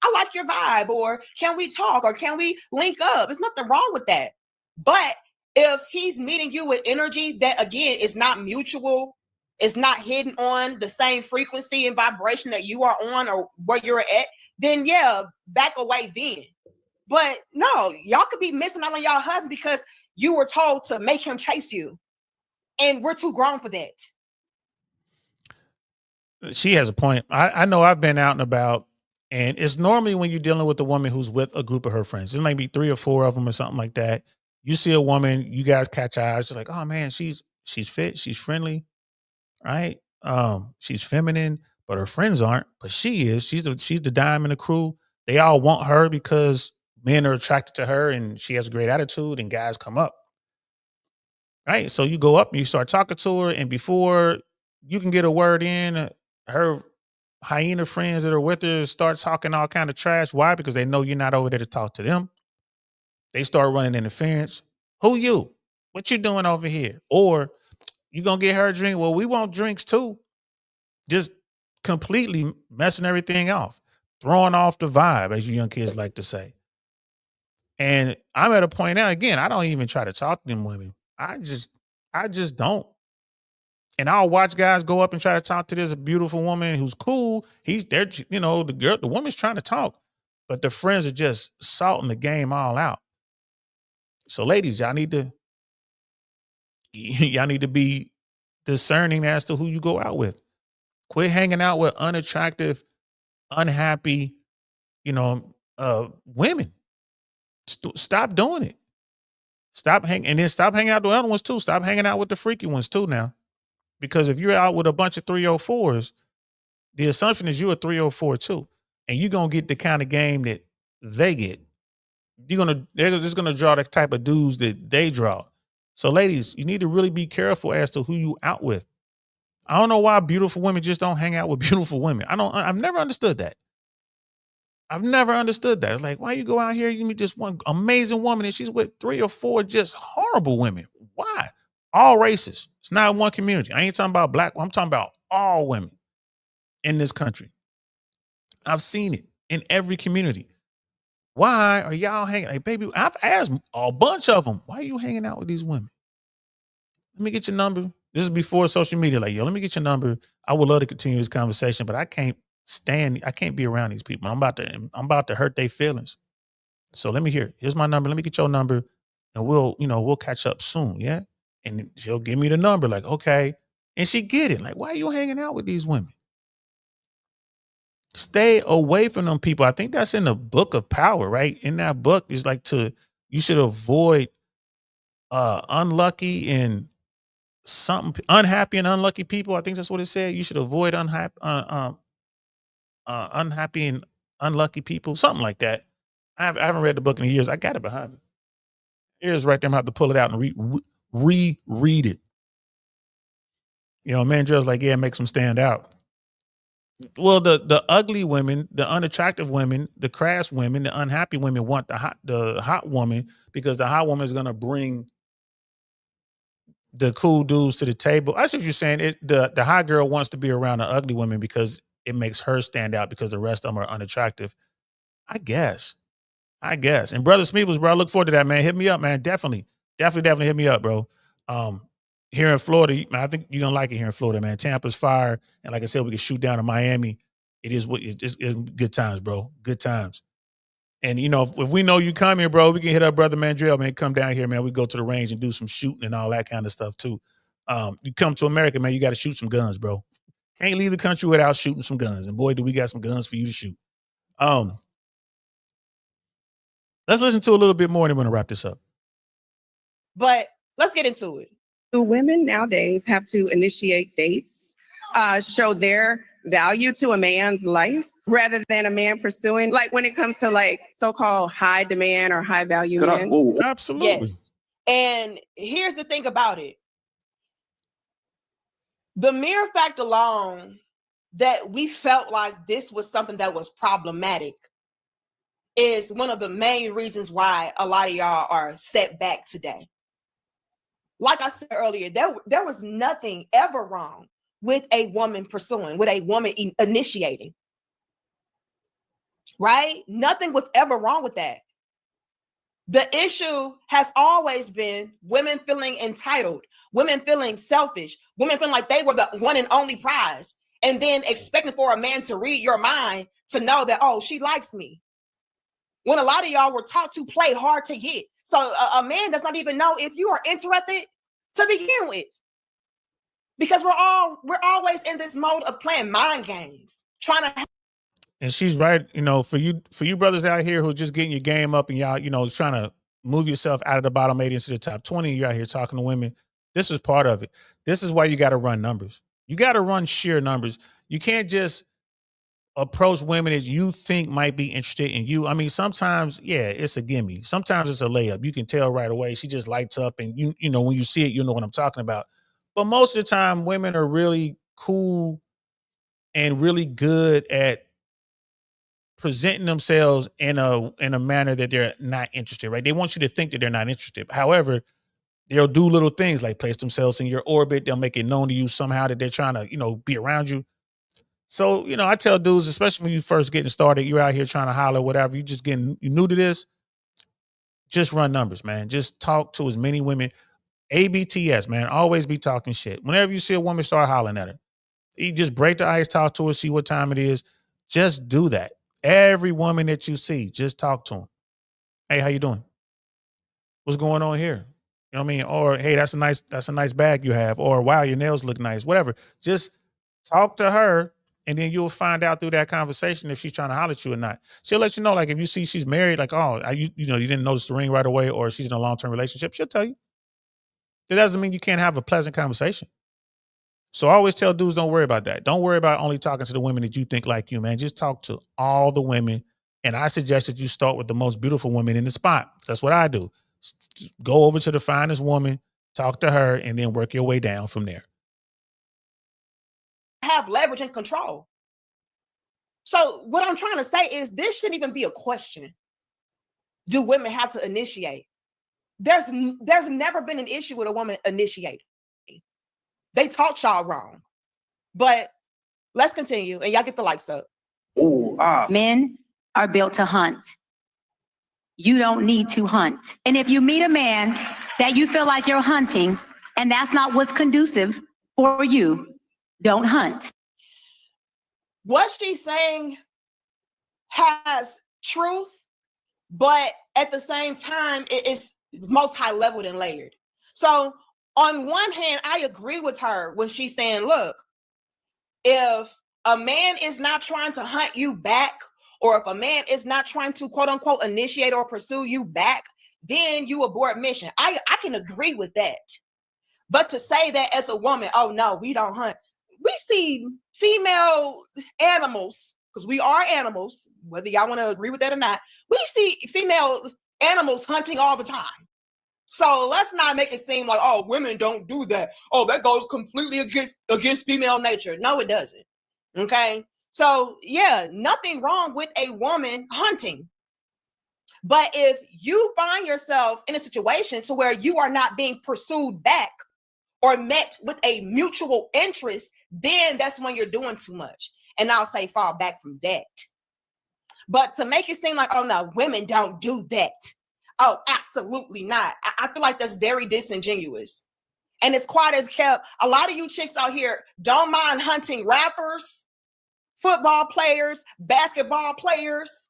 I like your vibe, or can we talk, or can we link up? There's nothing wrong with that. But if he's meeting you with energy that, again, is not mutual, is not hidden on the same frequency and vibration that you are on or where you're at, then yeah, back away then. But no, y'all could be missing out on y'all husband because you were told to make him chase you. And we're too grown for that. She has a point. I know I've been out and about, and it's normally when you're dealing with a woman who's with a group of her friends. There might be 3 or 4 of them or something like that. You see a woman, you guys catch eyes, you're like, oh man, she's fit, she's friendly, right? She's feminine, but her friends aren't. But she is. She's the dime in the crew. They all want her because men are attracted to her, and she has a great attitude, and guys come up. Right? So you go up and you start talking to her, and before you can get a word in, her hyena friends that are with her start talking all kind of trash. Why? Because they know you're not over there to talk to them. They start running interference. Who you? What you doing over here? Or you gonna get her a drink? Well, we want drinks too. Just completely messing everything off, throwing off the vibe, as you young kids like to say. And I'm at a point now, again, I don't even try to talk to them women. I just don't. And I'll watch guys go up and try to talk to this beautiful woman who's cool. The woman's trying to talk, but the friends are just salting the game all out. So ladies, y'all need to be discerning as to who you go out with. Quit hanging out with unattractive, unhappy, women. Stop doing it. Stop hanging out with the other ones too. Stop hanging out with the freaky ones too now. Because if you're out with a bunch of 304s, the assumption is you're a 304 too. And you're going to get the kind of game that they get. They're just going to draw the type of dudes that they draw. So ladies, you need to really be careful as to who you out with. I don't know why beautiful women just don't hang out with beautiful women. I've never understood that. It's like, why you go out here, you meet this one amazing woman and she's with 3 or 4 just horrible women. Why? All races. It's not one community. I ain't talking about black. I'm talking about all women in this country. I've seen it in every community. Why are y'all hanging? Like, baby, I've asked a bunch of them, why are you hanging out with these women? Let me get your number. This is before social media. Like, yo, let me get your number. I would love to continue this conversation, but I can't be around these people. I'm about to hurt their feelings. So let me hear. Here's my number. Let me get your number, and we'll catch up soon. Yeah. And she'll give me the number. Like, okay. And she get it. Like, why are you hanging out with these women? Stay away from them people. I think that's in the book of power, right? In that book, it's like you should avoid unlucky and unhappy and unlucky people. I think that's what it said. You should avoid unhappy and unlucky people. Something like that. I haven't read the book in years. I got it behind me. Here's right there. I'm going to have to pull it out and reread it. Mandrell's like, yeah, it makes them stand out. Well, the ugly women, the unattractive women, the crass women, the unhappy women want the hot woman because the hot woman is going to bring the cool dudes to the table. I see what you're saying. The hot girl wants to be around the ugly women because it makes her stand out because the rest of them are unattractive. I guess. And Brother Smeebles, bro, I look forward to that, man. Hit me up, man. Definitely hit me up, bro. Here in Florida, I think you're going to like it here in Florida, man. Tampa's fire. And like I said, we can shoot down to Miami. It's good times, bro. Good times. And if we know you come here, bro, we can hit up Brother Mandrell, man. Come down here, man. We go to the range and do some shooting and all that kind of stuff too. You come to America, man, you got to shoot some guns, bro. Can't leave the country without shooting some guns. And boy, do we got some guns for you to shoot. Let's listen to a little bit more and then we're gonna wrap this up. But let's get into it. Do women nowadays have to initiate dates, show their value to a man's life rather than a man pursuing, like when it comes to like so-called high demand or high value men? Absolutely. Yes. And here's the thing about it. The mere fact alone that we felt like this was something that was problematic is one of the main reasons why a lot of y'all are set back today. Like I said earlier, there was nothing ever wrong with a woman pursuing, with a woman initiating, right? Nothing was ever wrong with that. The issue has always been women feeling entitled, women feeling selfish, women feeling like they were the one and only prize, and then expecting for a man to read your mind to know that, oh, she likes me. When a lot of y'all were taught to play hard to get. So a man does not even know if you are interested to begin with. Because we're always in this mode of playing mind games, trying to. And she's right, for you brothers out here who are just getting your game up and y'all, trying to move yourself out of the bottom 80 into the top 20, you're out here talking to women. This is part of it. This is why you got to run numbers. You got to run sheer numbers. You can't just approach women that you think might be interested in you. I mean, sometimes, yeah, it's a gimme. Sometimes it's a layup. You can tell right away. She just lights up and when you see it, you know what I'm talking about. But most of the time, women are really cool and really good at presenting themselves in a manner that they're not interested, right? They want you to think that they're not interested. However, they'll do little things like place themselves in your orbit. They'll make it known to you somehow that they're trying to, be around you. So, I tell dudes, especially when you first getting started, you're out here trying to holler, whatever, you new to this, just run numbers, man. Just talk to as many women. ABTS, man, always be talking shit. Whenever you see a woman, start hollering at her. You just break the ice, talk to her, see what time it is. Just do that. Every woman that you see, just talk to them. Hey, how you doing? What's going on here? You know what I mean? Or, hey, that's a nice bag you have. Or, wow, your nails look nice. Whatever. Just talk to her, and then you'll find out through that conversation if she's trying to holler at you or not. She'll let you know, like, if you see she's married, like, oh, you didn't notice the ring right away, or she's in a long-term relationship, she'll tell you. That doesn't mean you can't have a pleasant conversation. So I always tell dudes, don't worry about that. Don't worry about only talking to the women that you think like you, man. Just talk to all the women. And I suggest that you start with the most beautiful woman in the spot. That's what I do. Go over to the finest woman, talk to her, and then work your way down from there. Have leverage and control. So what I'm trying to say is this shouldn't even be a question. Do women have to initiate? There's never been an issue with a woman initiating. They taught y'all wrong. But let's continue and y'all get the likes up. Men are built to hunt. You don't need to hunt. And if you meet a man that you feel like you're hunting and that's not what's conducive for you, don't hunt. What she's saying has truth, but at the same time, it's multi-leveled and layered. So on one hand, I agree with her when she's saying, look, if a man is not trying to hunt you back, or if a man is not trying to quote unquote initiate or pursue you back, then you abort mission. I can agree with that. But to say that as a woman, oh no, we don't hunt. We see female animals, because we are animals, whether y'all want to agree with that or not, we see female animals hunting all the time. So let's not make it seem like, oh, women don't do that. Oh, that goes completely against female nature. No, it doesn't. Okay. So yeah, nothing wrong with a woman hunting. But if you find yourself in a situation to where you are not being pursued back or met with a mutual interest, then that's when you're doing too much. And I'll say fall back from that. But to make it seem like, oh no, women don't do that. Oh, absolutely not. I feel like that's very disingenuous. And it's quite as kept. A lot of you chicks out here don't mind hunting rappers, football players, basketball players,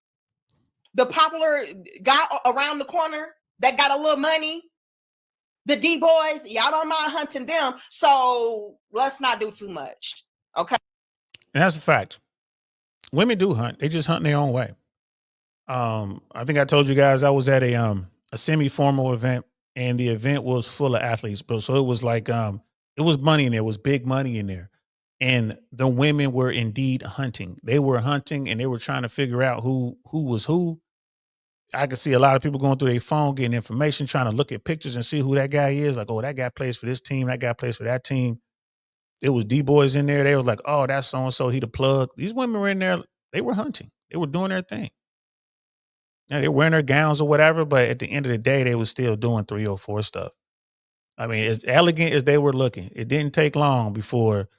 the popular guy around the corner that got a little money, the D boys, y'all don't mind hunting them. So let's not do too much. Okay. And that's a fact. Women do hunt. They just hunt in their own way. I think I told you guys I was at a semi-formal event, and the event was full of athletes, bro. So it was like it was money in there, it was big money in there. And the women were indeed hunting. They were hunting and they were trying to figure out who was who. I could see a lot of people going through their phone, getting information, trying to look at pictures and see who that guy is. Like, oh, that guy plays for this team, that guy plays for that team. It was D-boys in there. They were like, oh, that's so-and-so, he the plug. These women were in there, they were hunting. They were doing their thing. Yeah, they were wearing their gowns or whatever, but at the end of the day, they were still doing 3 or 4 stuff. I mean, as elegant as they were looking, it didn't take long before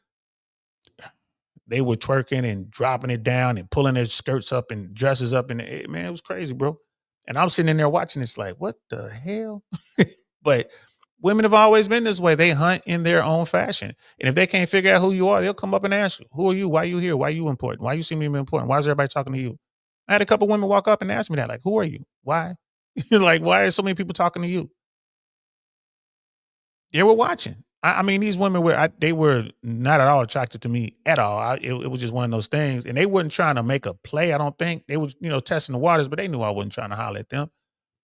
they were twerking and dropping it down and pulling their skirts up and dresses up. And man, it was crazy, bro. And I'm sitting in there watching this like, what the hell? But women have always been this way. They hunt in their own fashion. And if they can't figure out who you are, they'll come up and ask you, who are you? Why are you here? Why are you important? Why you see me important? Why is everybody talking to you? I had a couple women walk up and ask me that, like, who are you? Why? Like, why are so many people talking to you? They were watching. I mean, these women they were not at all attracted to me at all. It was just one of those things. And they weren't trying to make a play, I don't think. They was, testing the waters, but they knew I wasn't trying to holler at them.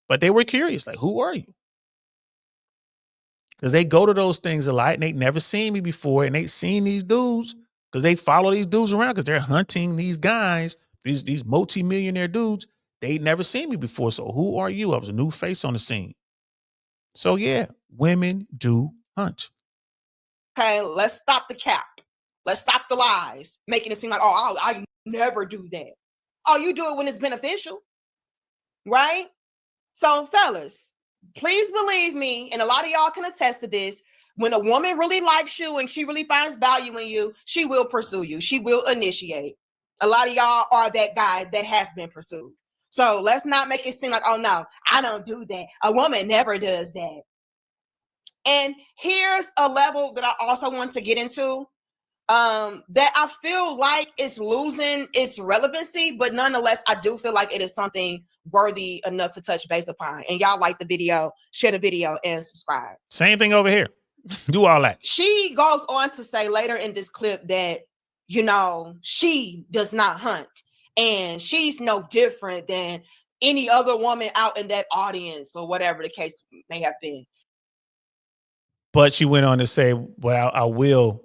But they were curious, like, who are you? Because they go to those things a lot and they'd never seen me before. And they'd seen these dudes because they follow these dudes around because they're hunting these guys, these multi-millionaire dudes. They'd never seen me before. So who are you? I was a new face on the scene. So yeah, women do hunt. Okay, let's stop the cap. Let's stop the lies, making it seem like, oh, I never do that. Oh, you do it when it's beneficial, right? So fellas, please believe me, and a lot of y'all can attest to this, when a woman really likes you and she really finds value in you, she will pursue you. She will initiate. A lot of y'all are that guy that has been pursued. So let's not make it seem like, oh no, I don't do that. A woman never does that. And here's a level that I also want to get into that I feel like it's losing its relevancy, but nonetheless, I do feel like it is something worthy enough to touch base upon. And y'all like the video, share the video, and subscribe. Same thing over here. Do all that. She goes on to say later in this clip that, she does not hunt. And she's no different than any other woman out in that audience or whatever the case may have been. But she went on to say, well, I will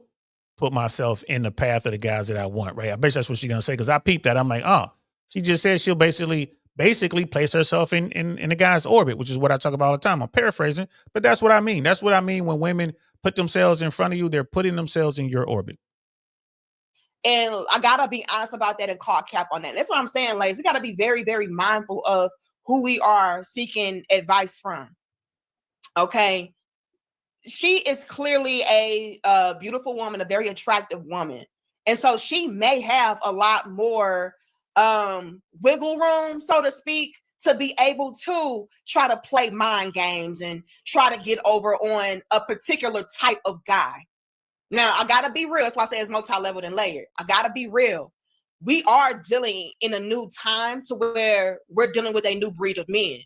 put myself in the path of the guys that I want, right? I bet that's what she's going to say, because I peeped that. I'm like, oh, she just said she'll basically place herself in the guy's orbit, which is what I talk about all the time. I'm paraphrasing, but that's what I mean. That's what I mean when women put themselves in front of you. They're putting themselves in your orbit. And I got to be honest about that and call cap on that. And that's what I'm saying, ladies. We got to be very, very mindful of who we are seeking advice from. Okay. She is clearly a beautiful woman, a very attractive woman. And so she may have a lot more wiggle room, so to speak, to be able to try to play mind games and try to get over on a particular type of guy. Now, I got to be real. That's why I say it's multi-leveled and layered. I got to be real. We are dealing in a new time to where we're dealing with a new breed of men.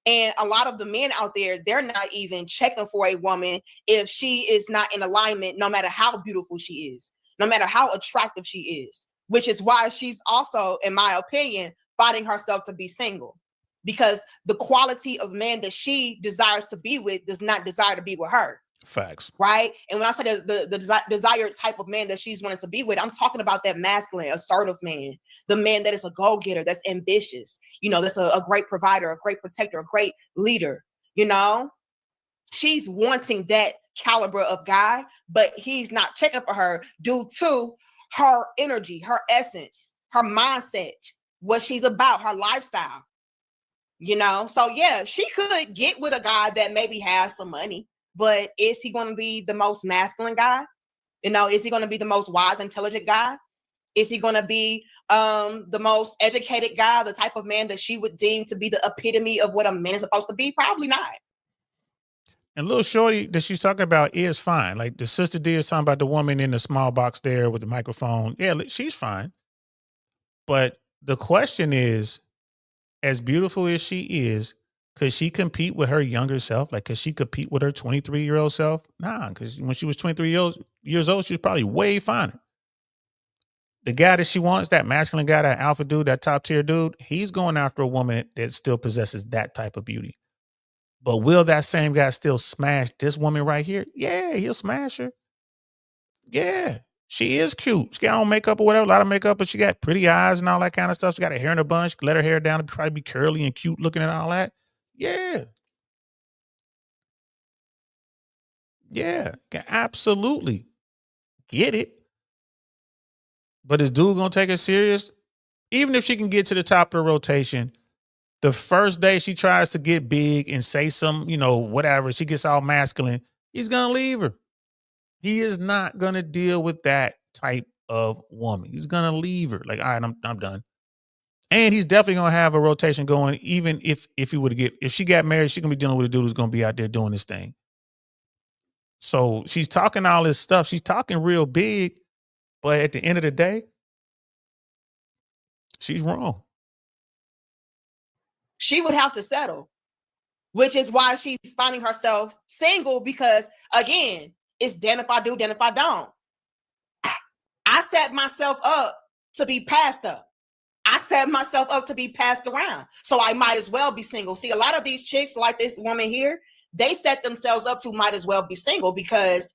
And a lot of the men out there, they're not even checking for a woman if she is not in alignment, no matter how beautiful she is, no matter how attractive she is, which is why she's also, in my opinion, fighting herself to be single, because the quality of man that she desires to be with does not desire to be with her. Facts. Right. And when I say the desired type of man that she's wanting to be with, I'm talking about that masculine, assertive man, the man that is a go-getter, that's ambitious, that's a great provider, a great protector, a great leader. She's wanting that caliber of guy, but he's not checking for her due to her energy, her essence, her mindset, what she's about, her lifestyle. So yeah, she could get with a guy that maybe has some money. But is he going to be the most masculine guy? Is he going to be the most wise, intelligent guy? Is he going to be the most educated guy, the type of man that she would deem to be the epitome of what a man is supposed to be? Probably not. And little shorty that she's talking about is fine. Like the sister D is talking about the woman in the small box there with the microphone. Yeah, she's fine. But the question is, as beautiful as she is, could she compete with her younger self? Like, could she compete with her 23-year-old self? Nah, because when she was 23 years old, she was probably way finer. The guy that she wants, that masculine guy, that alpha dude, that top tier dude, he's going after a woman that still possesses that type of beauty. But will that same guy still smash this woman right here? Yeah, he'll smash her. Yeah, she is cute. She got on makeup or whatever, a lot of makeup, but she got pretty eyes and all that kind of stuff. She got her hair in a bunch, let her hair down to probably be curly and cute looking and all that. Yeah. Yeah, can absolutely get it. But is dude gonna take her serious? Even if she can get to the top of the rotation, the first day she tries to get big and say some, whatever, she gets all masculine, he's gonna leave her. He is not gonna deal with that type of woman. He's gonna leave her. Like, all right, I'm done. And he's definitely gonna have a rotation going, even if she got married, she's gonna be dealing with a dude who's gonna be out there doing this thing. So she's talking all this stuff. She's talking real big, but at the end of the day, she's wrong. She would have to settle, which is why she's finding herself single, because again, it's damn if I do, damn if I don't. I set myself up to be passed up. I set myself up to be passed around. So I might as well be single. See, a lot of these chicks, like this woman here, they set themselves up to might as well be single, because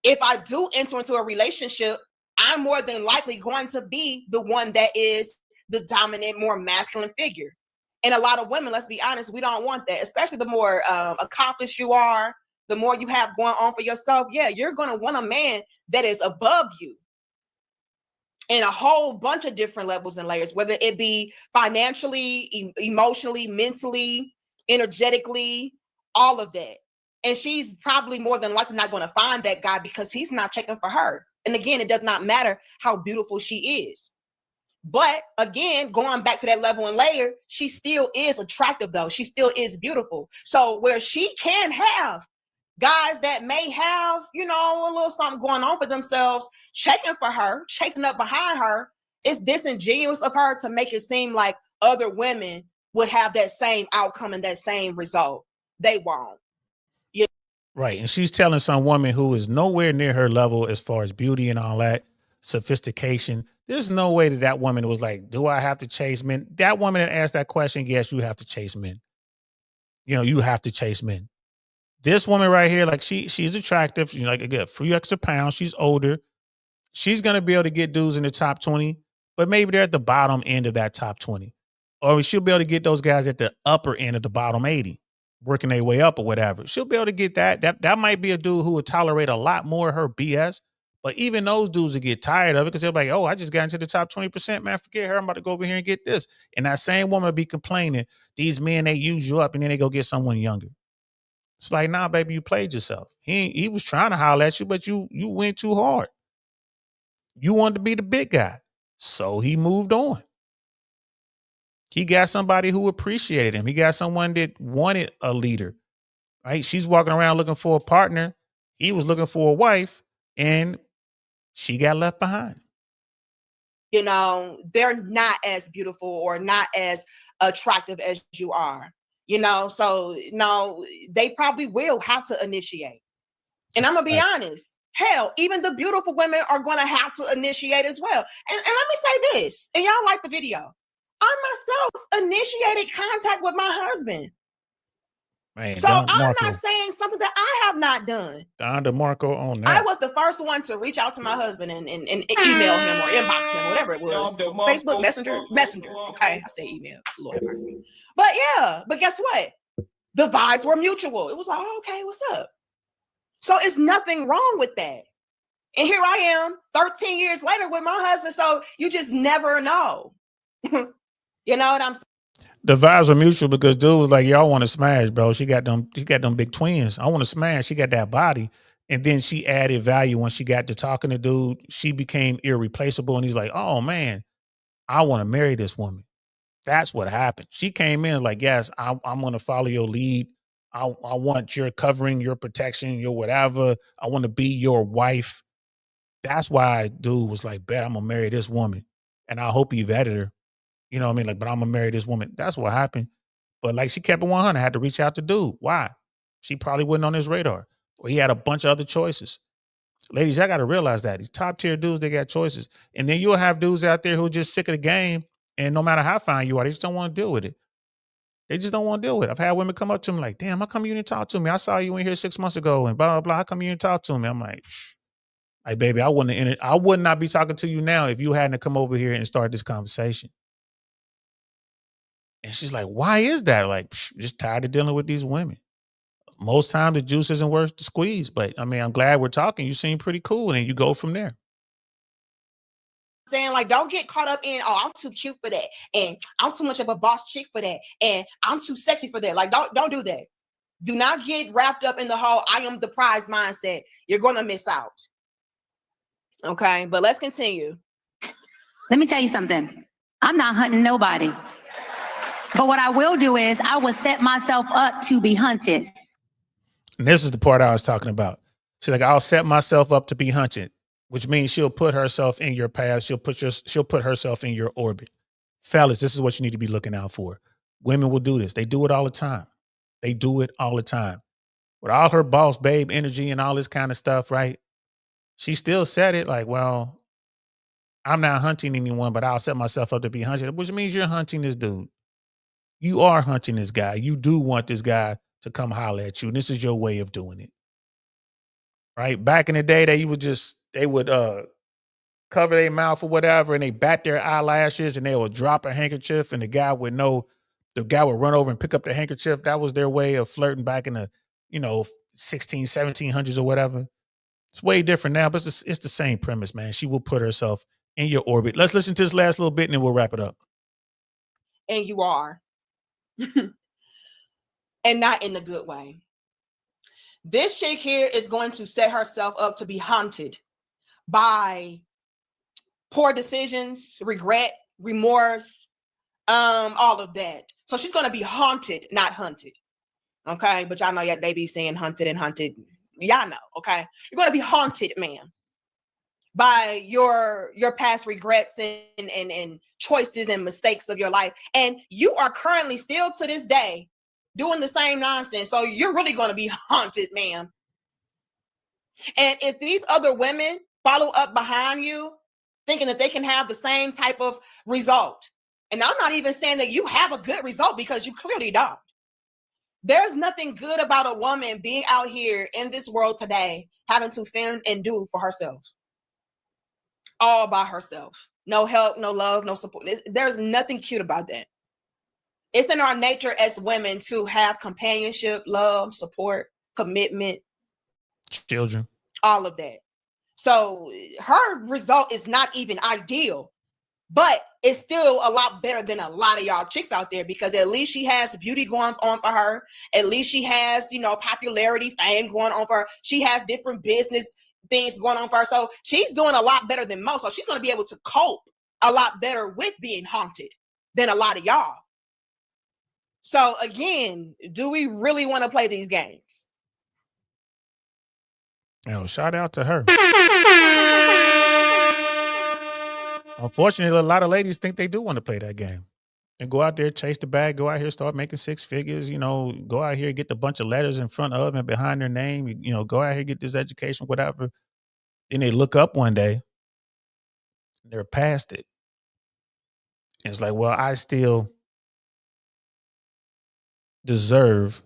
if I do enter into a relationship, I'm more than likely going to be the one that is the dominant, more masculine figure. And a lot of women, let's be honest, we don't want that, especially the more accomplished you are, the more you have going on for yourself. Yeah, you're going to want a man that is above you in a whole bunch of different levels and layers, whether it be financially, emotionally, mentally, energetically, all of that. And she's probably more than likely not going to find that guy because he's not checking for her. And again, it does not matter how beautiful she is. But again, going back to that level and layer, she still is attractive though. She still is beautiful. So where she can have guys that may have, a little something going on for themselves, checking for her, chasing up behind her, it's disingenuous of her to make it seem like other women would have that same outcome and that same result. They won't. Right. And she's telling some woman who is nowhere near her level as far as beauty and all that, sophistication. There's no way that woman was like, do I have to chase men? That woman that asked that question, yes, you have to chase men. You have to chase men. This woman right here, like she's attractive. She's like, again, a few extra pounds. She's older. She's going to be able to get dudes in the top 20, but maybe they're at the bottom end of that top 20. Or she'll be able to get those guys at the upper end of the bottom 80, working their way up or whatever. She'll be able to get that. That might be a dude who would tolerate a lot more of her BS. But even those dudes would get tired of it because they're like, oh, I just got into the top 20%, man. Forget her. I'm about to go over here and get this. And that same woman would be complaining, these men, they use you up and then they go get someone younger. It's like, nah, baby, you played yourself. He was trying to holler at you, but you went too hard. You wanted to be the big guy. So he moved on. He got somebody who appreciated him. He got someone that wanted a leader, right? She's walking around looking for a partner. He was looking for a wife, and she got left behind. They're not as beautiful or not as attractive as you are, so no, they probably will have to initiate. And I'm going to be honest. Hell, even the beautiful women are going to have to initiate as well. And let me say this, and y'all like the video. I myself initiated contact with my husband. Man, so I'm not saying something that I have not done. Don DeMarco on that. I was the first one to reach out to my husband and email him or inbox him, whatever it was. Facebook, Messenger. Okay, I say email. Lord have mercy. But guess what? The vibes were mutual. It was like, oh, okay, what's up? So it's nothing wrong with that. And here I am 13 years later with my husband. So you just never know. You know what I'm saying? The vibes are mutual because dude was like, y'all want to smash, bro. She got them big twins. I want to smash. She got that body. And then she added value when she got to talking to dude. She became irreplaceable. And he's like, oh man, I want to marry this woman. That's what happened. She came in like, yes, I'm going to follow your lead. I want your covering, your protection, your whatever. I want to be your wife. That's why dude was like, bet I'm going to marry this woman. And I hope he vetted her. You know what I mean? Like, but I'm gonna marry this woman. That's what happened. But like, she kept it 100. Had to reach out to dude. Why? She probably wasn't on his radar, or he had a bunch of other choices. Ladies, y'all got to realize that these top tier dudes, they got choices, and then you'll have dudes out there who are just sick of the game, and no matter how fine you are, they just don't want to deal with it. They just don't want to deal with it. I've had women come up to me like, "Damn, how come you didn't talk to me? I saw you in here 6 months ago, and blah blah blah. How come you didn't talk to me?" I'm like, "Hey, baby, I would not be talking to you now if you hadn't come over here and start this conversation." And she's like, "Why is that?" Like, just tired of dealing with these women. Most times the juice isn't worth the squeeze, but I mean, I'm glad we're talking. You seem pretty cool, and you go from there. Saying like, don't get caught up in, oh, I'm too cute for that, and I'm too much of a boss chick for that, and I'm too sexy for that. Like, don't do that. Do not get wrapped up in the whole I am the prize mindset. You're gonna miss out. Okay, but let's continue. Let me tell you something. I'm not hunting nobody. But what I will do is I will set myself up to be hunted. And this is the part I was talking about. She's like, I'll set myself up to be hunted, which means she'll put herself in your path. She'll put herself in your orbit. Fellas, this is what you need to be looking out for. Women will do this. They do it all the time. They do it all the time. With all her boss babe energy and all this kind of stuff, right? She still said it like, well, I'm not hunting anyone, but I'll set myself up to be hunted, which means you're hunting this dude. You are hunting this guy. You do want this guy to come holler at you. And this is your way of doing it. Right? Back in the day, they would cover their mouth or whatever, and they bat their eyelashes and they would drop a handkerchief, and the guy would run over and pick up the handkerchief. That was their way of flirting back in the, 1700s or whatever. It's way different now, but it's the same premise, man. She will put herself in your orbit. Let's listen to this last little bit and then we'll wrap it up. And you are. And not in a good way. This chick here is going to set herself up to be haunted by poor decisions, regret, remorse, all of that. So she's going to be haunted, not hunted. Okay. But y'all know, yeah, they be saying hunted and hunted. Y'all know. Okay. You're going to be haunted, man, by your past regrets and choices and mistakes of your life. And you are currently still to this day doing the same nonsense. So you're really going to be haunted, man. And if these other women follow up behind you, thinking that they can have the same type of result, and I'm not even saying that you have a good result because you clearly don't. There's nothing good about a woman being out here in this world today, having to fend and do for herself. All by herself. No help, no love, no support. There's nothing cute about that. It's in our nature as women to have companionship, love, support, commitment, children, all of that. So her result is not even ideal, but it's still a lot better than a lot of y'all chicks out there, because at least she has beauty going on for her. At least she has, popularity, fame going on for her. She has different business things going on for her. So she's doing a lot better than most. So she's going to be able to cope a lot better with being haunted than a lot of y'all. So again, do we really want to play these games? Shout out to her. Unfortunately, a lot of ladies think they do want to play that game and go out there, chase the bag, go out here, start making six figures, go out here, get a bunch of letters in front of and behind their name, go out here, get this education, whatever. Then they look up one day, they're past it. And it's like, well, I still deserve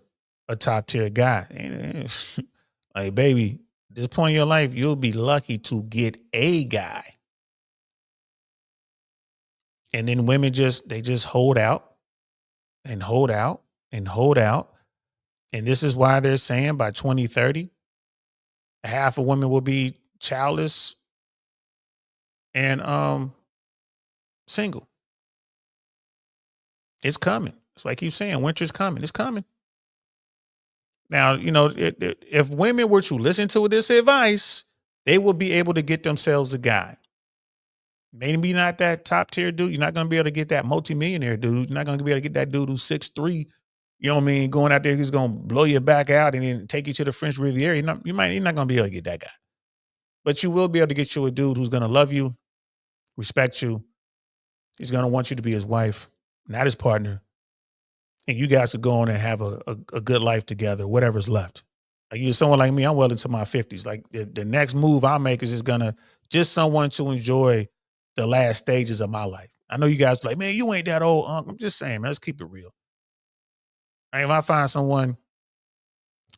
a top tier guy. Like, baby, at this point in your life, you'll be lucky to get a guy. And then women they just hold out and hold out and hold out. And this is why they're saying by 2030, half of women will be childless and single. It's coming. That's why I keep saying winter's coming. It's coming. Now, if women were to listen to this advice, they will be able to get themselves a guy. Maybe not that top tier dude. You're not going to be able to get that multimillionaire dude. You're not going to be able to get that dude who's 6'3", you know what I mean, going out there, he's going to blow your back out and then take you to the French Riviera. You're not going to be able to get that guy. But you will be able to get you a dude who's going to love you, respect you, He's going to want you to be his wife, not his partner. And you guys could go on and have a good life together, whatever's left. Like you're someone like me, I'm well into my 50s. Like the next move I make is just someone to enjoy the last stages of my life. I know you guys are like, man, you ain't that old, Unc. I'm just saying, man, let's keep it real. If I find someone,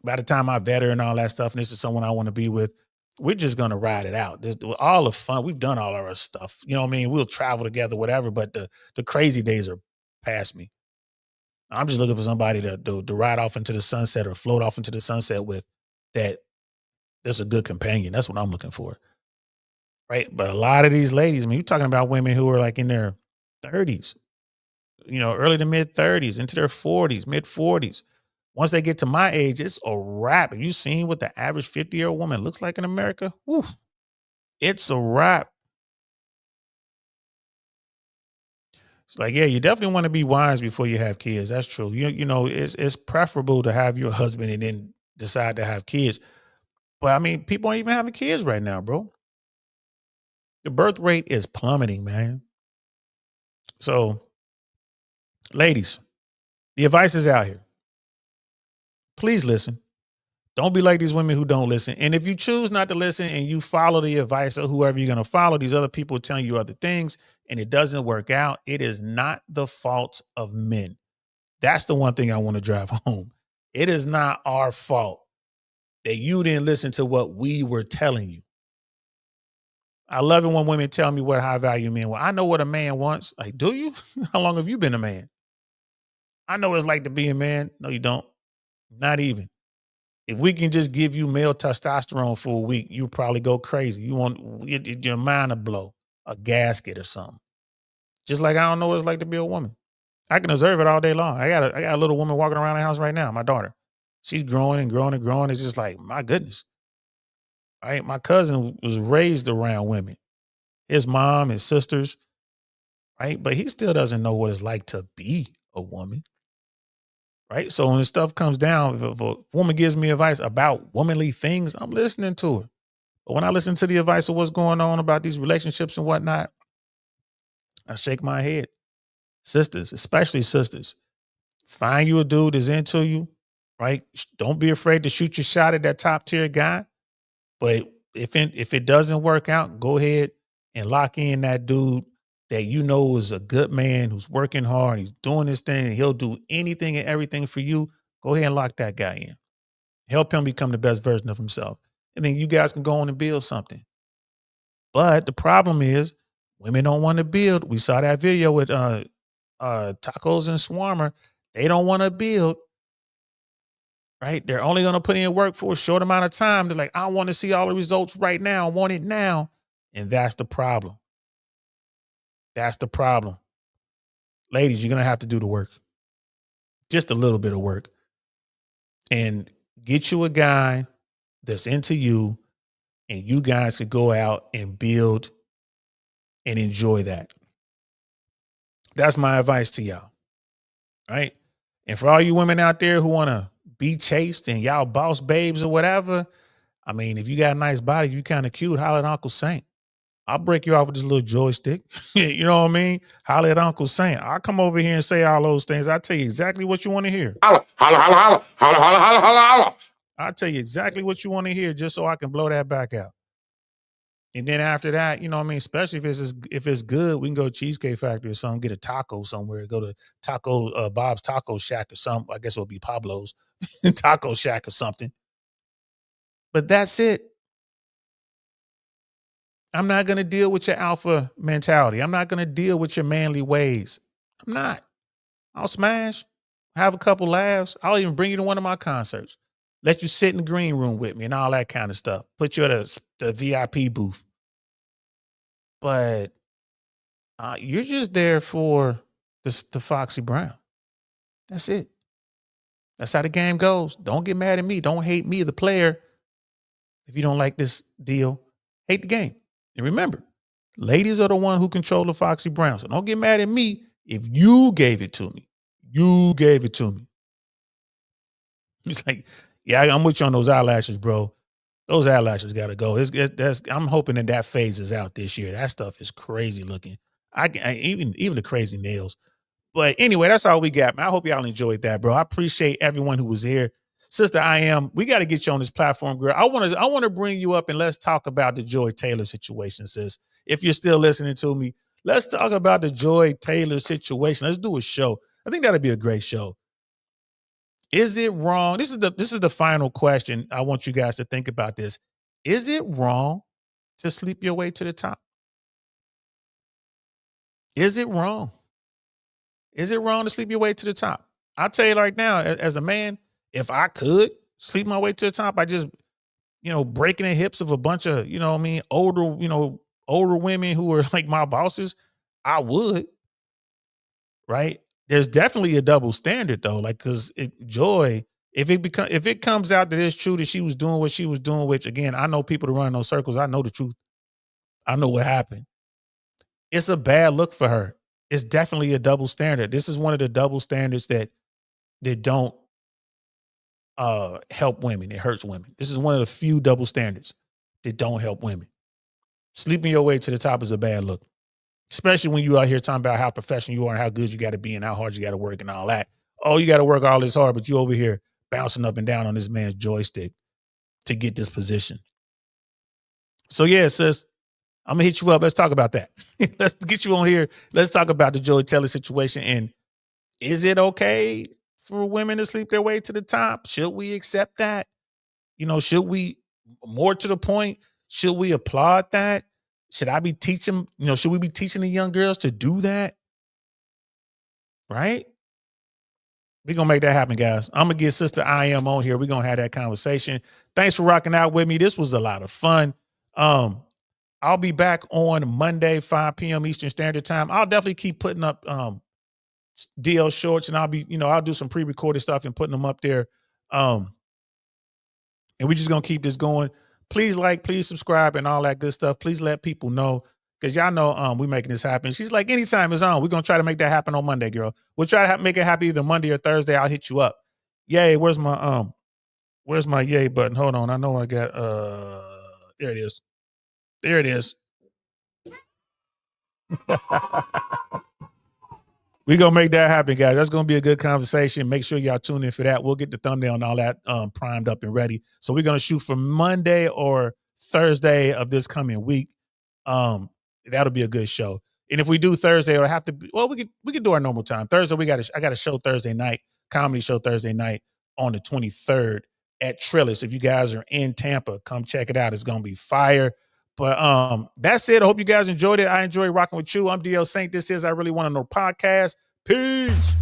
by the time I vet her and all that stuff, and this is someone I want to be with, we're just going to ride it out. All the fun, we've done all our stuff. You know what I mean? We'll travel together, whatever, but the crazy days are past me. I'm just looking for somebody to ride off into the sunset or float off into the sunset with that's a good companion. That's what I'm looking for. Right? But a lot of these ladies, I mean, you're talking about women who are like in their 30s, early to mid 30s, into their 40s, mid 40s. Once they get to my age, it's a wrap. Have you seen what the average 50-year-old woman looks like in America? Whew, it's a wrap. It's like, yeah, you definitely want to be wise before you have kids. That's true. It's preferable to have your husband and then decide to have kids. But I mean, people aren't even having kids right now, bro. The birth rate is plummeting, man. So, ladies, the advice is out here. Please listen. Don't be like these women who don't listen. And if you choose not to listen and you follow the advice of whoever you're going to follow, these other people telling you other things, and it doesn't work out, it is not the fault of men. That's the one thing I want to drive home. It is not our fault that you didn't listen to what we were telling you. I love it when women tell me what high value men want. I know what a man wants. Like, do you? How long have you been a man? I know what it's like to be a man. No, you don't. Not even. If we can just give you male testosterone for a week, you probably go crazy. You want your mind to blow, a gasket or something. Just like I don't know what it's like to be a woman. I can observe it all day long. I got a little woman walking around the house right now, my daughter. She's growing and growing and growing. It's just like, my goodness. Right? My cousin was raised around women. His mom, his sisters, right? But he still doesn't know what it's like to be a woman. Right? So when stuff comes down, if a woman gives me advice about womanly things, I'm listening to her. But when I listen to the advice of what's going on about these relationships and whatnot, I shake my head. Sisters, especially sisters, find you a dude that's into you, right? Don't be afraid to shoot your shot at that top tier guy. But if it doesn't work out, go ahead and lock in that dude that you know is a good man who's working hard. He's doing his thing. And he'll do anything and everything for you. Go ahead and lock that guy in. Help him become the best version of himself. And then you guys can go on and build something. But the problem is women don't want to build. We saw that video with tacos and shawarma. They don't want to build. Right? They're only going to put in work for a short amount of time. They're like, I want to see all the results right now. I want it now. And that's the problem. That's the problem. Ladies, you're going to have to do the work. Just a little bit of work. And get you a guy that's into you, and you guys could go out and build and enjoy that. That's my advice to y'all. Right? And for all you women out there who want to be chased and y'all boss babes or whatever, I mean, if you got a nice body, you kind of cute, holler at Uncle Saint. I'll break you off with this little joystick. You know what I mean? Holler at Uncle Saint. I'll come over here and say all those things. I'll tell you exactly what you want to hear. Holla, holla, holla, holla, holla, holla, holla, holla, holla. I'll tell you exactly what you want to hear just so I can blow that back out. And then after that, you know what I mean? Especially if it's good, we can go to Cheesecake Factory or something, get a taco somewhere, go to Bob's Taco Shack or something. I guess it'll be Pablo's Taco Shack or something. But that's it. I'm not going to deal with your alpha mentality. I'm not going to deal with your manly ways. I'm not. I'll smash, have a couple laughs. I'll even bring you to one of my concerts. Let you sit in the green room with me and all that kind of stuff. Put you at the VIP booth. But you're just there for the Foxy Brown. That's it. That's how the game goes. Don't get mad at me. Don't hate me, the player. If you don't like this deal, hate the game. And remember, ladies are the one who control the Foxy Brown. So don't get mad at me if you gave it to me. You gave it to me. It's like, yeah, I'm with you on those eyelashes, bro. Those eyelashes got to go. I'm hoping that phase is out this year. That stuff is crazy looking. Even the crazy nails. But anyway, that's all we got, man. I hope y'all enjoyed that, bro. I appreciate everyone who was here. Sister we got to get you on this platform, girl. I want to bring you up and let's talk about the Joy Taylor situation, sis. If you're still listening to me, let's talk about the Joy Taylor situation. Let's do a show. I think that'd be a great show. Is it wrong? This is the final question. I want you guys to think about this. Is it wrong to sleep your way to the top? Is it wrong? Is it wrong to sleep your way to the top? I'll tell you right now, as a man, if I could sleep my way to the top, I just, breaking the hips of a bunch of, older women who are like my bosses, I would. Right? There's definitely a double standard though. Like, cause Joy, if it comes out that it's true that she was doing what she was doing, which again, I know people to run in those circles. I know the truth. I know what happened. It's a bad look for her. It's definitely a double standard. This is one of the double standards that don't help women. It hurts women. This is one of the few double standards that don't help women. Sleeping your way to the top is a bad look, especially when you out here talking about how professional you are and how good you got to be and how hard you got to work and all that. Oh, you got to work all this hard, but you over here bouncing up and down on this man's joystick to get this position. So yeah, sis, I'm gonna hit you up. Let's talk about that. Let's get you on here. Let's talk about the Joy Taylor situation. And is it okay for women to sleep their way to the top? Should we accept that? Should we, more to the point, should we applaud that? Should I be teaching, should we be teaching the young girls to do that? Right? We're going to make that happen, guys. I'm going to get Sister on here. We're going to have that conversation. Thanks for rocking out with me. This was a lot of fun. I'll be back on Monday, 5 p.m. Eastern Standard Time. I'll definitely keep putting up DL shorts, and I'll do some pre-recorded stuff and putting them up there. And we're just going to keep this going. Please please subscribe and all that good stuff. Please let people know, because y'all know we're making this happen. She's like, anytime it's on, we're going to try to make that happen on Monday, girl. We'll try to make it happen either Monday or Thursday. I'll hit you up. Yay, where's my yay button? Hold on. I know I got, there it is. There it is. We're going to make that happen, guys. That's going to be a good conversation. Make sure y'all tune in for that. We'll get the thumbnail and all that primed up and ready. So we're going to shoot for Monday or Thursday of this coming week. That'll be a good show. And if we do Thursday, it'll have to be, well, we could do our normal time. Thursday, I got a show Thursday night, comedy show Thursday night on the 23rd at Trillis. If you guys are in Tampa, come check it out. It's going to be fire. But that's it. I hope you guys enjoyed it. I enjoy rocking with you. I'm DL Saint. This is I Really Want to Know podcast. Peace.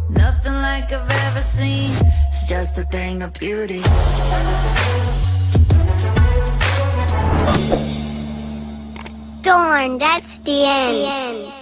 Nothing like I've ever seen. It's just a thing of beauty. Darn, that's the end.